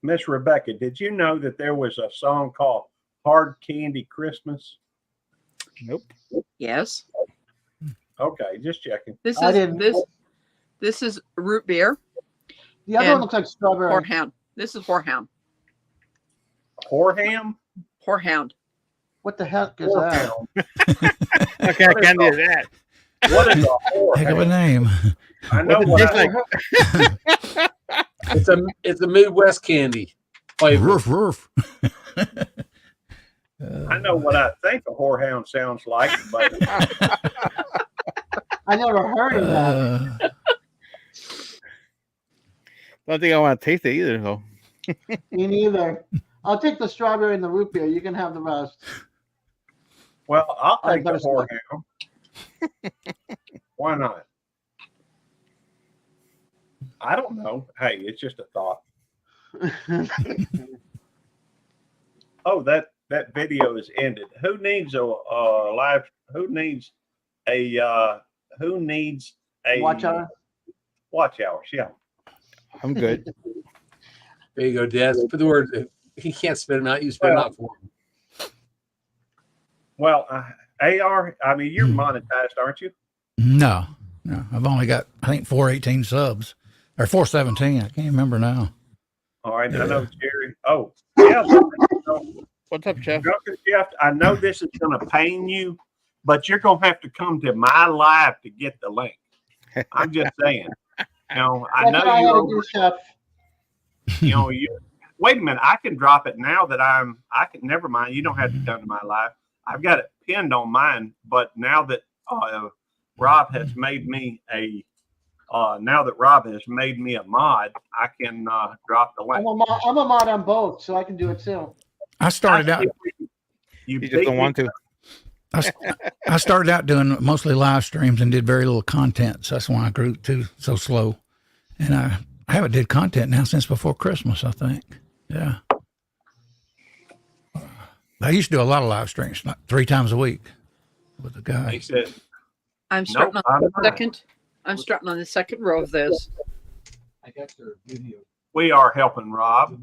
Miss Rebecca, did you know that there was a song called Hard Candy Christmas? Nope. Yes. Okay, just checking. This I is didn't. this is root beer. The other one looks like strawberry. Horehound. This is horehound. Horeham? Horehound. What the heck is that? What kind of candy is that? What is a whorehound? Heck of a name. I know What's what it taste like? It's a Midwest candy. Roof, roof. I know what I think a whorehound sounds like, but I never heard of that. Don't think I want to taste it either, though. Me neither. I'll take the strawberry and the root beer. You can have the rest. well, I'll take the butterscotch. whorehound. Why not? I don't know. Hey, it's just a thought. Oh, that video is ended. Who needs a live? Who needs a Watch hour. Watch hours? Yeah. I'm good. There you go, Des. Put the word. If he can't spit them out, you spit them out for him. Well, AR. I mean, you're monetized, aren't you? No. I've only got, I think, 418 subs or 417. I can't remember now. All right. I know Jerry. Oh, yeah. What's up, Jeff? Drunken Jeff, I know this is going to pain you, but you're going to have to come to my live to get the link. I'm just saying. I know you're. Chef. Wait a minute. I can drop it now that I can. Never mind. You don't have to come to my live. I've got it pinned on mine, but now that Rob has made me a mod, I can drop the link. I'm a mod on both, so I can do it too. I started out. You just don't want to. I started out doing mostly live streams and did very little content. So that's why I grew so slow. And I haven't did content now since before Christmas, I think. Yeah. I used to do a lot of live streams, like 3 times a week with a guy. He said, I'm starting on the second. I'm starting on the second row of this. I got your video. we are helping Rob,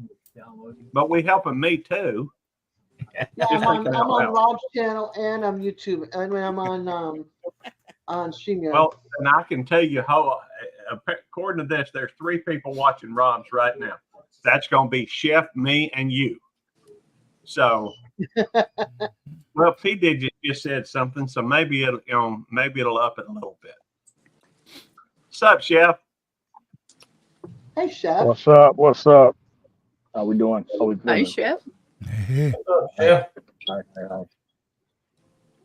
but we helping me too. Yeah, I'm on Rob's channel and on YouTube, and I'm on StreamYard. Well, and I can tell you how, according to this, there's 3 people watching Rob's right now. That's going to be Chef, me, and you. So, well, P Digit just said something, so maybe it'll, maybe it'll up it a little bit. What's up, Chef? Hey, Chef. What's up? What's up? How we doing? Hi, Chef. Hey. What's up, Chef? Hi.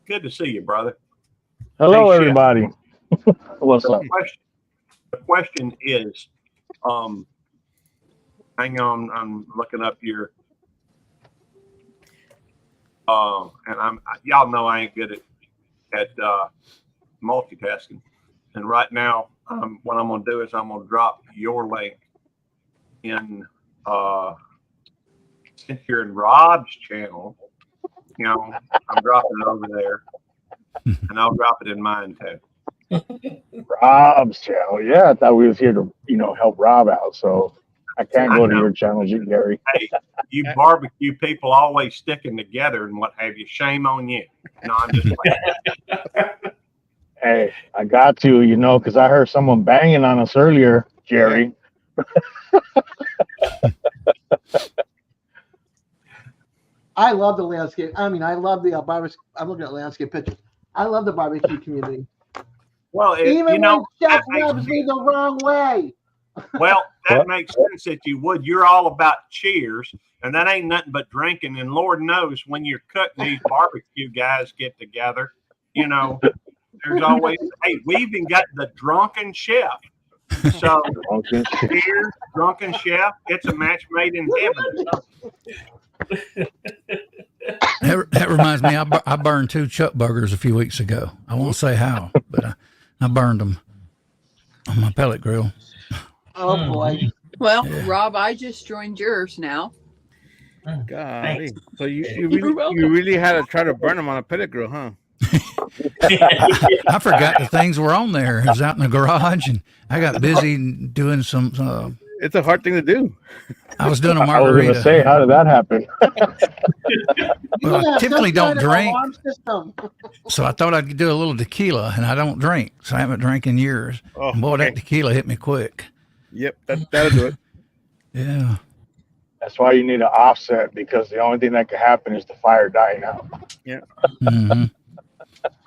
Good to see you, brother. Hello, Hey, Chef. everybody. What's up? The question is, hang on, I'm looking up your, and y'all know I ain't good at multitasking. And right now, what I'm going to do is I'm going to drop your link in, since you're in Rob's channel, I'm dropping it over there, and I'll drop it in mine too. Rob's channel. Yeah, I thought we was here to, help Rob out. So I can't go to your channel, Gary. Hey, you barbecue people always sticking together and what have you. Shame on you. No, I'm just playing. Hey, I got to, because I heard someone banging on us earlier, Jerry. I love the landscape. I mean, I love the barbecue. I'm looking at landscape pictures. I love the barbecue community. Well, Even when Chef rubs me the wrong way. Well, that makes sense that you would. You're all about cheers. And that ain't nothing but drinking. And Lord knows when you're cooking, these barbecue guys get together, you know, there's always, hey, we even got the drunken chef. So here, drunken chef, it's a match made in heaven. That reminds me, I burned 2 chuck burgers a few weeks ago. I won't say how, but I burned them on my pellet grill. Oh boy. Well, Rob, I just joined yours now. Golly. So you You're welcome. really had to try to burn them on a pellet grill, huh? I forgot the things were on there. It was out in the garage, and I got busy doing some. It's a hard thing to do. I was doing a I was margarita. gonna say, how did that happen? Well, I typically don't drink, Alarm system. so I thought I'd do a little tequila, and I don't drink, so I haven't drank in years. Oh, And boy, okay. that tequila hit me quick. Yep, that'll do it. Yeah. That's why you need an offset, because the only thing that could happen is the fire dying out. Yeah. Mm-hmm.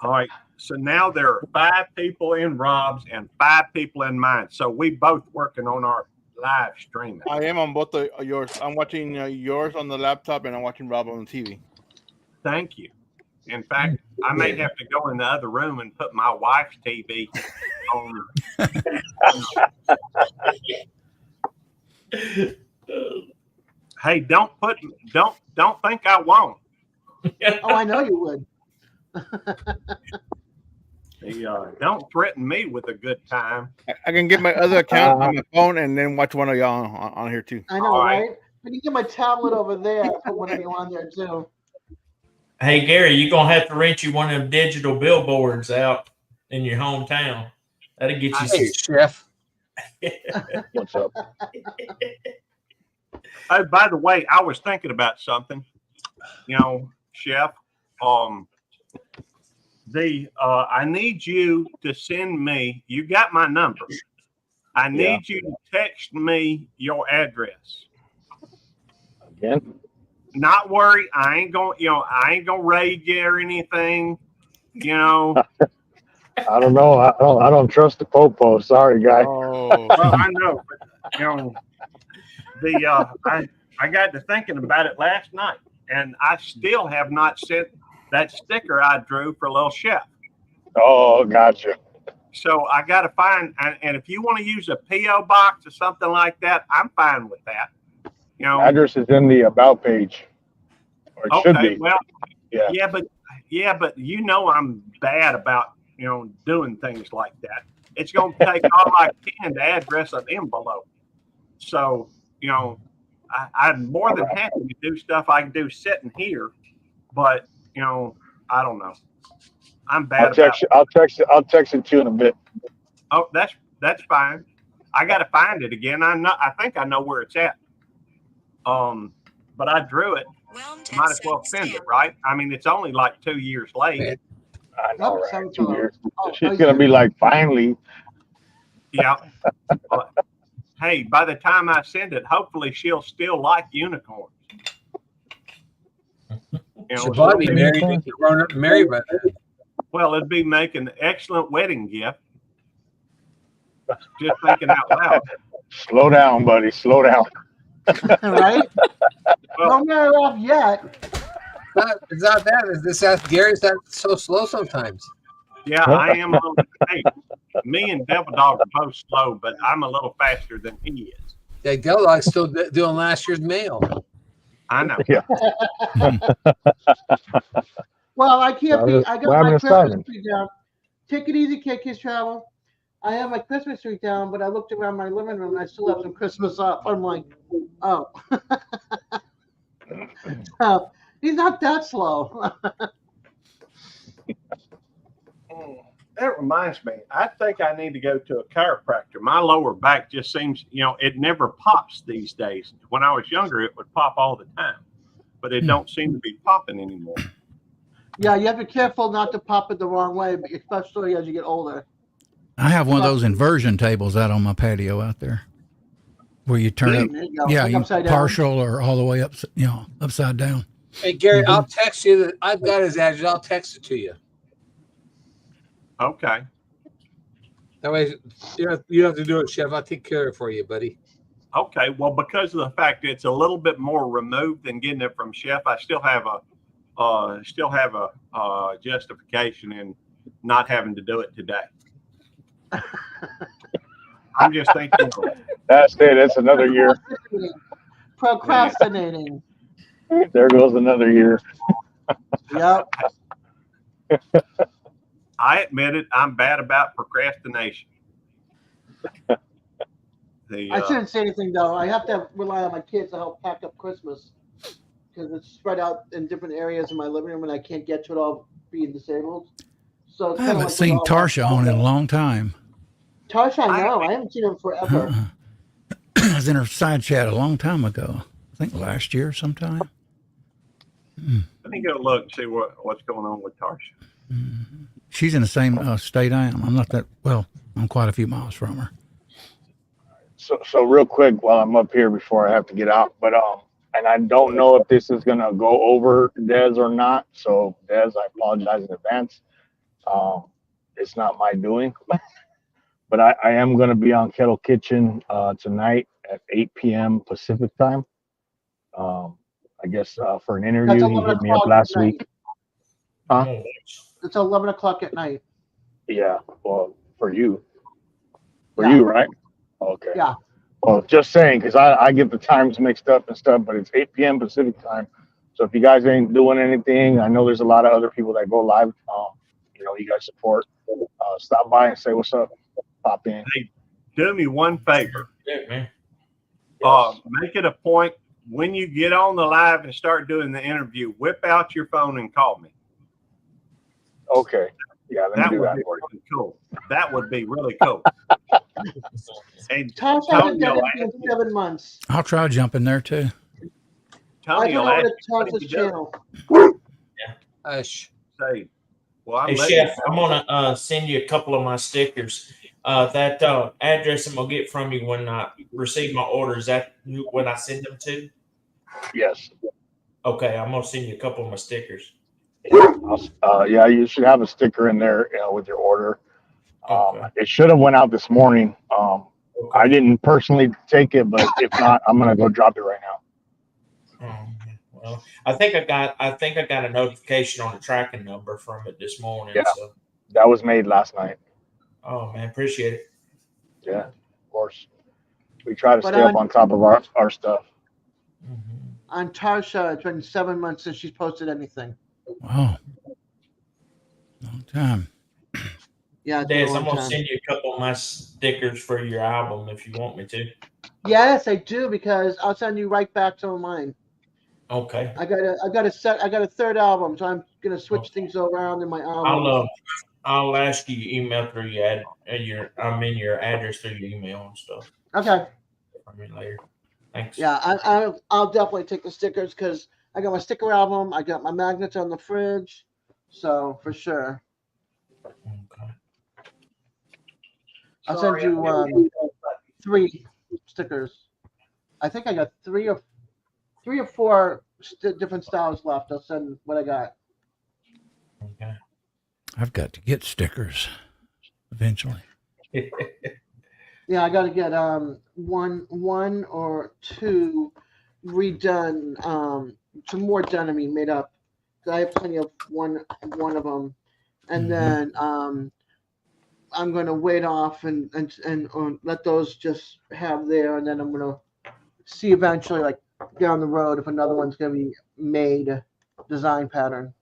All right. So now there are 5 people in Rob's and 5 people in mine. So we both working on our live streaming. I am on both of yours. I'm watching yours on the laptop, and I'm watching Rob on the TV. Thank you. In fact, I may have to go in the other room and put my wife's TV on. Hey, don't think I won't. Oh, I know you would. Don't threaten me with a good time. I can get my other account on my phone and then watch one of y'all on here too. I know, right? I can get my tablet over there. Put one of you on there too. Hey, Gary, you're going to have to rent you one of them digital billboards out in your hometown. That'll get you. Hey, Chef. What's up? Oh, by the way, I was thinking about something. You know, Chef, I need you to send me, you got my number. I need you to text me your address. Again? Not worry, I ain't gonna raid you or anything, you know. I don't know. I don't trust the popo. Sorry, guy. Oh. Well, I know, but you know, I got to thinking about it last night, and I still have not sent that sticker I drew for Little Chef. Oh, gotcha. So I got to find, and if you want to use a PO box or something like that, I'm fine with that. You know, Address is in the about page, or it should be. Well, Yeah. but you know I'm bad about doing things like that. It's going to take all I can to address an envelope. So I'm more than happy to do stuff I can do sitting here, but I don't know. I'm bad. I'll text it to you in a bit. Oh, that's fine. I got to find it again. I think I know where it's at. But I drew it. Might as well send it, right? I mean, it's only like 2 years late. I know, right? 2 years. Oh, She's gonna be like, finally. Yeah. But, hey, by the time I send it, hopefully she'll still like unicorns. She'll probably be married, grown up and married by then. Well, it'd be making an excellent wedding gift. Just thinking out loud. Slow down, buddy. Slow down. Right? Don't get it off yet. It's not that. It's this ask Gary's that so slow sometimes. Yeah, I am a little. Hey, me and Devil Dog are both slow, but I'm a little faster than he is. Yeah, Devil Dog's still doing last year's mail. I know. Yeah. Well, I can't be. I got Well, I'm my excited. Christmas tree down. Take it easy, Kids Travel. I have my Christmas tree down, but I looked around my living room and I still have some Christmas up. I'm like, oh. Oh, he's not that slow. That reminds me, I think I need to go to a chiropractor. My lower back just seems, it never pops these days. When I was younger, it would pop all the time, but it don't seem to be popping anymore. Yeah, you have to be careful not to pop it the wrong way, especially as you get older. I have one of those inversion tables out on my patio out there, where you turn it. There you go. Yeah, Like you upside down. partial or all the way up, upside down. Hey Gary, I'll text you that I've got his address. I'll text it to you. Okay. That way you don't have to do it, Chef. I'll take care of it for you, buddy. Okay, well, because of the fact that it's a little bit more removed than getting it from Chef, I still have a justification in not having to do it today. I'm just thinking. That's it. It's another year. Procrastinating. There goes another year. Yep. I admit it. I'm bad about procrastination. I shouldn't say anything though. I have to rely on my kids to help pack up Christmas because it's spread out in different areas in my living room and I can't get to it all being disabled. So it's I kinda haven't like seen with all my Tarsha on in a long time. Tarsha, I know. I haven't seen him forever. I was in her side chat a long time ago. I think last year sometime. Let me go look and see what's going on with Tarsha. She's in the same state I am. I'm not that well. I'm quite a few miles from her. So real quick while I'm up here before I have to get out, but and I don't know if this is gonna go over Des or not. So Des, I apologize in advance. It's not my doing, but I am gonna be on Kettle Kitchen tonight at 8 p.m. Pacific time. I guess for an interview. That's He 11 hit me up o'clock last at night. week. Huh? It's 11 o'clock at night. Yeah. Well, for you. For Yeah. you, right? Okay. Yeah. Well, just saying, because I get the times mixed up and stuff, but it's 8 p.m. Pacific time. So if you guys ain't doing anything, I know there's a lot of other people that go live. You guys support. Stop by and say what's up. Pop in. Hey, do me one favor. Yeah, man. Make it a point when you get on the live and start doing the interview, whip out your phone and call me. Okay. Yeah, let me That do would that be for you. really cool. That would be really cool. And Tasha hasn't done it in 7 months. I'll try jumping there too. Tony I will don't ask know you what Tasha's he does. channel. Say, well, I'm Hey, letting Chef, you I'm know. gonna send you a couple of my stickers. That address I'm gonna get from you when I receive my orders. Is that when I send them to? Yes. Okay, I'm gonna send you a couple of my stickers. Yeah, you should have a sticker in there with your order. Okay. It should have went out this morning. I didn't personally take it, but if not, I'm gonna go drop it right now. Well, I think I got a notification on the tracking number from it this morning. Yeah. So, That was made last night. oh man, appreciate it. Yeah, of course. We try to But stay up on top of our stuff. On Tarsha, it's been 7 months since she's posted anything. Wow. Long time. Yeah, it's been a Des, I'm long gonna time. send you a couple of my stickers for your album if you want me to. Yes, I do because I'll send you right back some of mine. Okay. I got a third album, so I'm gonna switch things around in my album. I'll ask you your email through your your address through your email and stuff. Okay. I mean later. Thanks. Yeah, I'll definitely take the stickers because I got my sticker album. I got my magnets on the fridge, so for sure. Okay. I'll send you 3 stickers. I think I got 3 or 4 different styles left. I'll send what I got. Okay. I've got to get stickers eventually. Yeah, I got to get one or 2 redone, some more done. I mean, made up. I have plenty of one of them, and then I'm gonna wait off and let those just have there, and then I'm gonna see eventually, like down the road, if another one's gonna be made design pattern.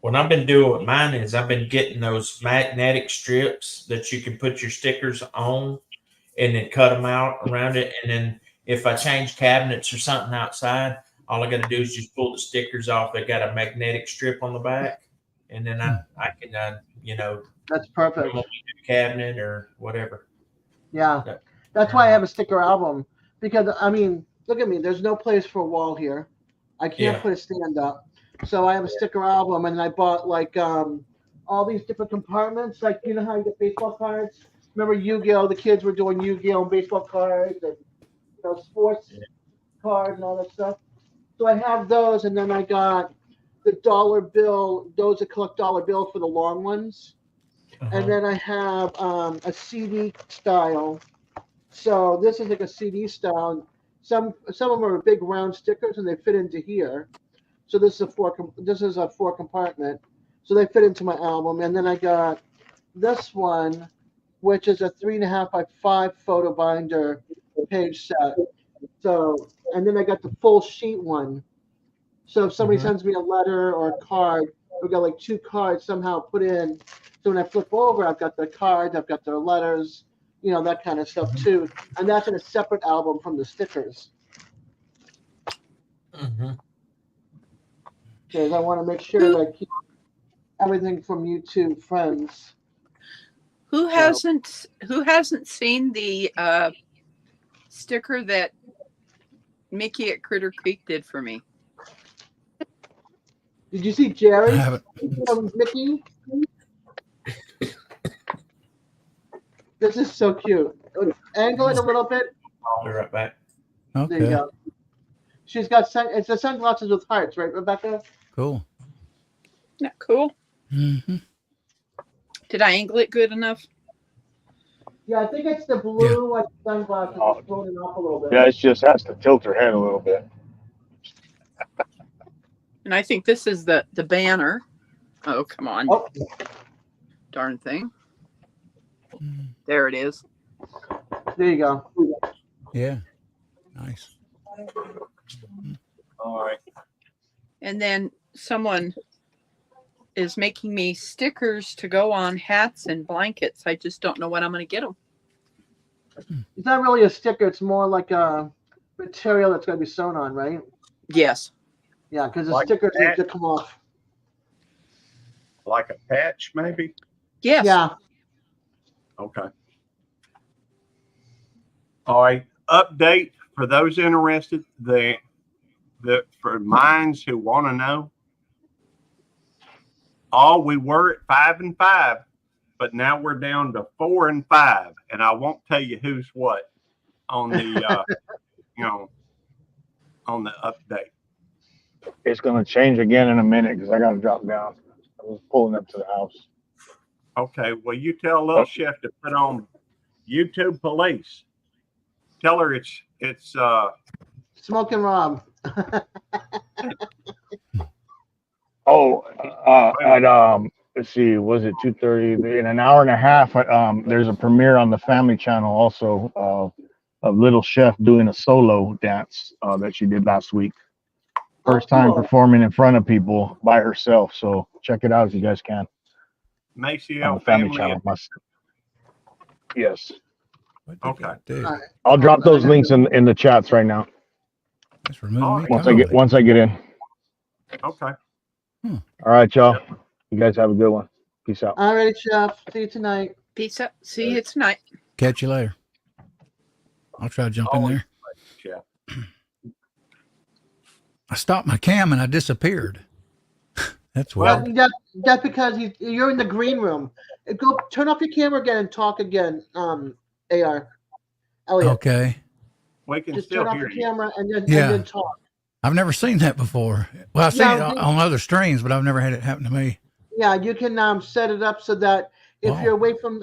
What I've been doing with mine is I've been getting those magnetic strips that you can put your stickers on and then cut them out around it. And then if I change cabinets or something outside, all I got to do is just pull the stickers off. They got a magnetic strip on the back. And then I can, That's perfect. Cabinet or whatever. Yeah, that's why I have a sticker album because I mean, look at me. There's no place for a wall here. I can't put a stand up, so I have a sticker album, and I bought like all these different compartments. Like you know how you get baseball cards. Remember Yu-Gi-Oh? The kids were doing Yu-Gi-Oh and baseball cards and sports cards and all that stuff. So I have those, and then I got the dollar bill. Those that collect dollar bill for the long ones. And then I have a CD style So this is like a CD style. Some of them are big round stickers and they fit into here. So this is a four compartment. So they fit into my album. And then I got this one, which is a 3.5 by 5 photo binder page set. So, and then I got the full sheet one. So if somebody sends me a letter or a card, we've got like 2 cards somehow put in. So when I flip over, I've got the cards, I've got their letters, you know, that kind of stuff too. And that's in a separate album from the stickers. Because I want to make sure that I keep everything from YouTube friends. Who hasn't seen the sticker that Mickey at Critter Creek did for me? Did you see Jerry? I haven't. Mickey? This is so cute. Angle it a little bit. I'll be right back. There you Okay. go. She's got it's the sunglasses with hearts, right, Rebecca? Cool. Isn't that cool? Mm-hmm. Did I angle it good enough? Yeah, I think it's the blue like sunglasses that's floating up a little bit. Yeah, it just has to tilt her head a little bit. And I think this is the banner. Oh, come on. Oh. Darn thing. There it is. There you go. Yeah. Nice. All right. And then someone is making me stickers to go on hats and blankets. I just don't know when I'm going to get them. It's not really a sticker. It's more like a material that's going to be sewn on, right? Yes. Yeah, because the Like stickers need that? to come off. Like a patch, maybe? Yes. Yeah. Okay. All right. Update for those interested. For minds who want to know. We were at 5 and 5, but now we're down to 4 and 5, and I won't tell you who's what on the on the update. It's gonna change again in a minute because I gotta drop down. I was pulling up to the house. Okay, well, you tell Little Chef to put on YouTube Police. Tell her it's Smoking Rob. Let's see, was it 2:30? In an hour and a half, there's a premiere on the Family Channel also of Little Chef doing a solo dance that she did last week. First time performing in front of people by herself. So check it out if you guys can. Macy On L the Family Family. Channel. Yes. Okay. I'll drop those links in the chats right now. That's removing me. Once I get in. Okay. All right, y'all. You guys have a good one. Peace out. All right, Chef. See you tonight. Peace out. See you tonight. Catch you later. I'll try to jump in there. Yeah. I stopped my cam and I disappeared. That's Well, weird. that's because you're in the green room. Go turn off your camera again and talk again. AR. Elliot. Okay. We can Just still turn off hear the you. camera and then Yeah. talk. I've never seen that before. Well, I've seen it Yeah, on other streams, but I've never had it happen to me. Yeah, you can set it up so that if Oh. you're away from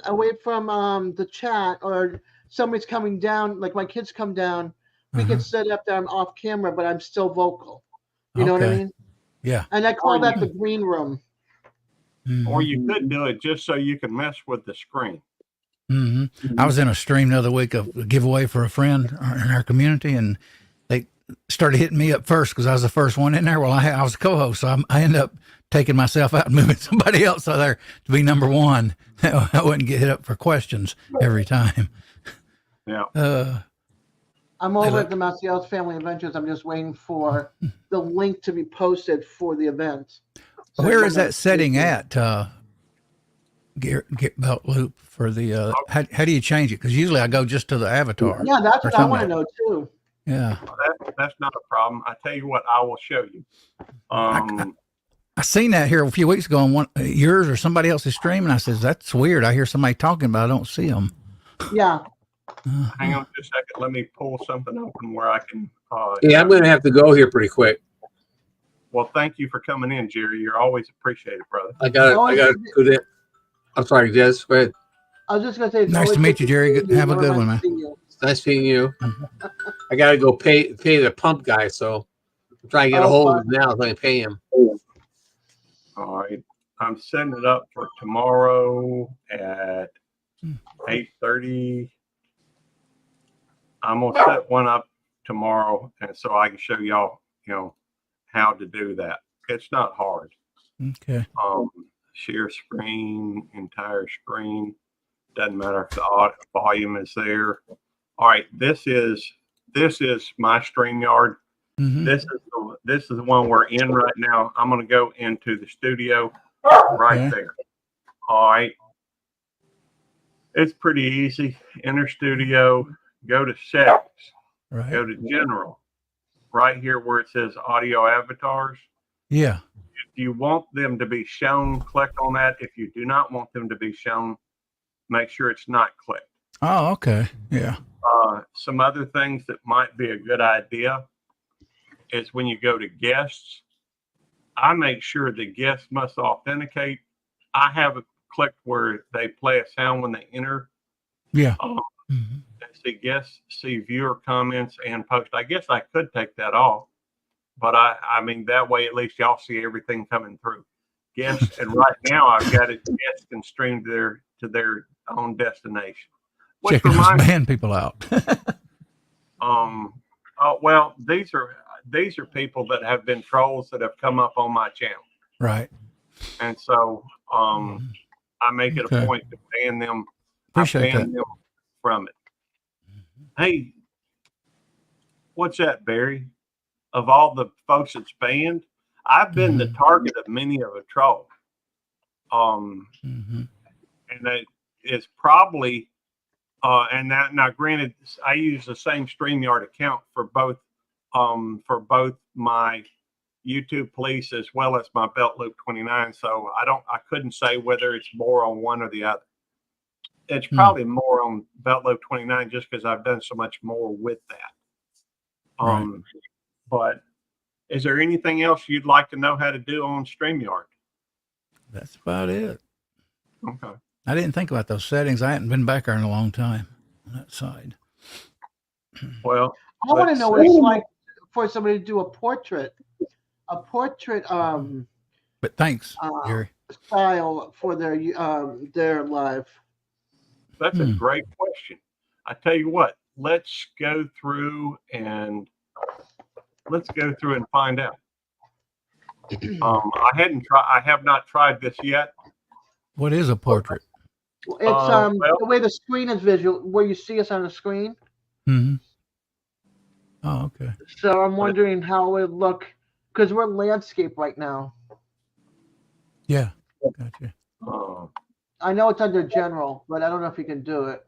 the chat or somebody's coming down, like my kids come down, we can set it up that I'm off camera, but I'm still vocal. You know what I Okay. mean? Yeah. And I call Or that you- the green room. Or you could do it just so you can mess with the screen. I was in a stream the other week of a giveaway for a friend in our community, and they started hitting me up first because I was the first one in there. Well, I was a co-host, so I ended up taking myself out and moving somebody else out there to be number one. I wouldn't get hit up for questions every time. Yeah. I'm over at the Maciel's Family Adventures. I'm just waiting for the link to be posted for the event. So Where I'm is gonna- that setting at? Get Belt Loop for the. How do you change it? Because usually I go just to the avatar. Yeah, that's or what I want to something. know too. Yeah. That's not a problem. I tell you what, I will show you. I seen that here a few weeks ago on one yours or somebody else's stream, and I says that's weird. I hear somebody talking, but I don't see them. Yeah. Hang on just a second. Let me pull something open where I can. Yeah, I'm going to have to go here pretty quick. Well, thank you for coming in, Jerry. You're always appreciated, brother. I got to go there. I'm sorry, Des. Go ahead. I was just gonna say. It's Nice to always meet good you, Jerry. see Have a Never good mind one, man. to see you. Nice meeting you. Mhm. I gotta go pay the pump guy, so I'm trying to get a hold of him now so I can pay him. All right. I'm setting it up for tomorrow at 8:30. I'm gonna set one up tomorrow, and so I can show y'all, how to do that. It's not hard. Okay. Share screen, entire screen. Doesn't matter if the volume is there. All right, this is my StreamYard. Mhm. This is the one we're in right now. I'm gonna go into the studio right Okay. there. All right. It's pretty easy. Enter studio, go to settings, Right. go to general. Right here where it says audio avatars. Yeah. If you want them to be shown, click on that. If you do not want them to be shown, make sure it's not clicked. Oh, okay. Yeah. Some other things that might be a good idea is when you go to guests, I make sure the guests must authenticate. I have it clicked where they play a sound when they enter. Yeah. And see guests, see viewer comments and post. I guess I could take that off, but I mean, that way at least y'all see everything coming through. Guests, and right now I've got it, guests can stream to their own destination. Which Checking those reminds me, band people out. oh, well, these are people that have been trolls that have come up on my channel. Right. And so I make it Okay. a point to ban them. Appreciate I ban that. them from it. Hey, what's that, Barry? Of all the folks that's banned, I've been the target of many of a troll. Mhm. And that is probably and that now granted, I use the same StreamYard account for both my YouTube police as well as my Belt Loop 29. So I couldn't say whether it's more on one or the other. It's probably more on Belt Loop 29 just because I've done so much more with that. Right. But is there anything else you'd like to know how to do on StreamYard? That's about it. Okay. I didn't think about those settings. I hadn't been back there in a long time on that side. Well, I want to let's know what it's see. like for somebody to do a portrait But thanks, Gary. style for their live. That's a great question. I tell you what, let's go through and find out. I have not tried this yet. What is a portrait? It's well, the way the screen is visual, where you see us on the screen. Mm-hmm. Oh, okay. So I'm wondering how it would look because we're landscape right now. Yeah. Gotcha. I know it's under general, but I don't know if you can do it.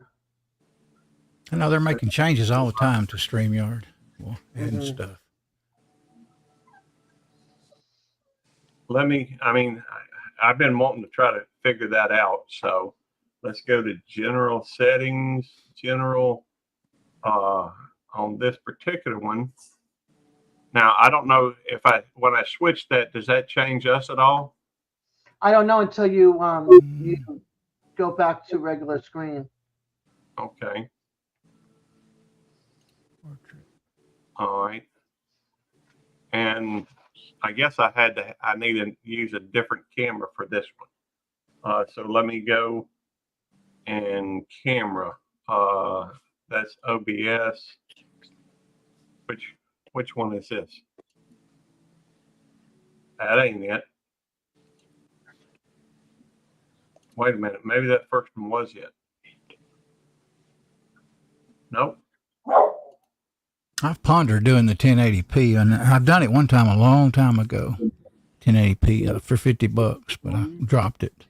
I know they're making changes all the time to StreamYard. Well, adding stuff. I've been wanting to try to figure that out. So let's go to general settings, general, on this particular one. Now, I don't know if when I switch that, does that change us at all? I don't know until you you go back to regular screen. Okay. All right. And I guess I need to use a different camera for this one. So let me go and camera. That's OBS. Which one is this? That ain't it. Wait a minute. Maybe that first one was it. Nope. I've pondered doing the 1080p, and I've done it one time a long time ago. 1080p for $50, but I dropped it.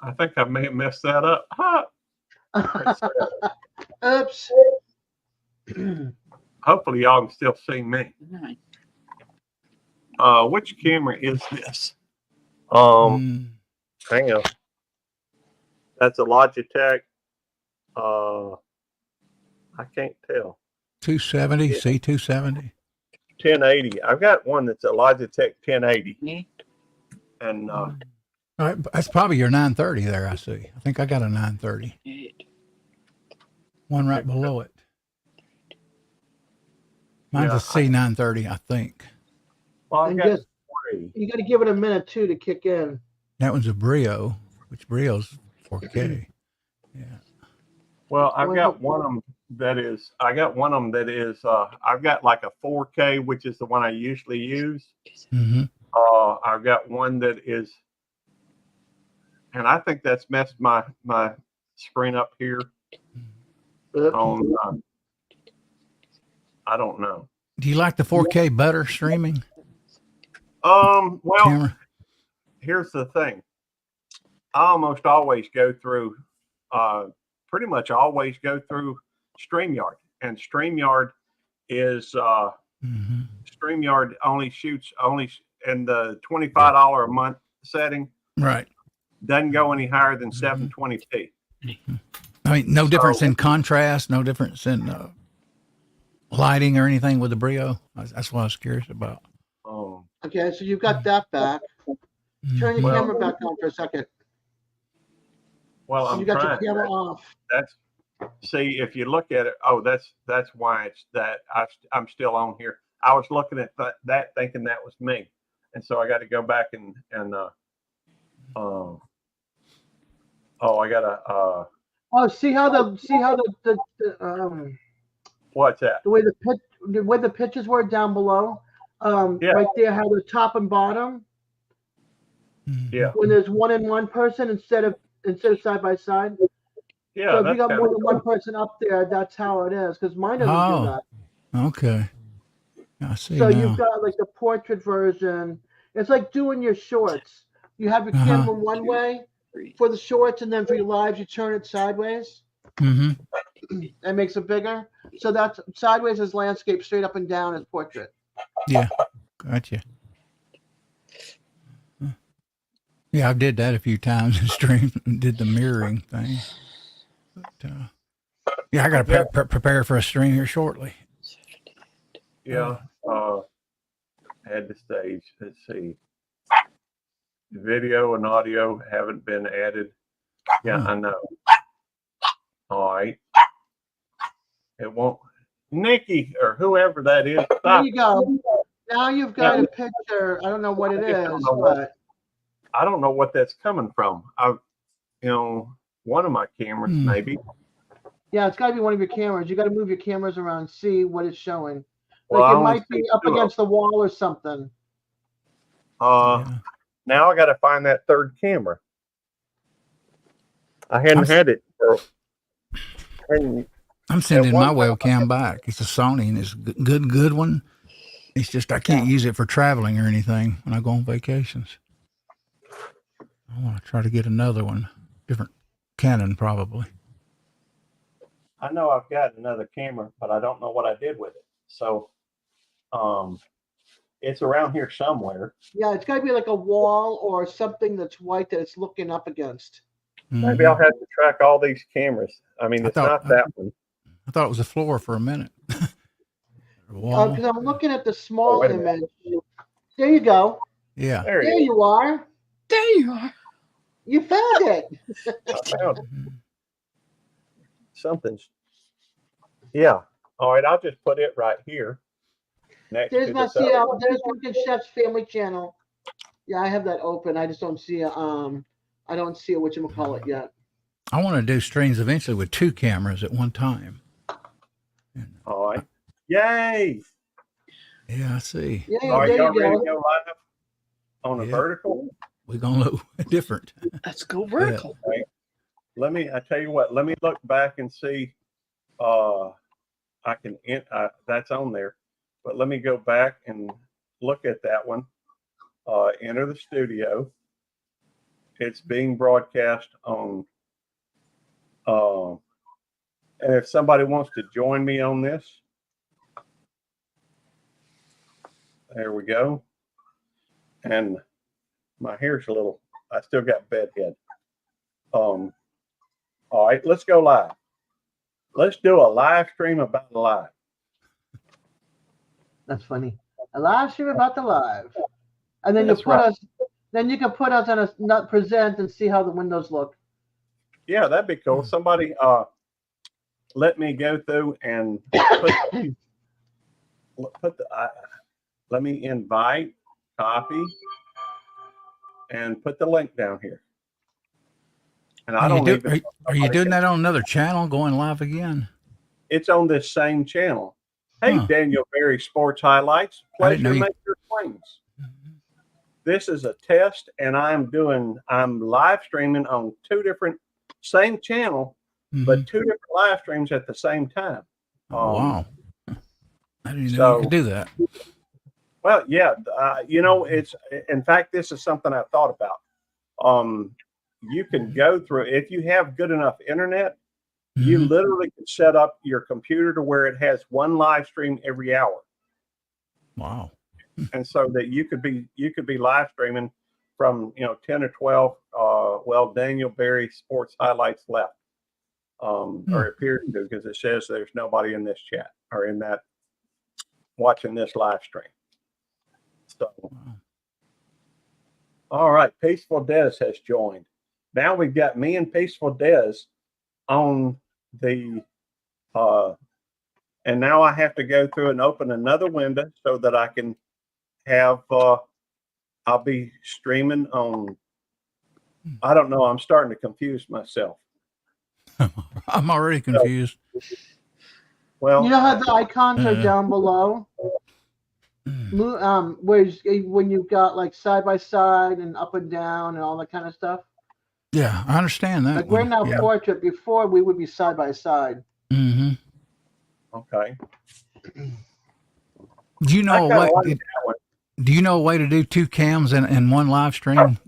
I think I may have messed that up. Oops. Hopefully y'all can still see me. Which camera is this? Hang on. That's a Logitech. I can't tell. 270, C270. 1080. I've got one that's a Logitech 1080. And All right, that's probably your 930 there. I see. I think I got a 930. One right below it. Mine's Yeah, a C930, I think. Well, I've And got just, three. you got to give it a minute too to kick in. That one's a Brio, which Brio's 4K. Yeah. Well, I've got one of them that is, I've got like a 4K, which is the one I usually use. Mm-hmm. I've got one that is, and I think that's messed my screen up here. On, I don't know. Do you like the 4K better streaming? Well, camera? Here's the thing. I almost always go through, pretty much always go through StreamYard, and StreamYard is StreamYard only shoots in the $25 a month setting. Right. Doesn't go any higher than 720p. I mean, no difference in contrast, no difference in lighting or anything with the Brio. That's what I was curious about. Okay, so you've got that back. Turn your camera back on for a second. Well, I'm you got trying. your camera off. See, if you look at it, oh, that's why it's that I'm still on here. I was looking at that thinking that was me, and so I got to go back and I gotta see how the what's that? The way the pictures were down below, right there, how the top and bottom. Yeah. When there's one person instead of side by side. Yeah. So if you got more than one person up there, that's how it is. Because mine doesn't do that. Okay. I see. So now. you've got like the portrait version. It's like doing your shorts. You have your camera one way for the shorts, and then for your lives, you turn it sideways. Mm-hmm. That makes it bigger. So that's sideways is landscape, straight up and down is portrait. Yeah, gotcha. Yeah, I did that a few times in stream. Did the mirroring thing. But, yeah, I got to prepare for a stream here shortly. Yeah. Add the stage. Let's see. Video and audio haven't been added. Yeah, I know. All right. It won't. Nikki or whoever that is. Stop. There you go. Now you've got a picture. I don't know what it is, but I don't know what that's coming from. One of my cameras, maybe. Yeah, it's got to be one of your cameras. You got to move your cameras around and see what it's showing. Well, Like it might be up against the wall or something. Now I got to find that third camera. I hadn't had it. I'm sending my webcam back. It's a Sony, and it's a good one. It's just I can't use it for traveling or anything when I go on vacations. I want to try to get another one, different Canon probably. I know I've got another camera, but I don't know what I did with it. So, it's around here somewhere. Yeah, it's got to be like a wall or something that's white that it's looking up against. Maybe I'll have to track all these cameras. I mean, it's not that one. I thought it was the floor for a minute. Because I'm looking at the small image. There you go. Yeah. There you are. There you are. You found it. I found it. Something's. Yeah. All right. I'll just put it right here. Next There's to my the there's Lincoln Chef's family channel. Yeah, I have that open. I just don't see I don't see a whatchamacallit yet. I want to do streams eventually with two cameras at one time. All right. Yay. Yeah, I see. Yeah, all right, there y'all you ready go. to go live on a vertical? We're going to look different. Let's go vertical. Right. I tell you what, let me look back and see. That's on there. But let me go back and look at that one. Enter the studio. It's being broadcast on. And if somebody wants to join me on this, there we go. And my hair's a little. I still got bedhead. All right, let's go live. Let's do a live stream about the live. That's funny. A live stream about the live. And then That's you put Then you can put us on a not present and see how the windows look. Yeah, that'd be cool. Somebody let me go through and put the let me invite, copy, and put the link down here. And I don't even. Are you doing that on another channel, going live again? It's on this same channel. Hey, Daniel Berry Sports Highlights. Pleasure to make your acquaintance. This is a test, and I'm live streaming on same channel, but 2 different live streams at the same time. Wow. I didn't know you could do that. Well, yeah. In fact, this is something I've thought about. You can go through, if you have good enough internet, you literally can set up your computer to where it has one live stream every hour. Wow. And so that you could be live streaming from 10 or 12 Daniel Berry Sports Highlights left. Or it appears to, because it says there's nobody in this chat or in that watching this live stream. So all right, Peaceful Des has joined. Now we've got me and Peaceful Des on the and now I have to go through and open another window so that I can have I'll be streaming on, I don't know, I'm starting to confuse myself. I'm already confused. Well, you know how the icons are down below? When you've got like side by side and up and down and all that kind of stuff. Yeah, I understand that. Like we're now portrait. Before we would be side by side. Mm-hmm. Okay. Do you know a way to do 2 cams in one live stream?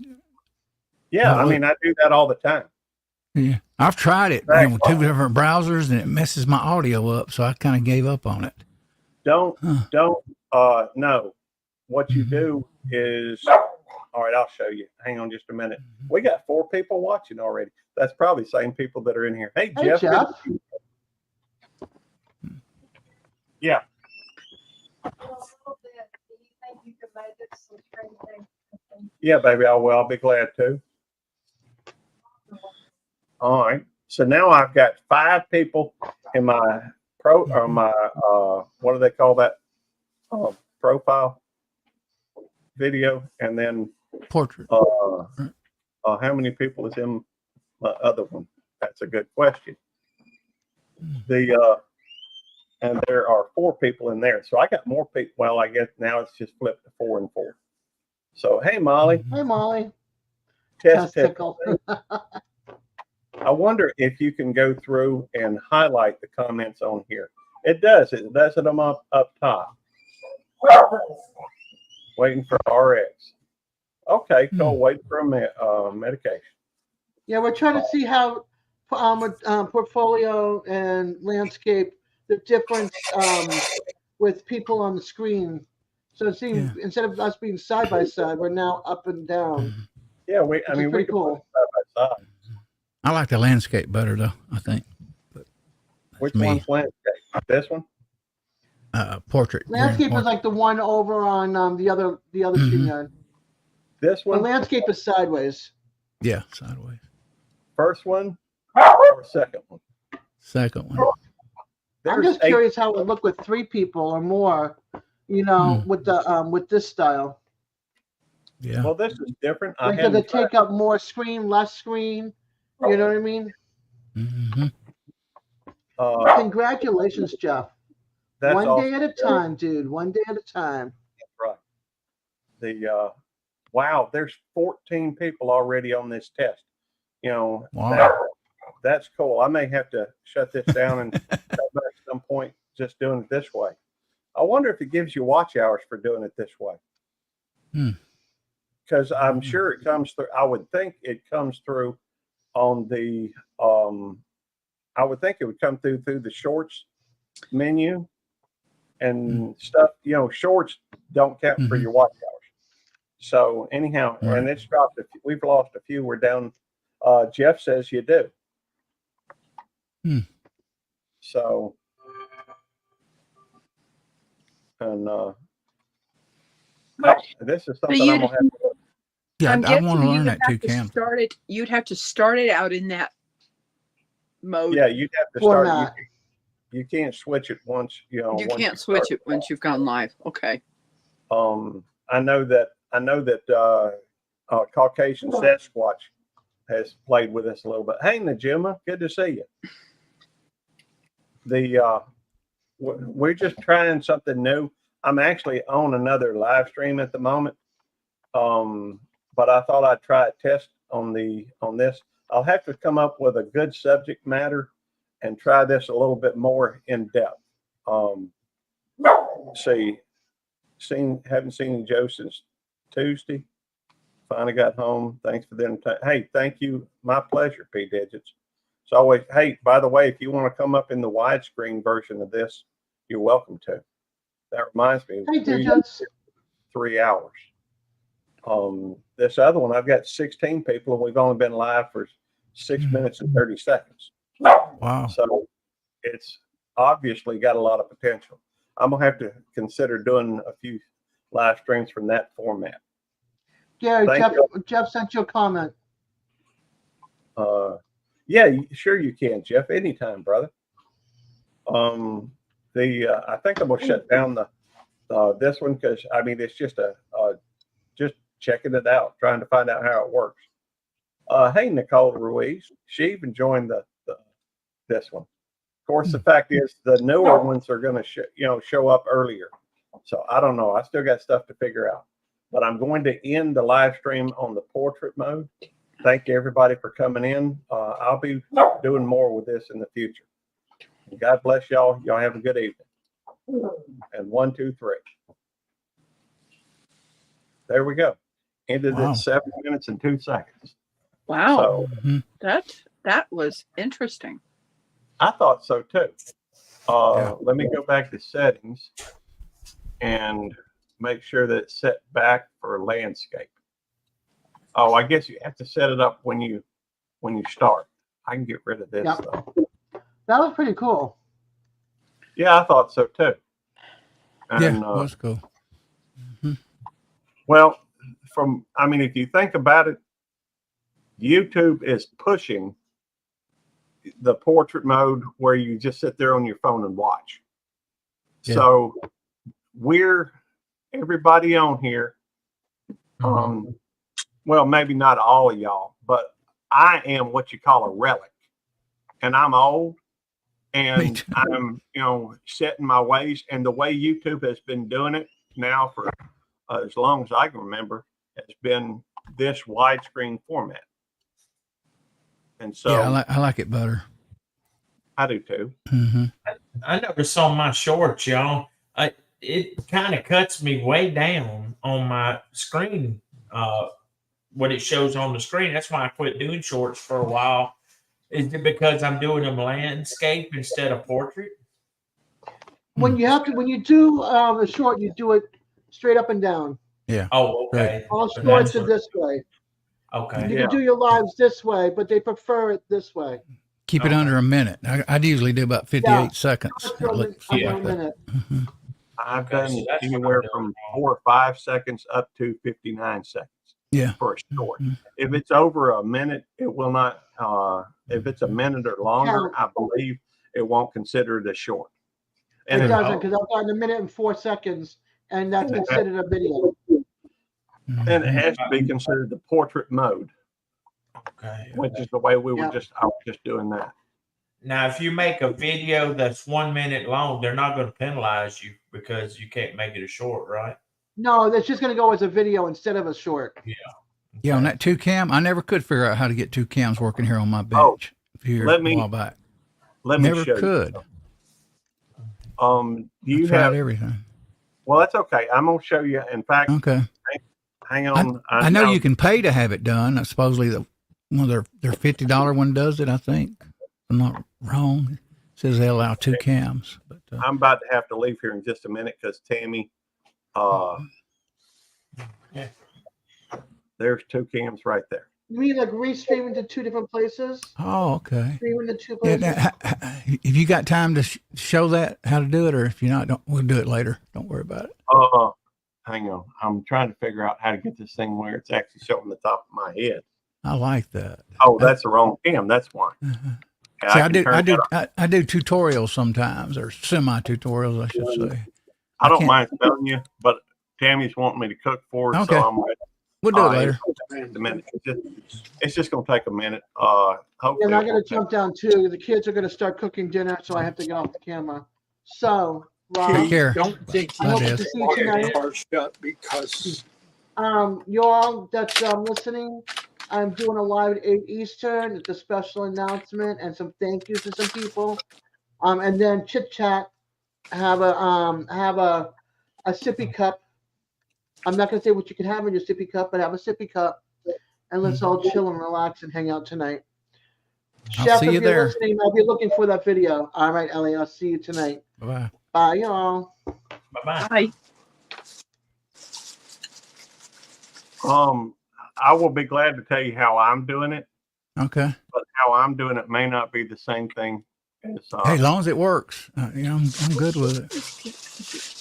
Yeah, I mean, I do that all the time. Yeah, I've tried it with 2 different browsers, and it messes my audio up, so I kind of gave up on it. No. What you do is, all right, I'll show you. Hang on just a minute. We got 4 people watching already. That's probably the same people that are in here. Hey, Jeff. Yeah. Yeah, baby, I'll be glad to. All right. So now I've got 5 people in my what do they call that? Profile video, and then portrait. How many people is in my other one? That's a good question. And there are 4 people in there. So I got more people. Well, I guess now it's just flipped to 4 and 4. So, hey, Molly. Hey, Molly. Test. I wonder if you can go through and highlight the comments on here. It does. It does it up top. Waiting for RX. Okay, cool. Waiting for a medication. Yeah, we're trying to see how with portfolio and landscape, the difference with people on the screen. So it seems instead of us being side by side, we're now up and down. Yeah, we can put it side by side. I like the landscape better, though, I think. Which one's landscape? This one? Portrait. Landscape is like the one over on the other StreamYard. This one? The landscape is sideways. Yeah, sideways. First one or second one? Second one. I'm just curious how it would look with 3 people or more, with the with this style. Yeah. Well, this is different. Does it take up more screen, less screen? You know what I mean? Mm-hmm. Congratulations, Jeff. One day at a time, dude. One day at a time. That's right. Wow, there's 14 people already on this test. Wow. That's cool. I may have to shut this down and come back at some point just doing it this way. I wonder if it gives you watch hours for doing it this way. Because I'm sure it comes through. I would think it comes through on the I would think it would come through the shorts menu and stuff. Shorts don't count for your watch hours. So anyhow, and it's dropped. We've lost a few. We're down. Jeff says you do. So, and this is something I'm gonna have to. Yeah, I'm I guessing want to learn you'd that have two to cam. start it. You'd have to start it out in that mode. Yeah, you'd have to start. Format. You can't switch it once. You once can't you switch start. it once you've gone live. Okay. I know that Caucasian Sasquatch has played with us a little bit. Hey, Najima, good to see you. We're just trying something new. I'm actually on another live stream at the moment, but I thought I'd try a test on this. I'll have to come up with a good subject matter and try this a little bit more in depth. Haven't seen Joe since Tuesday. Finally got home. Thanks for the invitation. Hey, thank you. My pleasure, P Digits. So always, hey, by the way, if you want to come up in the widescreen version of this, you're welcome to. That reminds me. Hey, Digits. 3 hours. This other one, I've got 16 people, and we've only been live for 6 minutes and 30 seconds. Wow. So it's obviously got a lot of potential. I'm gonna have to consider doing a few live streams from that format. Gary, Thank Jeff sent you a comment. Yeah, sure you can, Jeff. Anytime, brother. I think I'm gonna shut down this one because I mean it's just just checking it out, trying to find out how it works. Hey, Nicole Ruiz, she even joined this one. Of course, the fact is the newer ones are going to show up earlier. So I don't know. I still got stuff to figure out. But I'm going to end the live stream on the portrait mode. Thank you, everybody, for coming in. I'll be doing more with this in the future. And God bless y'all. Y'all have a good evening. And 1, 2, 3. There we go. Ended Wow. at 7 minutes and 2 seconds. Wow. So That was interesting. I thought so too. Let me go back to settings and make sure that it's set back for landscape. Oh, I guess you have to set it up when you start. I can get rid of this though. That was pretty cool. Yeah, I thought so too. And, Yeah, was cool. Well, if you think about it, YouTube is pushing the portrait mode where you just sit there on your phone and watch. Yeah. So everybody on here, well, maybe not all of y'all, but I am what you call a relic, and I'm old and I'm, set in my ways, and the way YouTube has been doing it now for as long as I can remember has been this widescreen format. And so Yeah, I like it better. I do too. Mm-hmm. I noticed on my shorts, y'all, it kind of cuts me way down on my screen, what it shows on the screen. That's why I quit doing shorts for a while. Is it because I'm doing them landscape instead of portrait? When you do a short, you do it straight up and down. Yeah. Oh, okay. All So shorts that's are what- this way. Okay. You can do your lives this way, but they prefer it this way. Keep it under a minute. I'd usually do about 58 seconds. Under Like a that. minute. Mhm. I've Okay, so done that's what anywhere I'm from doing. 4 or 5 seconds up to 59 seconds Yeah. for a short. Mhm. If it's over a minute, it will not. If it's a minute or longer, I believe it won't consider it a short. It And doesn't, because I've gotten 1 minute and 4 seconds, and that's considered a video. and it has to be considered the portrait mode, Okay. which is the way I was just doing that. Now, if you make a video that's 1 minute long, they're not going to penalize you because you can't make it a short, right? No, it's just going to go as a video instead of a short. Yeah, on that 2 cam, I never could figure out how to get 2 cams working here on my Oh, bench. Here let a me- while back. Let me Never show could. you. Do you I tried have? everything. Well, that's okay. I'm gonna show you. In fact, Okay. hang on. I know you can pay to have it done. Supposedly one of their $50 one does it, I think. If I'm not wrong. It says they allow 2 cams. But I'm about to have to leave here in just a minute because Tammy, there's 2 cams right there. You mean like restreaming to 2 different places? oh, okay. Streaming to 2 Yeah, places? if you got time to show that how to do it, or if you're not, we'll do it later. Don't worry about it. hang on. I'm trying to figure out how to get this thing where it's actually showing the top of my head. I like that. Oh, that's the wrong cam. That's why. Yeah, See, can turn that off. I do tutorials sometimes, or semi-tutorials, I should say. I don't can't- mind telling you, but Tammy's wanting me to cook for her, Okay. so I'm like, We'll do it later. it's a minute. It's just gonna take a minute. And Hopefully, I it gotta won't take- jump down too. The kids are gonna start cooking dinner, so I have to get off the camera. So, Rob, Take care. Don't think I hope Bye, to Des. see you tonight. parsed up because You all that's listening, I'm doing a live at 8 Eastern. It's a special announcement and some thank yous to some people. And then chit chat. Have a sippy cup. I'm not gonna say what you can have in your sippy cup, but have a sippy cup, and let's all chill and relax and hang out tonight. I'll Chef, see if you you're there. listening, I'll be looking for that video. All right, Ellie, I'll see you tonight. Bye-bye. Bye, y'all. Bye-bye. Bye. I will be glad to tell you how I'm doing it, Okay. but how I'm doing it may not be the same thing as. Hey, as long as it works, I'm good with it.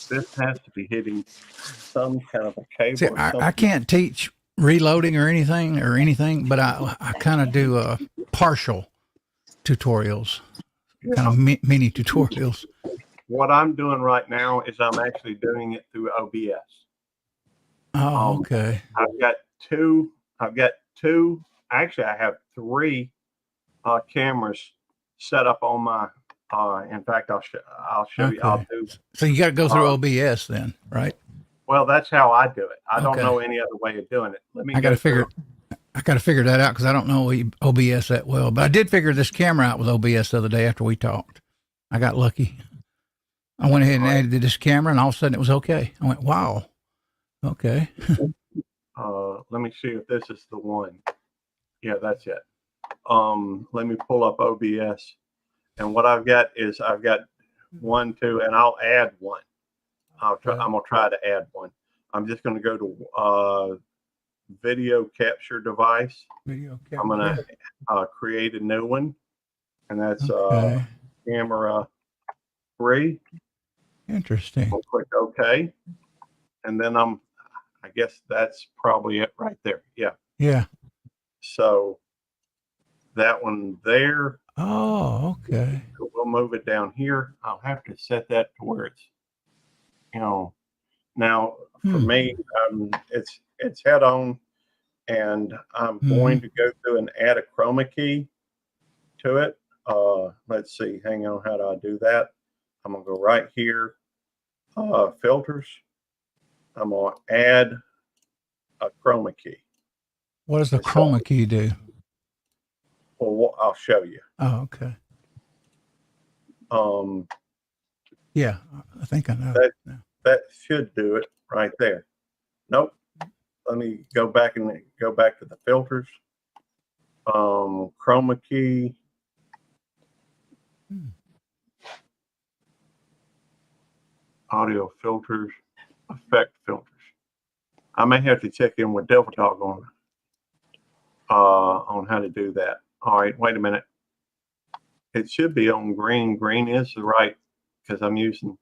This has to be hitting some kind of a cable. See, or I something. can't teach reloading or anything, but I kind of do partial tutorials, kind of mini tutorials. What I'm doing right now is I'm actually doing it through OBS. Oh, okay. I've got two. Actually, I have three cameras set up on my. In fact, I'll show you. I'll Okay. do. So you got to go through OBS then, right? Well, that's how I do it. I don't Okay. know any other way of doing it. Let me. I got to go through figure that out because I don't know OBS that well. But I did figure this camera out with OBS the other day after we talked. I got lucky. I went ahead and added this camera, and all of a sudden it was okay. I went, wow. Okay. Let me see if this is the one. Yeah, that's it. Let me pull up OBS, and what I've got is I've got 1, 2, and I'll add one. I'm gonna try to add one. I'm just gonna go to video capture device. Video capture. I'm gonna create a new one, and that's Okay. camera 3. Interesting. I'll click OK, and then I guess that's probably it right there. Yeah. Yeah. So that one there. Oh, okay. We'll move it down here. I'll have to set that to where it's, now for me, it's head on, and I'm going to go through and add a chroma key to it. Let's see. Hang on. How do I do that? I'm gonna go right here. Filters. I'm gonna add a chroma key. What does the chroma key do? Well, I'll show you. Oh, okay. Yeah, I think I know. That should do it right there. Nope. Let me go back to the filters. Chroma key. Audio filters, effect filters. I may have to check in with Delta Dog on how to do that. All right, wait a minute. It should be on green. Green is the right, because I'm using.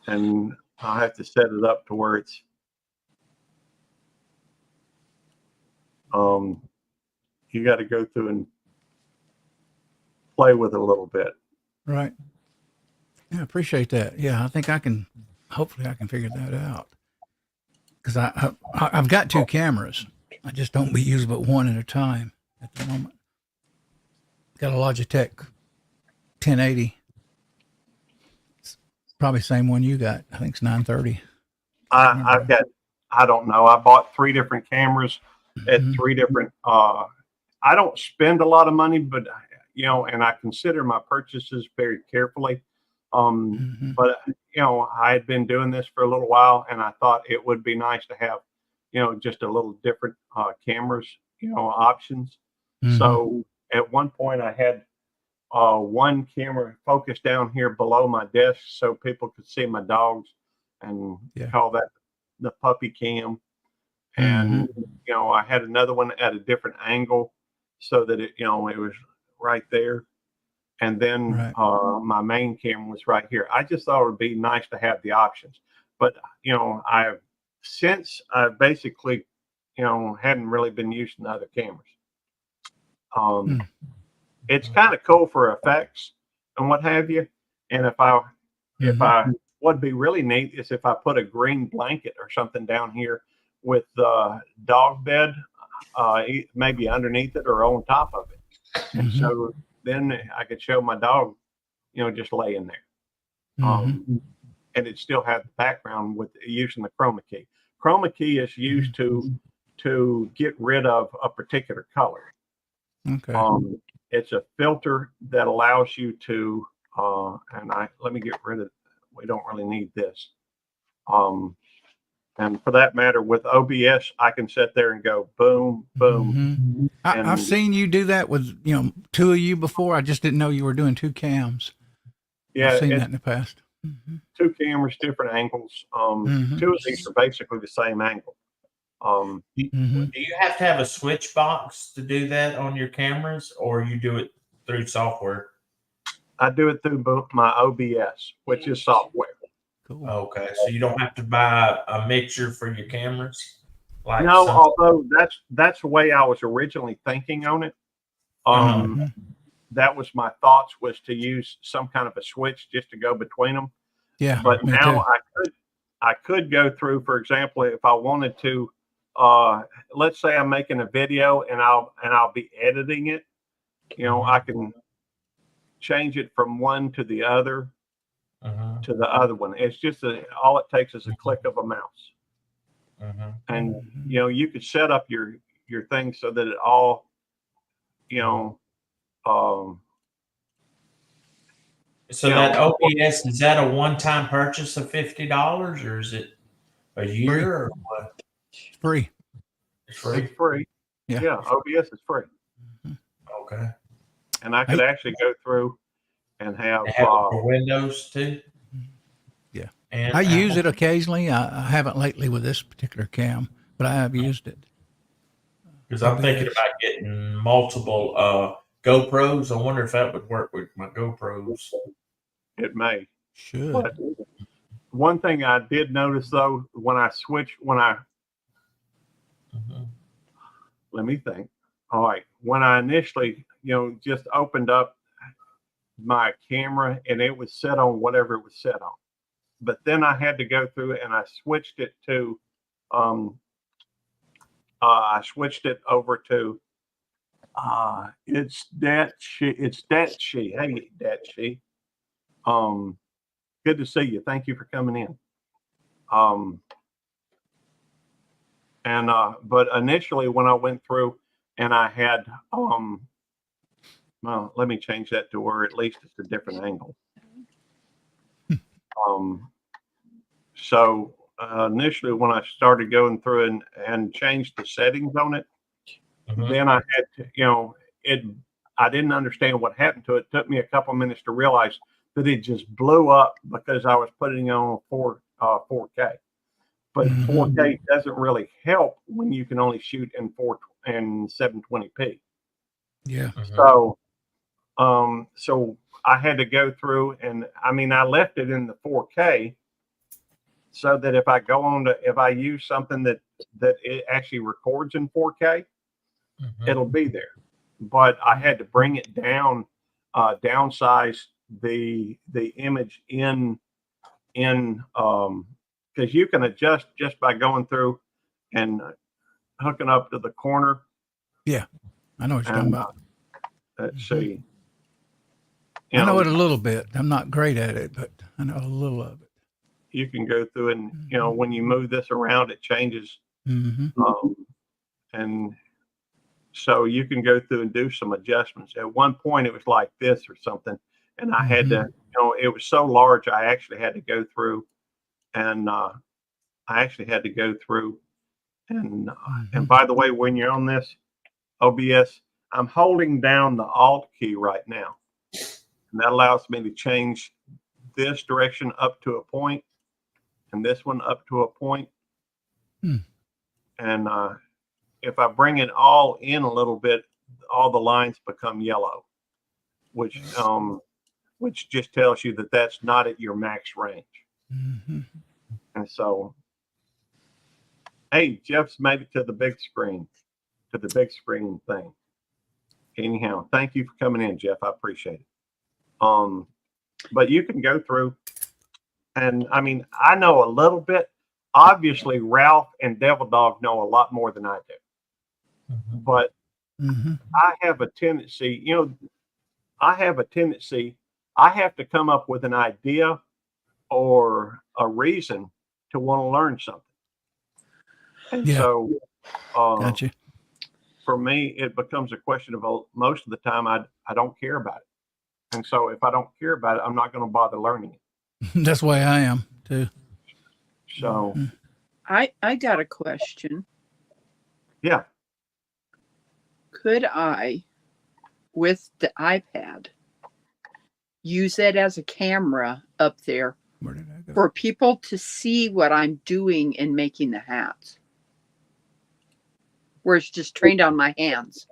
And I'll have to set it up to where it's. You got to go through and play with it a little bit. Right. Yeah, I appreciate that. Yeah, I think hopefully I can figure that out. Because I've got 2 cameras. I just don't use but one at a time at the moment. Got a Logitech 1080. It's probably the same one you got. I think it's 930. I've got, I don't know. I bought 3 different cameras at 3 different, I don't spend a lot of money, but and I consider my purchases very carefully. But I had been doing this for a little while, and I thought it would be nice to have, just a little different cameras, options. So at one point I had one camera focused down here below my desk so people could see my dogs, and call that the puppy cam. And I had another one at a different angle so that it was right there. and then Right. my main camera was right here. I just thought it would be nice to have the options, but since I basically, hadn't really been using other cameras. It's kind of cool for effects and what have you. And if I would be really neat is if I put a green blanket or something down here with dog bed, maybe underneath it or on top of it. And so then I could show my dog, just laying there. And it still had the background with using the chroma key. Chroma key is used to get rid of a particular color. Okay. It's a filter that allows you to, let me get rid of, we don't really need this. And for that matter, with OBS, I can sit there and go boom, boom. I've seen you do that with, two of you before. I just didn't know you were doing two cams. Yeah, I've seen that in the past. Two cameras, different angles. Two of these are basically the same angle. Do you have to have a switch box to do that on your cameras, or you do it through software? I do it through my OBS, which is software. Cool. Okay, so you don't have to buy a mixture for your cameras. No, although that's the way I was originally thinking on it. That was my thoughts, was to use some kind of a switch just to go between them. Yeah, but me now too. I could go through, for example, if I wanted to, let's say I'm making a video and I'll be editing it, I can change it from one to the other to the other one. It's just all it takes is a click of a mouse. And you could set up your thing so that it all, so that OBS, is that a one-time purchase of $50, or is it a year, or what? Free. It's free. It's free. Yeah, OBS is free. Okay. And I could actually go through and have it for Windows too. Yeah, and I use it occasionally. I haven't lately with this particular cam, but I have used it. Because I'm thinking about getting multiple GoPros. I wonder if that would work with my GoPros. It may. Should. But one thing I did notice though, let me think. All right. When I initially, just opened up my camera and it was set on whatever it was set on. But then I had to go through and I switched it to, I switched it over to, it's that she. Hey, that she. Good to see you. Thank you for coming in. But initially when I went through and I had, well, let me change that to where at least it's a different angle. So initially when I started going through and changed the settings on it, then I had to, I didn't understand what happened to it. It took me a couple minutes to realize that it just blew up because I was putting it on 4K. But 4K doesn't really help when you can only shoot in 720p. Yeah. So, so I had to go through and I left it in the 4K so that if I go on if I use something that it actually records in 4K, it'll be there. But I had to bring it down, downsize the image in because you can adjust just by going through and hooking up to the corner. Yeah, I know what you're talking about. Let's see. I know it a little bit. I'm not great at it, but I know a little of it. You can go through and, when you move this around, it changes. And so you can go through and do some adjustments. At one point, it was like this or something. And I had to, it was so large, I actually had to go through and and by the way, when you're on this OBS, I'm holding down the Alt key right now. And that allows me to change this direction up to a point and this one up to a point. And if I bring it all in a little bit, all the lines become yellow. which just tells you that that's not at your max range. Mm-hmm. And so, hey, Jeff's made it to the big screen thing. Anyhow, thank you for coming in, Jeff. I appreciate it. But you can go through, and I mean, I know a little bit. Obviously, Ralph and Devil Dog know a lot more than I do. But I have a tendency, I have to come up with an idea or a reason to want to learn something. And so, Gotcha. For me, it becomes a question of most of the time I don't care about it. And so if I don't care about it, I'm not going to bother learning it. That's the way I am too. So I got a question. Yeah. Could I, with the iPad, use it as a camera up there for people to see what I'm doing in making the hats? Where it's just trained on my hands.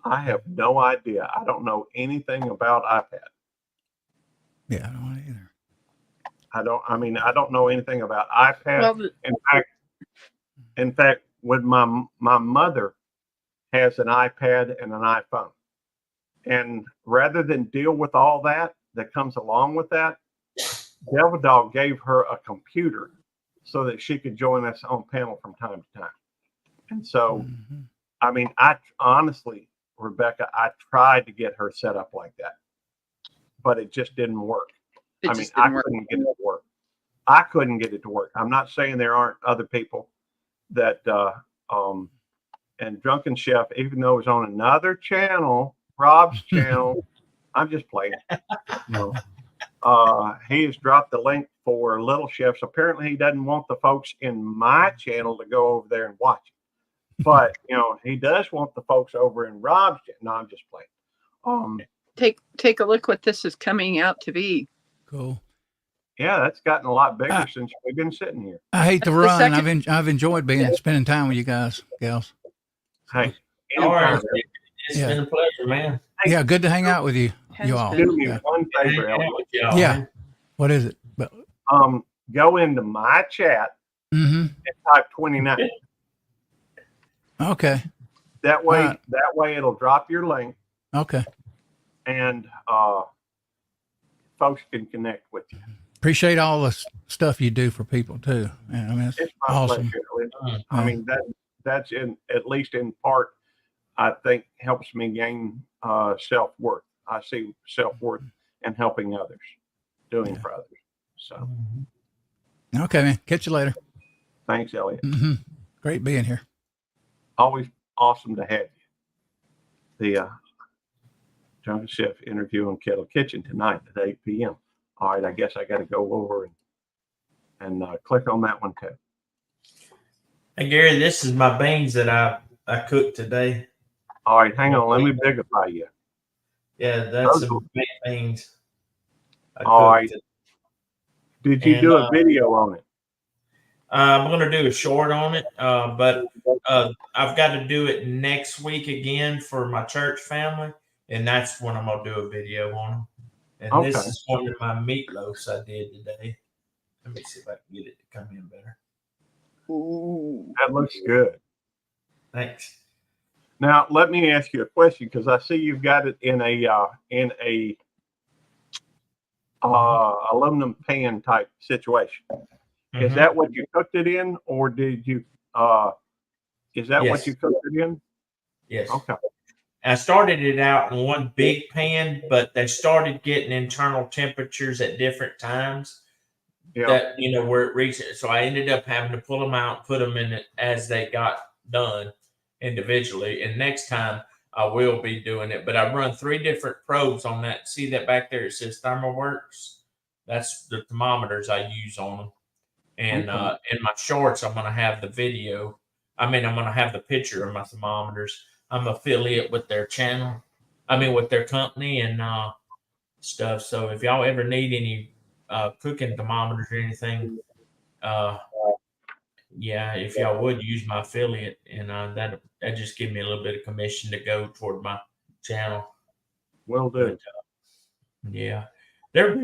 I have no idea. I don't know anything about iPad. Yeah, I don't either. I don't know anything about iPad. Well, in fact, when my mother has an iPad and an iPhone, and rather than deal with all that comes along with that, Devil Dog gave her a computer so that she could join us on panel from time to time. And so, I mean, I honestly, Rebecca, I tried to get her set up like that, but it just didn't work. I couldn't get it to work. I couldn't get it to work. I'm not saying there aren't other people that, and Drunken Chef, even though it's on another channel, Rob's channel, I'm just playing. He has dropped the link for Little Chefs. Apparently, he doesn't want the folks in my channel to go over there and watch it. But he does want the folks over in Rob's channel. No, I'm just playing. Take a look what this is coming out to be. Cool. Yeah, that's gotten a lot bigger since we've been sitting here. I hate to run. I've enjoyed spending time with you guys, gals. Hey, all right. It's been a pleasure, man. Yeah, good to hang out with you. You all. Do me one favor, Elliot. Yeah. What is it? Go into my chat and type 29. Okay. That way it'll drop your link. Okay. And folks can connect with you. Appreciate all the stuff you do for people too. Yeah, I mean, it's my awesome. pleasure. I mean, that's at least in part, I think helps me gain self-worth. I see self-worth in helping others, doing for others. So. Okay, man. Catch you later. Thanks, Elliot. Great being here. Always awesome to have you. The Drunken Chef interview in Kettle Kitchen tonight at 8 p.m. All right, I guess I got to go over and click on that one too. Hey, Gary, this is my beans that I cooked today. All right, hang on. Let me bigify you. Yeah, that's some baked beans. All right. Did you do a video on it? I'm going to do a short on it, but I've got to do it next week again for my church family, and that's when I'm going to do a video on them. And this is one of my meatloafs I did today. Let me see if I can get it to come in better. Ooh, that looks good. Thanks. Now let me ask you a question because I see you've got it in a aluminum pan type situation. Is that what you cooked it in, or did you? Is that what you cooked it in? Yes. Okay. I started it out in one big pan, but they started getting internal temperatures at different times. Yeah. That where it reached it. So I ended up having to pull them out, put them in it as they got done individually. And next time I will be doing it, but I run 3 different probes on that. See that back there? It says ThermoWorks. That's the thermometers I use on them. And in my shorts, I'm going to have the video. I'm going to have the picture of my thermometers. I'm affiliate with their channel. With their company and stuff. So if y'all ever need any cooking thermometers or anything, if y'all would use my affiliate, and that just give me a little bit of commission to go toward my channel. Will do. Yeah, they're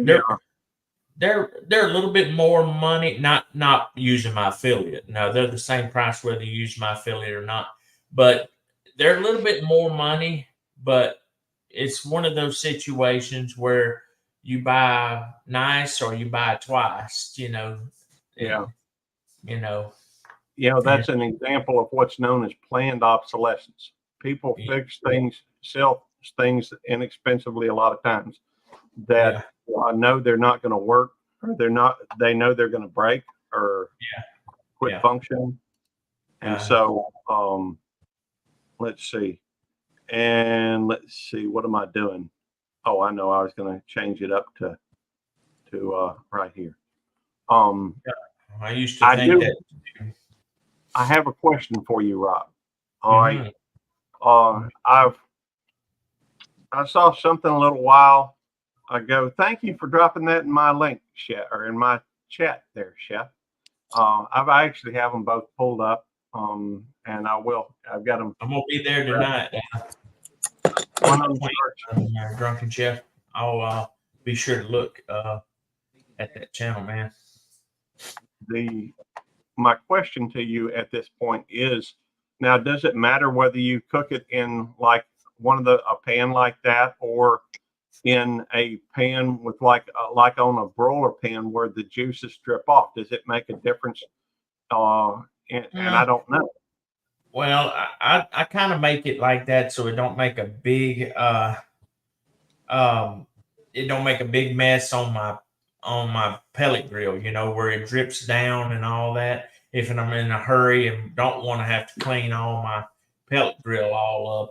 Yeah. they're a little bit more money. Not using my affiliate. No, they're the same price whether you use my affiliate or not. But they're a little bit more money. But it's one of those situations where you buy nice or you buy twice. You know. Yeah. You know. That's an example of what's known as planned obsolescence. People fix things, sell things inexpensively a lot of times that know they're not going to work, or they know they're going to break or quit functioning. And so, let's see. What am I doing? Oh, I know. I was going to change it up to right here. I used to think that. I have a question for you, Rob. All right. I saw something a little while ago. Thank you for dropping that in my link, Chef, or in my chat there, Chef. I actually have them both pulled up, and I've got them. I'm gonna be there tonight. Drunken Chef. I'll be sure to look at that channel, man. My question to you at this point is, now, does it matter whether you cook it in like a pan like that, or in a pan with like on a broiler pan where the juices strip off? Does it make a difference? And I don't know. Well, I kind of make it like that so it don't make a big it don't make a big mess on my pellet grill, where it drips down and all that. If I'm in a hurry and don't want to have to clean all my pellet grill all up,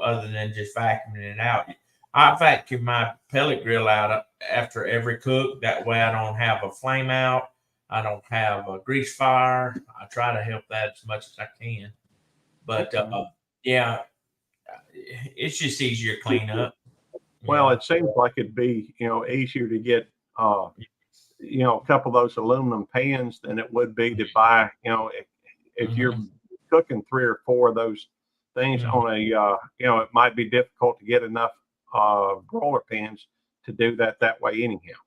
other than just vacuuming it out. I vacuum my pellet grill out after every cook. That way I don't have a flame out. I don't have a grease fire. I try to help that as much as I can. But it's just easier to clean up. Well, it seems like it'd be, easier to get, a couple of those aluminum pans than it would be to buy, if you're cooking 3 or 4 of those things on it might be difficult to get enough broiler pans to do that way anyhow.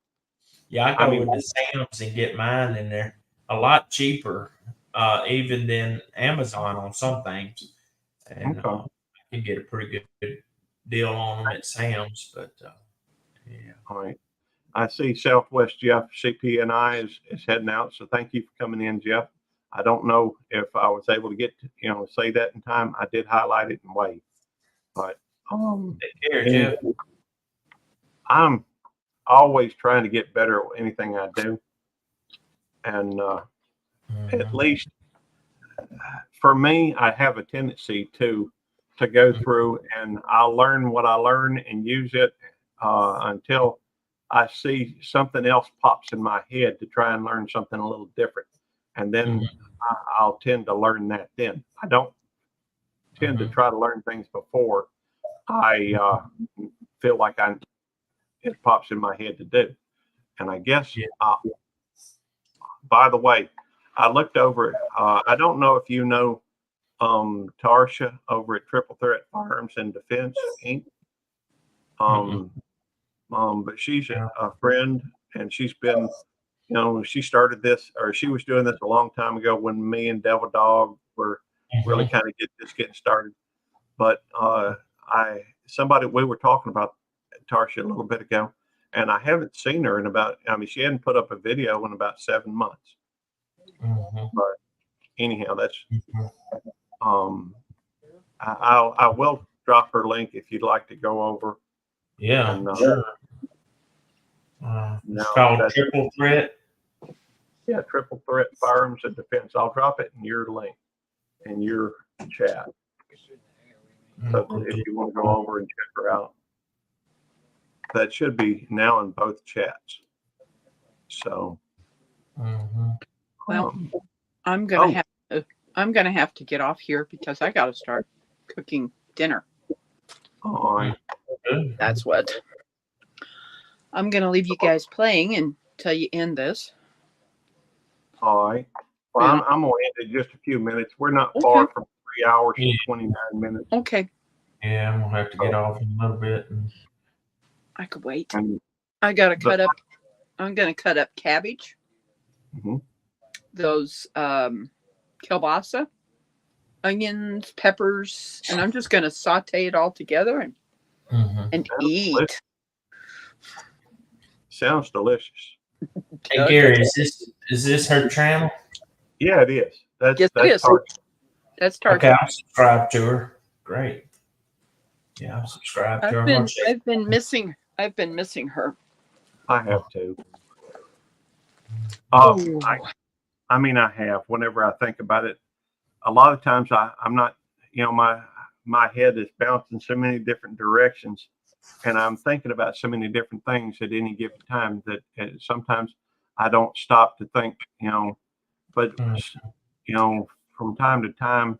Yeah, I go with the Sam's and get mine, and they're a lot cheaper, even than Amazon on some things. And I can get a pretty good deal on them at Sam's, but All right. I see Southwest Jeff CP&I is heading out, so thank you for coming in, Jeff. I don't know if I was able to get to, say that in time. I did highlight it and wave, but take care, Jeff. I'm always trying to get better at anything I do, and at least for me, I have a tendency to go through and I'll learn what I learn and use it until I see something else pops in my head to try and learn something a little different. And then I'll tend to learn that then. I don't tend to try to learn things before I feel like it pops in my head to do. And I guess, by the way, I looked over, I don't know if you know Tarsha over at Triple Threat Firearms and Defense, Inc. But she's a friend, and she's been, she started this, or she was doing this a long time ago when me and Devil Dog were really kind of getting started. But we were talking about Tarsha a little bit ago, and I haven't seen her in she hadn't put up a video in about 7 months. But anyhow, that's I will drop her link if you'd like to go over. Yeah, and, sure. It's called Triple Threat. Yeah, Triple Threat Firearms and Defense. I'll drop it in your link in your chat. So if you want to go over and check her out, that should be now in both chats. So, well, I'm gonna have to get off here because I got to start cooking dinner. All right. That's what. I'm going to leave you guys playing until you end this. All right. Well, I'm going to end in just a few minutes. We're not far from 3 hours and 29 minutes. Okay. Yeah, I'm going to have to get off in a little bit. I could wait. And I gotta the, cut up. I'm gonna cut up cabbage, mhm. those kielbasa, onions, peppers, and I'm just gonna saute it all together and Mhm. eat. Sounds delicious. Hey Gary, is this her channel? Yeah, it is. Yes, it That's is. Tart. That's Tartar. Okay, I'm subscribed to her. Great. Yeah, I'm subscribed to her. I've been missing her. I have to. Oh. I mean, I have. Whenever I think about it, a lot of times I'm not. You know, my head is bouncing so many different directions, and I'm thinking about so many different things at any given time that sometimes I don't stop to think. You know, but you know, from time to time,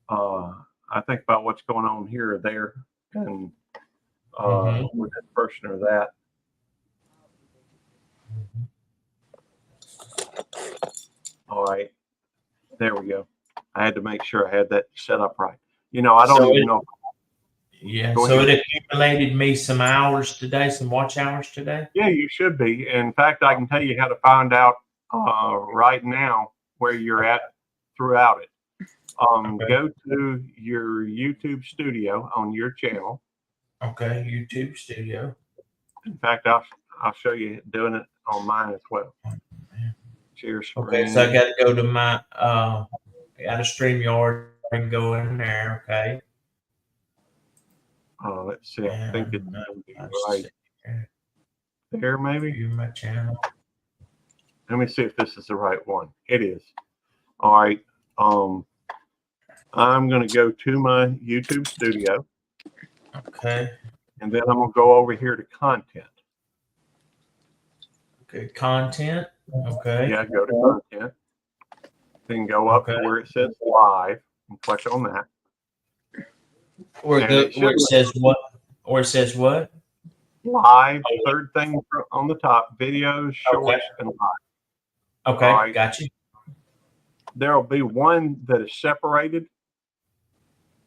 I think about what's going on here or there, and with this person or that. All right, there we go. I had to make sure I had that set up right. You know, I don't even know. Yeah, Go so ahead. it accumulated me some hours today, some watch hours today. Yeah, you should be. In fact, I can tell you how to find out right now where you're at throughout it. Go to your YouTube studio on your channel. Okay, YouTube studio. In fact, I'll show you doing it on mine as well. Share screen. Okay, so I got to go to my got a StreamYard and go in there. Okay. Let's see. I think it's right there, maybe. View my channel. Let me see if this is the right one. It is. All right. I'm going to go to my YouTube studio. Okay. And then I'm going to go over here to content. Okay, content. Okay. Yeah, go to content. Then go up to where it says live and click on that. Where it says what? Where it says what? Live, third thing on the top, videos, shorts, and live. Okay, right. got you. There'll be one that is separated.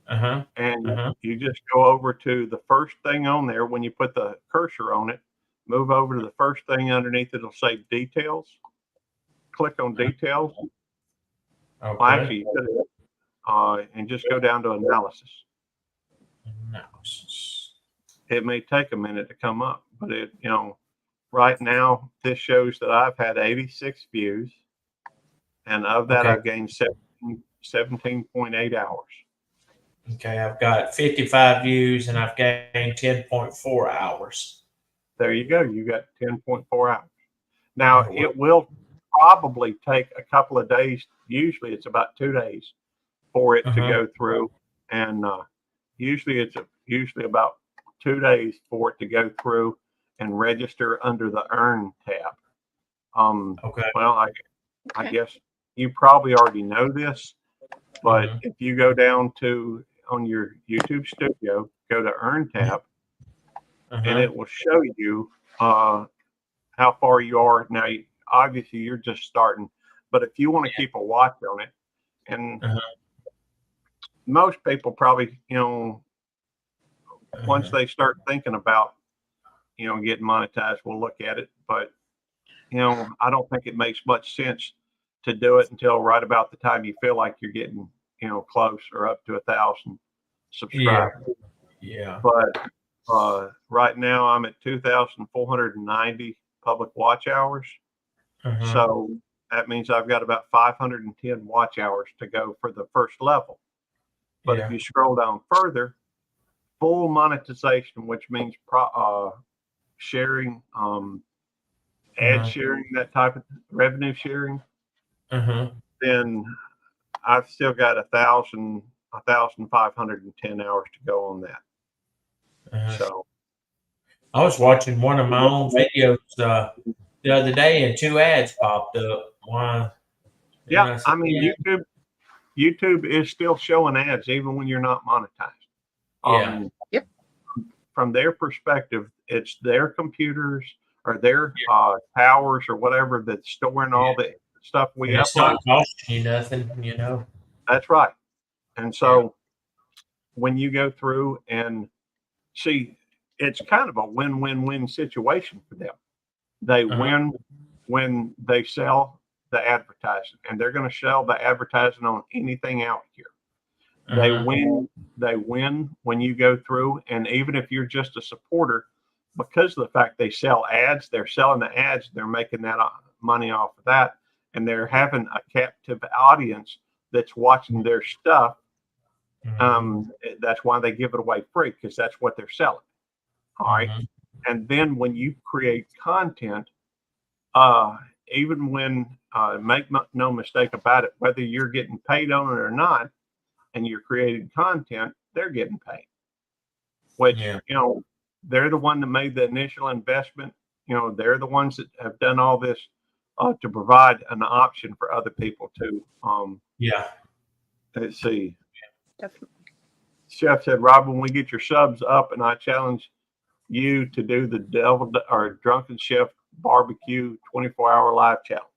And you just go over to the first thing on there. When you put the cursor on it, move over to the first thing underneath. It'll say details. Click on details. Okay. Well, actually, you could, and just go down to analysis. It may take a minute to come up, but it, you know, right now this shows that I've had 86 views, and of that I've gained 17.8 hours. Okay, I've got 55 views and I've gained 10.4 hours. There you go. You got 10.4 hours. Now it will probably take a couple of days. Usually it's about 2 days for it to go through, and usually it's usually about 2 days for it to go through and register under the Earn tab. Well, I guess you probably already know this, but if you go down to on your YouTube studio, go to Earn tab, and it will show you how far you are. Now, obviously, you're just starting, but if you want to keep a watch on it, and most people probably, you know, once they start thinking about, you know, getting monetized, we'll look at it. But, you know, I don't think it makes much sense to do it until right about the time you feel like you're getting, you know, close or up to 1,000 subscribers. Yeah. But right now I'm at 2,490 public watch hours. So that means I've got about 510 watch hours to go for the first level. But if you scroll down further, full monetization, which means sharing, ad sharing, that type of revenue sharing, then I've still got 1,510 hours to go on that. So I was watching one of my own videos the other day, and 2 ads popped up. Why? Yeah, I mean, YouTube is still showing ads even when you're not monetized. Yep. From their perspective, it's their computers or their towers or whatever that's storing all the stuff we And have. it's not costing you nothing, you know. That's right. And so when you go through and see, it's kind of a win-win-win situation for them. They win when they sell the advertising, and they're going to sell the advertising on anything out here. They win when you go through, and even if you're just a supporter, because of the fact they sell ads, they're selling the ads, they're making that money off of that, and they're having a captive audience that's watching their stuff. That's why they give it away free, because that's what they're selling. All right. And then when you create content, even when make no mistake about it, whether you're getting paid on it or not, and you're creating content, they're getting paid. Which, you know, they're the one that made the initial investment. You know, they're the ones that have done all this to provide an option for other people to. Let's see. Definitely. Chef said, Rob, when we get your subs up, and I challenge you to do the Devil or Drunken Chef Barbecue 24-hour live challenge.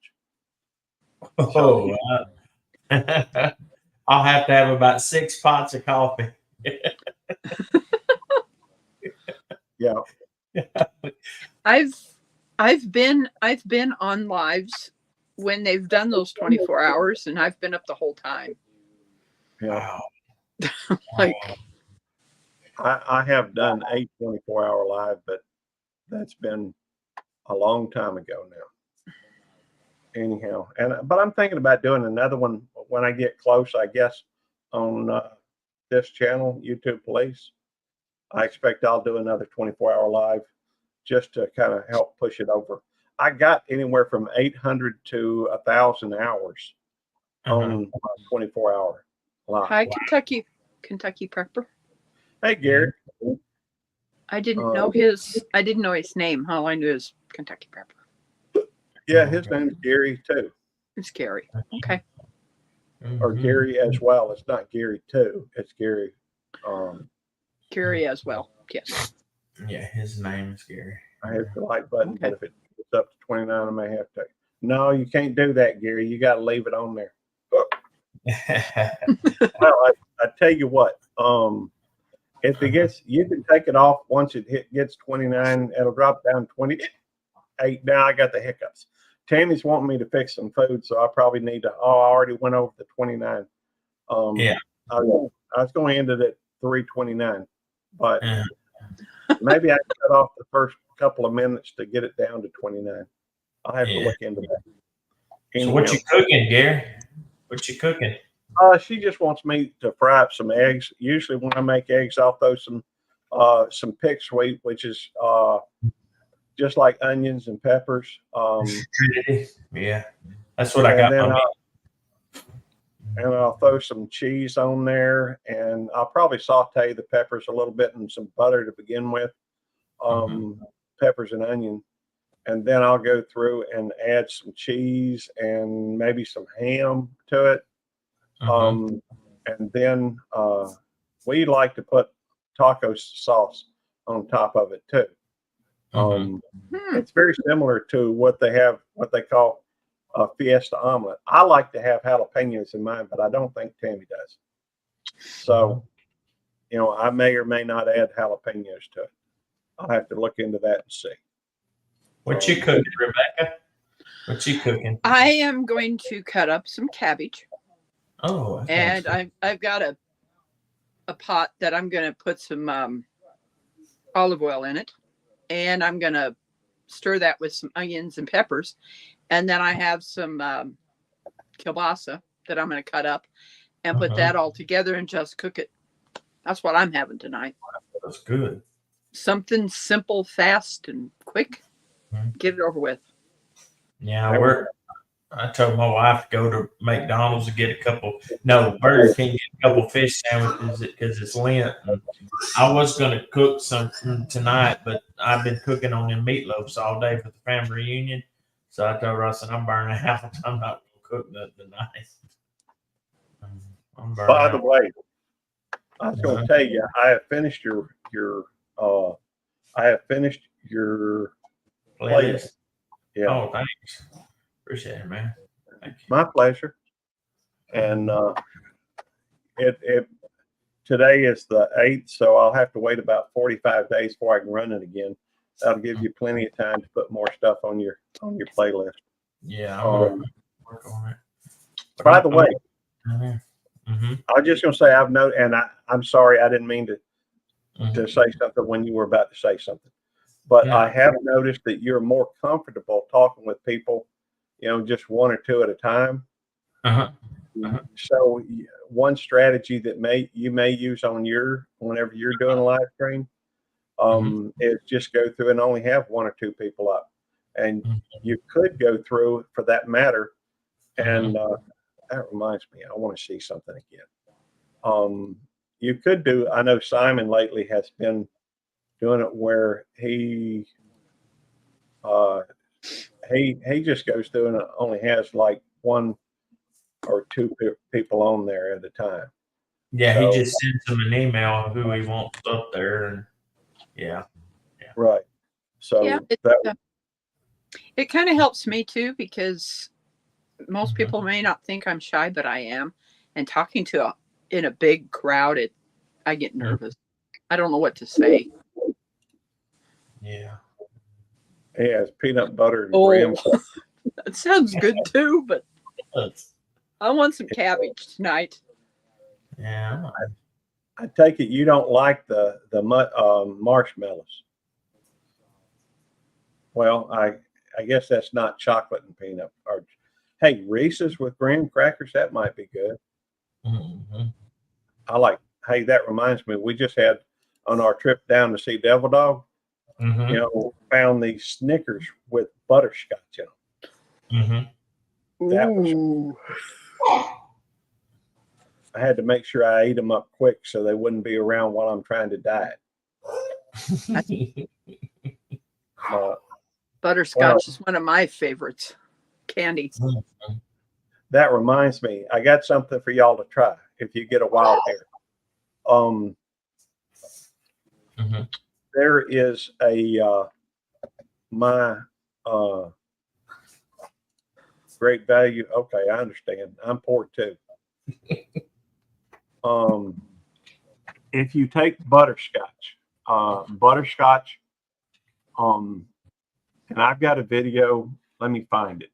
I'll have to have about 6 pots of coffee. Yeah. I've been on lives when they've done those 24 hours, and I've been up the whole time. Yeah. Like, I have done a 24-hour live, but that's been a long time ago now. Anyhow, but I'm thinking about doing another one when I get close, I guess, on this channel, YouTube Police. I expect I'll do another 24-hour live just to kind of help push it over. I got anywhere from 800 to 1,000 hours on 24-hour live. hi, Kentucky Prepper. Hey, Gary. I didn't know his name. All I knew is Kentucky Prepper. Yeah, his name's Gary too. It's Gary. Okay. Or Gary as well. It's not Gary too. It's Gary. Gary as well. Yes. Yeah, his name is Gary. I hit the like button, but if it gets up to 29, I may have to. No, you can't do that, Gary. You got to leave it on there. Well, I tell you what. If it gets, you can take it off once it gets 29. It'll drop down 28. Now I got the hiccups. Tammy's wanting me to fix some food, so I probably need to. Oh, I already went over the 29. I was going to end it at 3:29, but maybe I can cut off the first couple of minutes to get it down to 29. I'll have to look into that. So what you cooking, Gary? What you cooking? She just wants me to fry up some eggs. Usually when I make eggs, I'll throw some pig sweet, which is just like onions and peppers. Yeah, that's what I got. And I'll throw some cheese on there, and I'll probably saute the peppers a little bit in some butter to begin with, peppers and onion. And then I'll go through and add some cheese and maybe some ham to it. And then we like to put taco sauce on top of it too. It's very similar to what they call a fiesta omelet. I like to have jalapenos in mine, but I don't think Tammy does. So, you know, I may or may not add jalapenos to it. I'll have to look into that and see. What you cooking, Rebecca? What you cooking? I am going to cut up some cabbage. Oh, and I've got a pot that I'm going to put some olive oil in it, and I'm going to stir that with some onions and peppers, and then I have some kielbasa that I'm going to cut up and put that all together and just cook it. That's what I'm having tonight. That's good. Something simple, fast, and quick. Get it over with. Yeah, I told my wife to go to McDonald's and get Burger King, get a couple fish sandwiches because it's Lent. And I was going to cook something tonight, but I've been cooking on them meatloafs all day for the family reunion. So I told her, I said, I'm burning out. I'm not going to cook nothing tonight. By the way, I was going to tell you, I have finished your playlist. Yeah. Oh, thanks. Appreciate it, man. Thank you. My pleasure. And today is the 8th, so I'll have to wait about 45 days before I can run it again. That'll give you plenty of time to put more stuff on your playlist. Yeah, I'm gonna Um, work on it. by the way, Mm-hmm. I was just going to say I've noted, and I'm sorry I didn't mean to Mm-hmm. say something when you were about to say something, but No. I have noticed that you're more comfortable talking with people, just one or two at a time. Uh-huh. So one strategy that you may use whenever you're doing a live stream, is just go through and only have one or two people up, and you could go through for that matter. And that reminds me, I want to see something again. You could do. I know Simon lately has been doing it where he just goes through and only has like one or two people on there at a time. Yeah, So, he just sends them an email of who he wants up there, and yeah. right. So Yeah, that it kind of helps me too, because most people may not think I'm shy, but I am. And talking in a big crowd, I get nervous. I don't know what to say. Yeah. he has peanut butter and Oh, graham. that sounds good too, but I want some cabbage tonight. Yeah. I take it you don't like the marshmallows. Well, I guess that's not chocolate and peanut. Or, hey, Reese's with graham crackers, that might be good. I like. Hey, that reminds me, we just had on our trip down to see Devil Dog. Found these Snickers with butterscotch in them. That was. I had to make sure I ate them up quick so they wouldn't be around while I'm trying to diet. Butterscotch is one of my favorites candies. That reminds me, I got something for y'all to try if you get a wild hair. There is my Great Value. Okay, I understand. I'm poor too. If you take butterscotch, and I've got a video. Let me find it.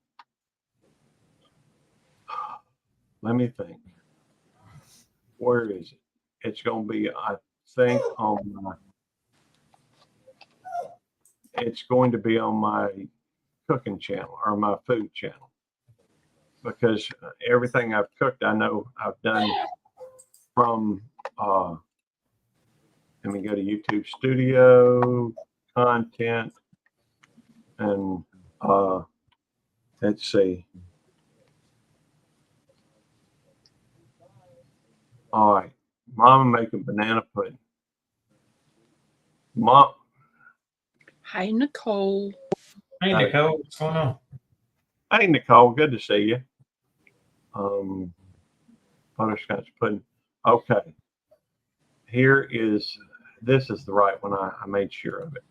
Let me think. Where is it? It's going to be, I think, it's going to be on my cooking channel or my food channel, because everything I've cooked, I know I've done from, let me go to YouTube Studio, content, and let's see. All right, Mama making banana pudding. Mom. Hi, Nicole. Hey, Nicole, what's going on? Hey, Nicole, good to see you. Butterscotch pudding. Okay. This is the right one. I made sure of it.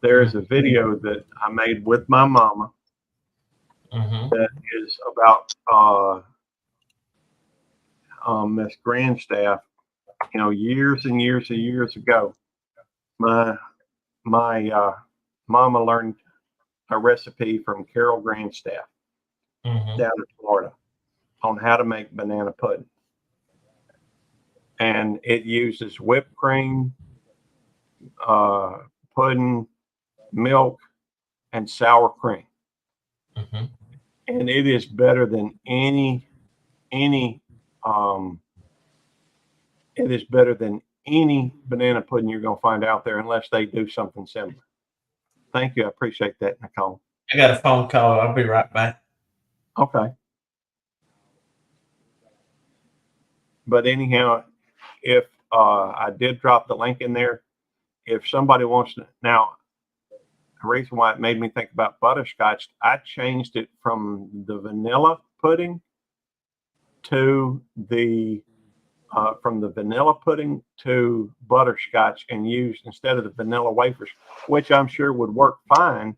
There's a video that I made with my mama that is about Miss Grandstaff. Years and years and years ago, my mama learned a recipe from Carol Grandstaff down in Florida on how to make banana pudding. And it uses whipped cream, pudding, milk, and sour cream. And it is better than any banana pudding you're going to find out there, unless they do something similar. Thank you. I appreciate that, Nicole. I got a phone call. I'll be right back. Okay. But anyhow, if I did drop the link in there, if somebody wants to, now, the reason why it made me think about butterscotch, I changed it from the vanilla pudding to from the vanilla pudding to butterscotch, and used, instead of the vanilla wafers, which I'm sure would work fine,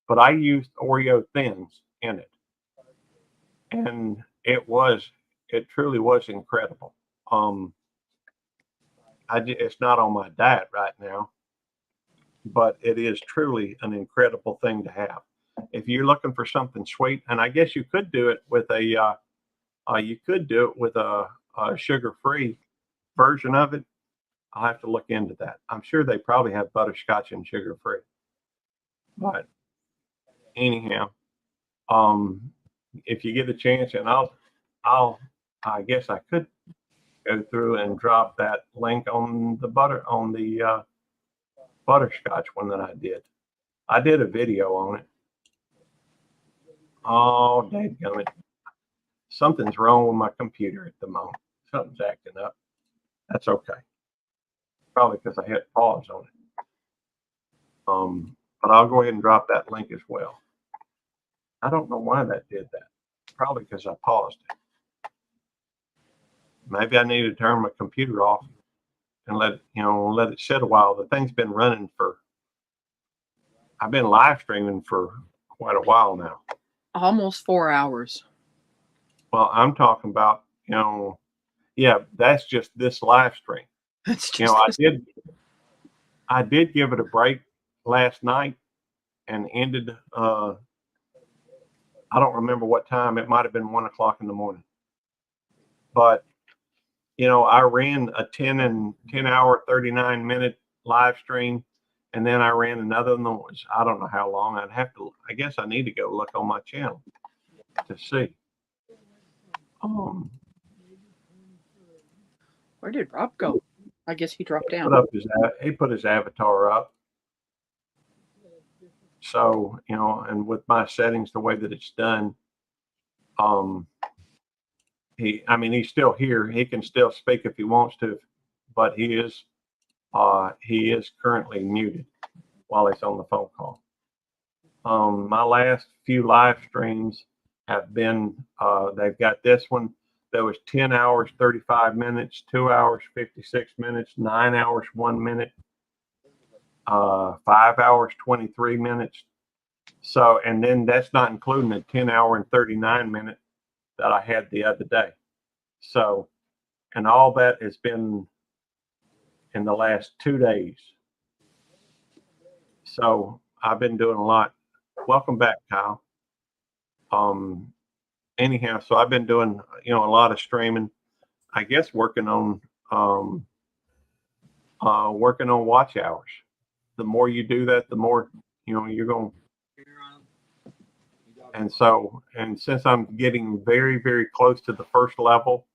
but I used Oreo thins in it. And it truly was incredible. it's not on my diet right now, but it is truly an incredible thing to have. If you're looking for something sweet, and I guess you could do it with a sugar-free version of it. I'll have to look into that. I'm sure they probably have butterscotch and sugar-free. But anyhow, if you get a chance, and I guess I could go through and drop that link on the butterscotch one that I did. I did a video on it. Oh, dadgummit. Something's wrong with my computer at the moment. Something's acting up. That's okay. Probably because I hit pause on it. But I'll go ahead and drop that link as well. I don't know why that did that. Probably because I paused it. Maybe I need to turn my computer off and let it sit a while. The thing's been running I've been live streaming for quite a while now. Almost 4 hours. Well, I'm talking about, yeah, that's just this live stream. That's just I did give it a break last night and ended, I don't remember what time. It might have been 1 o'clock in the morning. But, I ran a 10 hour, 39-minute live stream. And then I ran another one that was, I don't know how long. I guess I need to go look on my channel to see. Where did Rob go? I guess he dropped down. He put his avatar up. So, and with my settings, the way that it's done, he's still here. He can still speak if he wants to, but he is currently muted while he's on the phone call. My last few live streams have been, they've got this one that was 10 hours, 35 minutes, 2 hours, 56 minutes, 9 hours, 1 minute, 5 hours, 23 minutes. So, and then that's not including the 10 hour and 39 minute that I had the other day. So, and all that has been in the last 2 days. So I've been doing a lot. Welcome back, Kyle. Anyhow, so I've been doing, a lot of streaming, I guess working on watch hours. The more you do that, the more, you're going. And so, and since I'm getting very, very close to the first level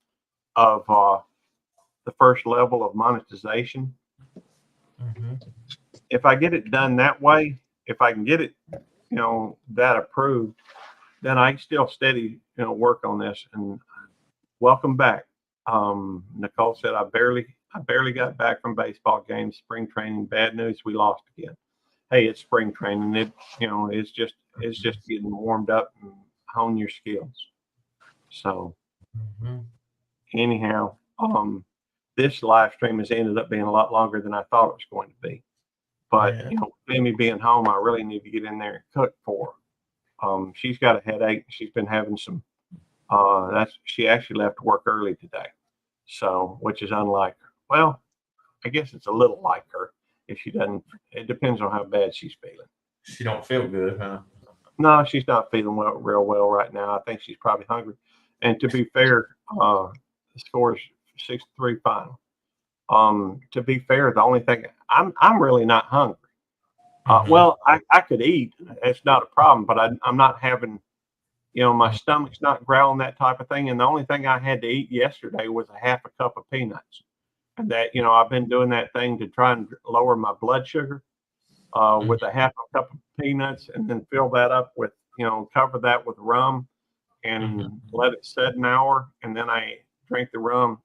of monetization, if I get it done that way, if I can get it, that approved, then I can still steady, work on this. And welcome back. Nicole said, I barely got back from baseball games, spring training. Bad news, we lost again. Hey, it's spring training. It's just getting warmed up and hone your skills. So anyhow, this live stream has ended up being a lot longer than I thought it was going to be. But Amy being home, I really need to get in there and cook for her. She's got a headache. She's been having some. She actually left work early today, so which is unlike her. Well, I guess it's a little like her. If she doesn't, it depends on how bad she's feeling. She don't feel good, huh? No, she's not feeling real well right now. I think she's probably hungry. And to be fair, the score is 6-3 final. To be fair, the only thing I'm really not hungry. Well, I could eat. It's not a problem, but I'm not having, my stomach's not growling, that type of thing. And the only thing I had to eat yesterday was a half a cup of peanuts. And that, I've been doing that thing to try and lower my blood sugar with a half a cup of peanuts, and then fill that up with, cover that with rum and let it set an hour. And then I drink the rum.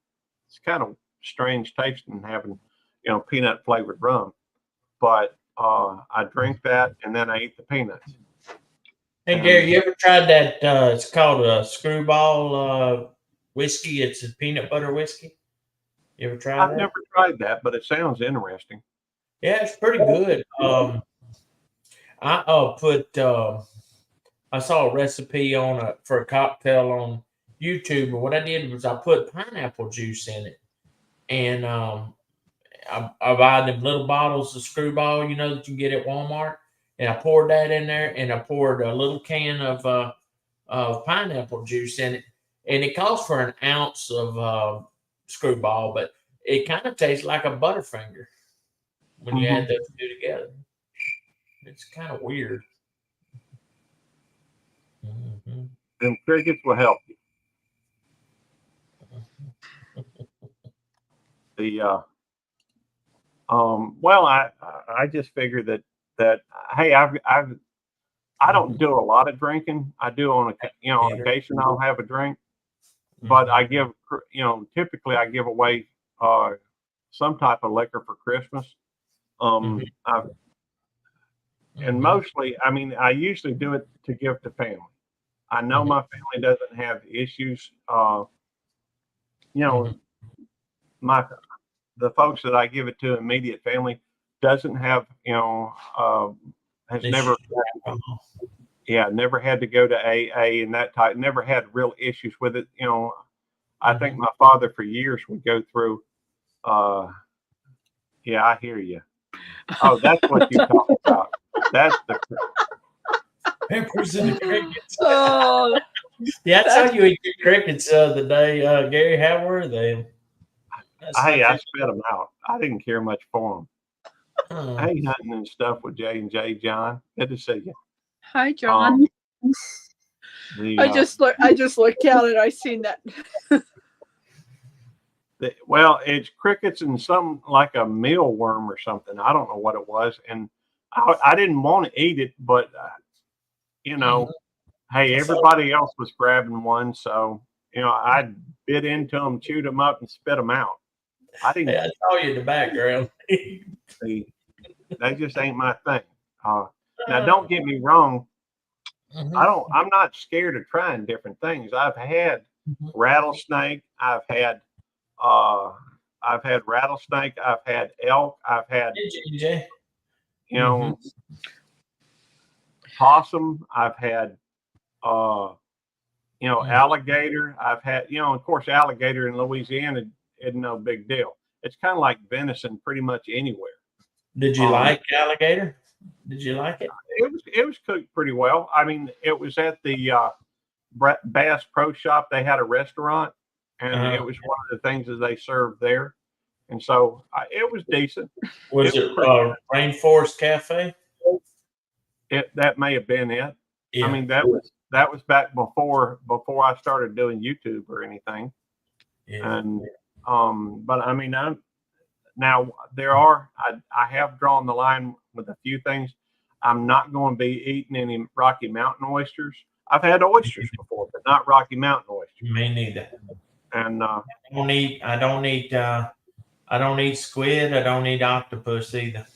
It's kind of strange tasting having, peanut flavored rum, but I drink that and then I eat the peanuts. Hey, Gary, you ever tried that? It's called a Screwball whiskey. It's a peanut butter whiskey. You ever tried that? I've never tried that, but it sounds interesting. Yeah, it's pretty good. I saw a recipe for a cocktail on YouTube, and what I did was I put pineapple juice in it, and I buy them little bottles of Screwball, you know, that you can get at Walmart, and I poured that in there, and I poured a little can of pineapple juice in it, and it calls for an ounce of Screwball, but it kind of tastes like a Butterfinger when you add those two together. It's kind of weird. Them crickets will help you. Well, I just figured that hey, I don't do a lot of drinking. I do on occasion I'll have a drink, but I give, typically I give away some type of liquor for Christmas. And mostly, I mean, I usually do it to give to family. I know my family doesn't have issues. The folks that I give it to, immediate family, doesn't have, has never had to go to AA and that type, never had real issues with it. I think my father for years would go through, yeah, I hear you. Oh, that's what you talk about. That's the Peppers and the crickets. Oh, yeah, I saw you eat your crickets the other day, Gary. How were they? Hey, I spit them out. I didn't care much for them. Oh. Hey, hunting and stuff with J&J, John. Good to see you. Hi, John. I just looked out and I seen that. Well, it's crickets and some like a mealworm or something. I don't know what it was, and I didn't want to eat it, but hey, everybody else was grabbing one, so I bit into them, chewed them up, and spit them out. I didn't. Hey, I saw you in the background. That just ain't my thing. Now, don't get me wrong. I'm not scared of trying different things. I've had rattlesnake. I've had rattlesnake. I've had elk. I've had possum. I've had alligator. I've had of course, alligator in Louisiana is no big deal. It's kind of like venison pretty much anywhere. Did you like alligator? Did you like it? It was cooked pretty well. I mean, it was at the Bass Pro Shop. They had a restaurant, and it was one of the things that they served there. And so it was decent. Was it Rainforest Cafe? That may have been it. Yeah. I mean, that was back before I started doing YouTube or anything. Yeah. And but I mean, now I have drawn the line with a few things. I'm not going to be eating any Rocky Mountain oysters. I've had oysters before, but not Rocky Mountain oysters. Me neither. And I don't eat squid. I don't eat octopus either.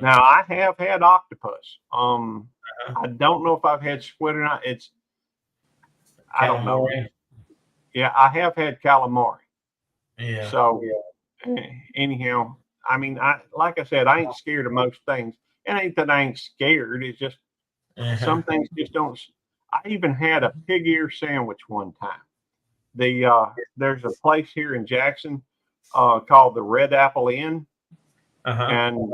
Now I have had octopus. I don't know if I've had squid or not. I don't know. Yeah, I have had calamari. Yeah. So anyhow, I mean, like I said, I ain't scared of most things. It ain't that I ain't scared. It's just some things just don't. I even had a pig ear sandwich one time. There's a place here in Jackson called the Red Apple Inn, and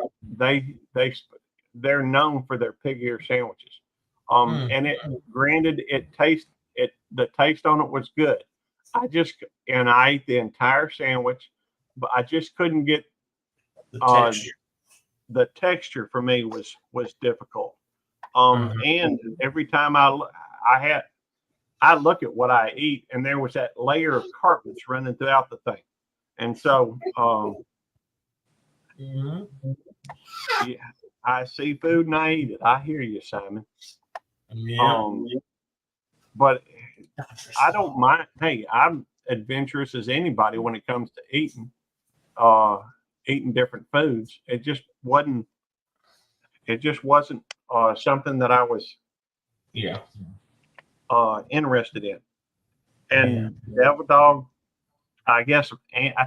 they're known for their pig ear sandwiches. And the taste on it was good. I ate the entire sandwich, but I just couldn't get the texture. The texture for me was difficult. And every time I look at what I eat, and there was that layer of cartilage running throughout the thing, and so yeah, I see food and I eat it. I hear you, Simon. Yeah. But I don't mind. Hey, I'm adventurous as anybody when it comes to eating different foods. It just wasn't something that I was interested in. And Devil Dog, I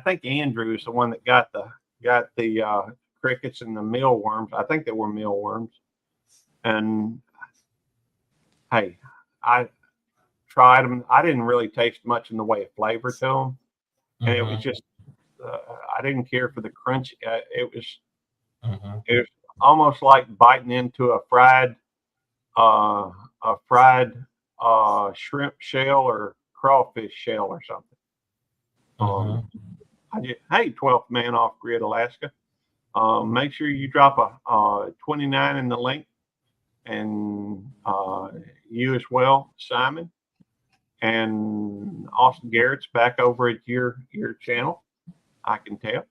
think Andrew is the one that got the crickets and the mealworms. I think they were mealworms. And hey, I tried them. I didn't really taste much in the way of flavor to them. And it was just, I didn't care for the crunch. It was Mhm. almost like biting into a fried shrimp shell or crawfish shell or something. Hey, 12th man off grid Alaska. Make sure you drop a 29 in the link, and you as well, Simon, and Austin Garrett's back over at your channel. I can tell.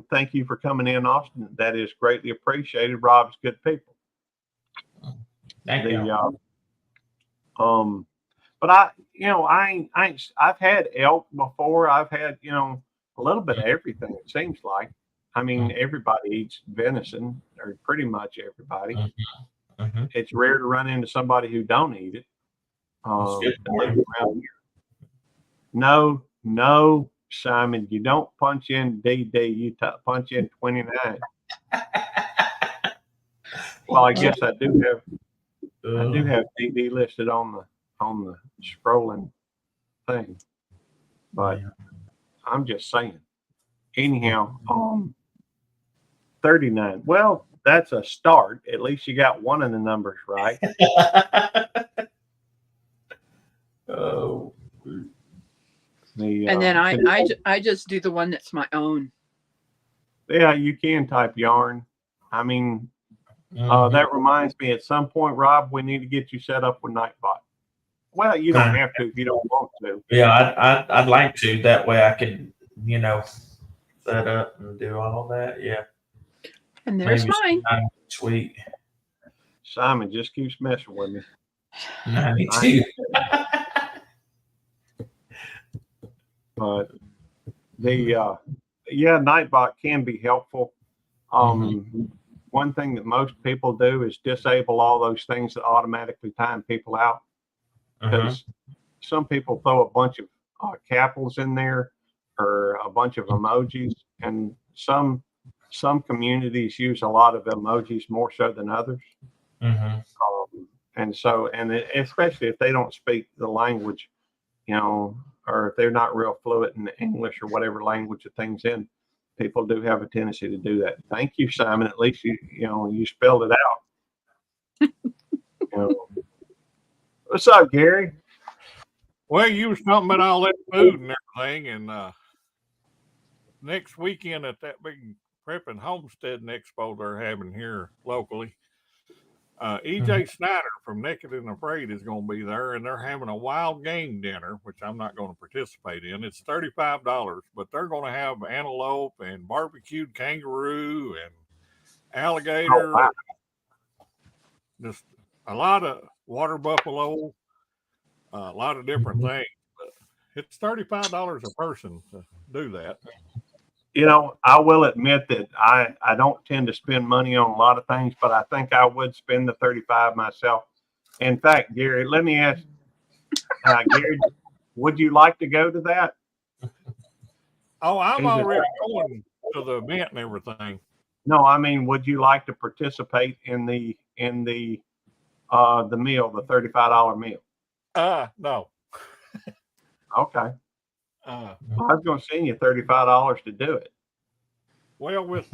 Thank you for coming in, Austin. That is greatly appreciated. Rob's good people. Thank you. But I've had elk before. I've had, a little bit of everything, it seems like. I mean, everybody eats venison, or pretty much everybody. It's rare to run into somebody who don't eat it. Around here. No, Simon, you don't punch in DD, you punch in 29. Well, I guess I do have DD listed on the scrolling thing, but I'm just saying. Anyhow, 39. Well, that's a start. At least you got one of the numbers right. Oh. And then I just do the one that's my own. Yeah, you can type yarn. I mean, that reminds me, at some point, Rob, we need to get you set up with Nightbot. Well, you don't have to if you don't want to. Yeah, I'd like to. That way I could, set up and do all that. Yeah. And there's mine. Sweet. Simon just keeps messing with me. Me too. But Nightbot can be helpful. One thing that most people do is disable all those things that automatically time people out, because some people throw a bunch of capitals in there or a bunch of emojis, and some communities use a lot of emojis more so than others. And especially if they don't speak the language, or if they're not real fluent in English or whatever language the thing's in, people do have a tendency to do that. Thank you, Simon. At least you spelled it out. What's up, Gary? Well, you was talking about all that food and everything, and next weekend at that big prepping homesteading expo they're having here locally, EJ Snyder from Naked and Afraid is going to be there, and they're having a wild game dinner, which I'm not going to participate in. It's $35, but they're going to have antelope and barbecued kangaroo and alligator. Oh, wow. Just a lot of water buffalo, a lot of different things. But it's $35 a person to do that. I will admit that I don't tend to spend money on a lot of things, but I think I would spend the $35 myself. In fact, Gary, let me ask, Gary, would you like to go to that? Oh, I'm already going to the event and everything. No, I mean, would you like to participate in the meal, the $35 meal? No. Okay. I was going to send you $35 to do it. Well,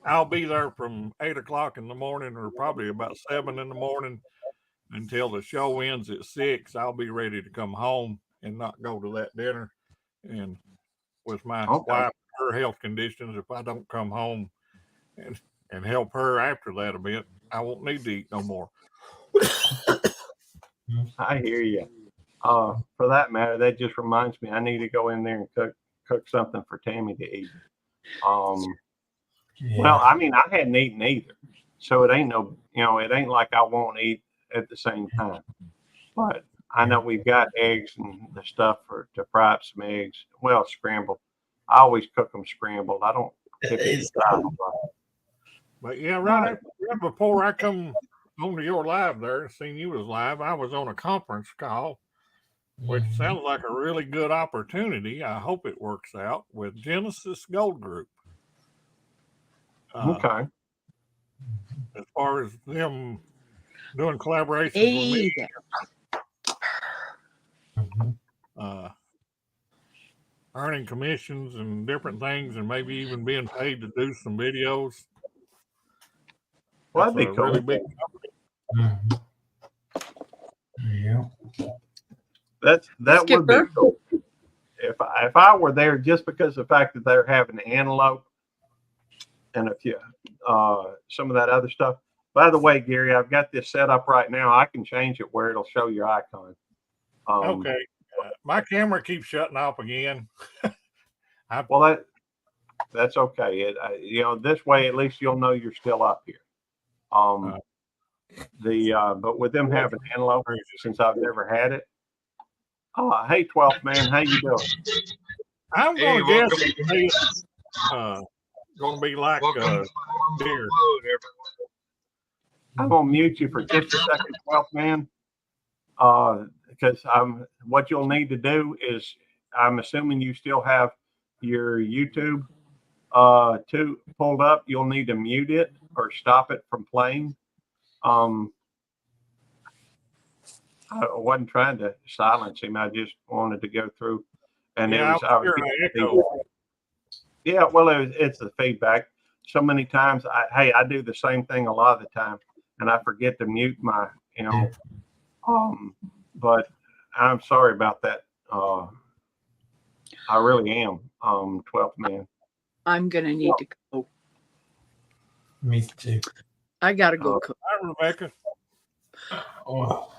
I'll be there from 8 o'clock in the morning, or probably about 7 in the morning, until the show ends at 6. I'll be ready to come home and not go to that dinner. And with my wife, her health conditions, if I don't come home and help her after that event, I won't need to eat no more. I hear you. For that matter, that just reminds me, I need to go in there and cook something for Tammy to eat. Well, I mean, I hadn't eaten either, so it ain't it ain't like I won't eat at the same time. But I know we've got eggs and the stuff to fry up some eggs. Well, scrambled. I always cook them scrambled. I don't typically fry them. But yeah, right before I come on to your live there and seen you was live, I was on a conference call, which sounds like a really good opportunity. I hope it works out with Genesis Gold Group. Okay. As far as them doing collaborations with me. earning commissions and different things, and maybe even being paid to do some videos. Well, That's that'd be a cool. really big company. Yeah. That would be Skipper? cool. If I were there, just because of the fact that they're having antelope and a few some of that other stuff. By the way, Gary, I've got this set up right now. I can change it where it'll show your icon. Okay. My camera keeps shutting off again. Well, that's okay. This way at least you'll know you're still up here. But with them having antelope, since I've never had it. Hey, 12th man, how you doing? I'm going to guess it's going to be like deer. I'm gonna mute you for just a second, 12th man, because what you'll need to do is, I'm assuming you still have your YouTube pulled up. You'll need to mute it or stop it from playing. I wasn't trying to silence him. I just wanted to go through, and Yeah, yeah. Well, it's the feedback. So many times, I do the same thing a lot of the time, and I forget to mute my, but I'm sorry about that. I really am, 12th man. I'm gonna need to go. Me too. I gotta go cook. Hi, Rebecca. Oh.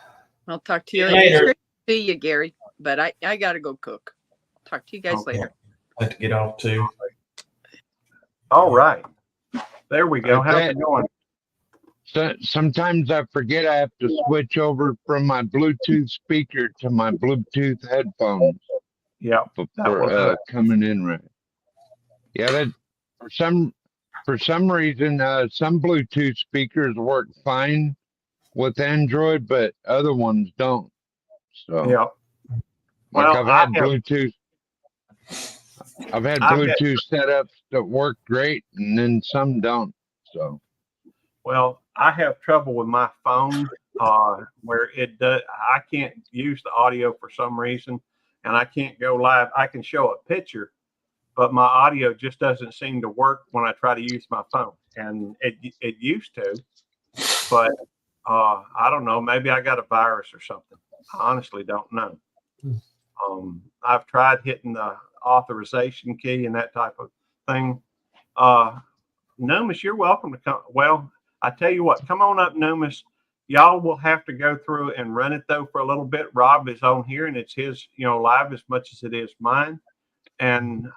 I'll talk to you Later. later. It's great to see you, Gary, but I gotta go cook. Talk to you guys later. I have to get off too. All right. There we go. How's it going? So sometimes I forget I have to switch over from my Bluetooth speaker to my Bluetooth headphones. Yeah, for coming in right. Yeah, that for some reason some Bluetooth speakers work fine with Android, but other ones don't. So yeah, like well, I've had Bluetooth setups that work great, and then some don't. So. Well, I have trouble with my phone where it does. I can't use the audio for some reason, and I can't go live. I can show a picture, but my audio just doesn't seem to work when I try to use my phone. And it used to, but I don't know. Maybe I got a virus or something. I honestly don't know. I've tried hitting the authorization key and that type of thing. Numis, you're welcome to come. Well, I tell you what, come on up, Numis. Y'all will have to go through and run it though for a little bit. Rob is on here and it's his, live as much as it is mine. And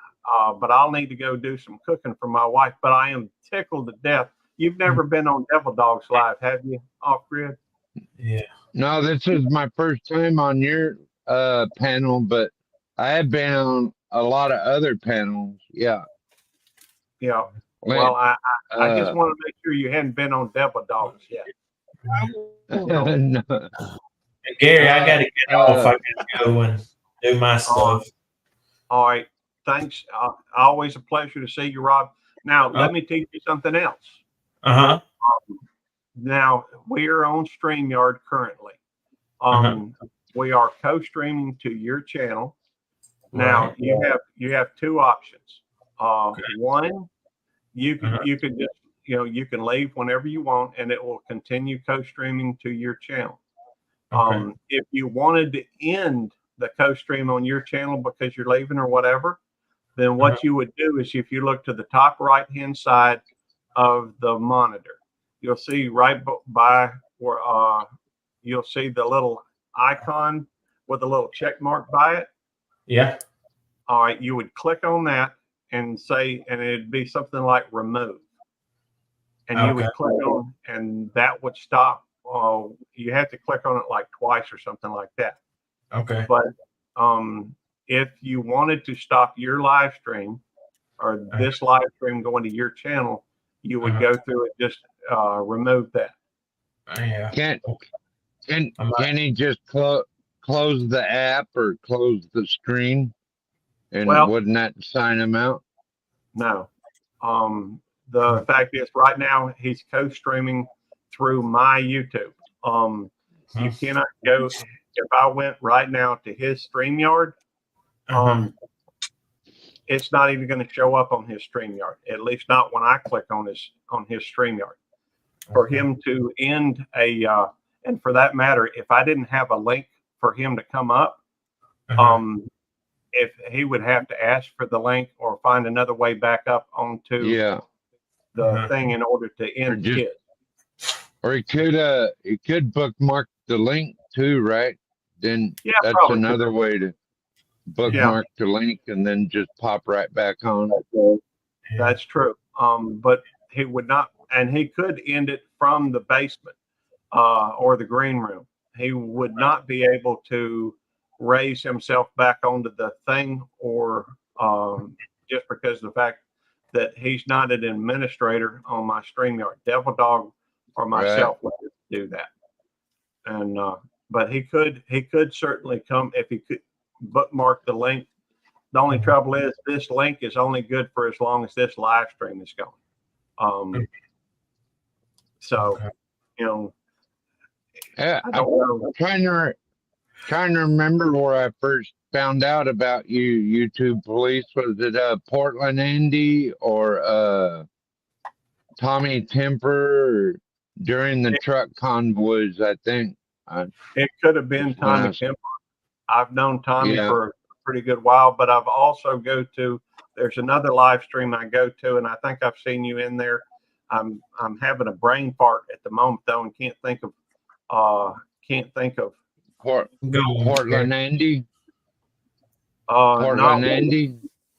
but I'll need to go do some cooking for my wife. But I am tickled to death. You've never been on Devil Dogs Live, have you, off grid? Yeah. No, this is my first time on your panel, but I have been on a lot of other panels. Yeah. Yeah. Well, I just want to make sure you hadn't been on Devil Dogs yet. No. Gary, I got to get off. I got to go and do my stuff. All right. Thanks. Always a pleasure to see you, Rob. Now, let me teach you something else. Uh-huh. Now, we are on StreamYard currently. We are co-streaming to your channel. Now, you have two options. One, you can just, you can leave whenever you want and it will continue co-streaming to your channel. If you wanted to end the co-stream on your channel because you're leaving or whatever, then what you would do is if you look to the top right-hand side of the monitor, you'll see right by where you'll see the little icon with a little check mark by it. Yeah. All right. You would click on that and it'd be something like remove. And you would click on, and that would stop. You have to click on it like twice or something like that. Okay. But if you wanted to stop your live stream or this live stream going to your channel, you would go through and just remove that. Yeah. Can he just close the app or close the screen? And wouldn't that sign him out? No. The fact is, right now he's co-streaming through my YouTube. You cannot go. If I went right now to his StreamYard, it's not even going to show up on his StreamYard. At least not when I click on his StreamYard. For him to end and for that matter, if I didn't have a link for him to come up, if he would have to ask for the link or find another way back up onto the thing in order to end his. Or he could bookmark the link too, right? Then that's probably. another way to bookmark the link and then just pop right back on. That's true. But he would not, and he could end it from the basement or the green room. He would not be able to raise himself back onto the thing, or just because of the fact that he's not an administrator on my StreamYard. Devil Dog or myself would do that. And but he could certainly come if he could bookmark the link. The only trouble is this link is only good for as long as this live stream is going. So, you know, Yeah, I don't know. I'm trying to remember where I first found out about you, YouTube police. Was it Portland Andy or Tommy Temper during the truck convoys? I think it could have been Tommy Temper. I've known Tommy for a pretty good while, but I've also there's another live stream I go to, and I think I've seen you in there. I'm having a brain fart at the moment though, and can't think of Portland Andy. Not Andy.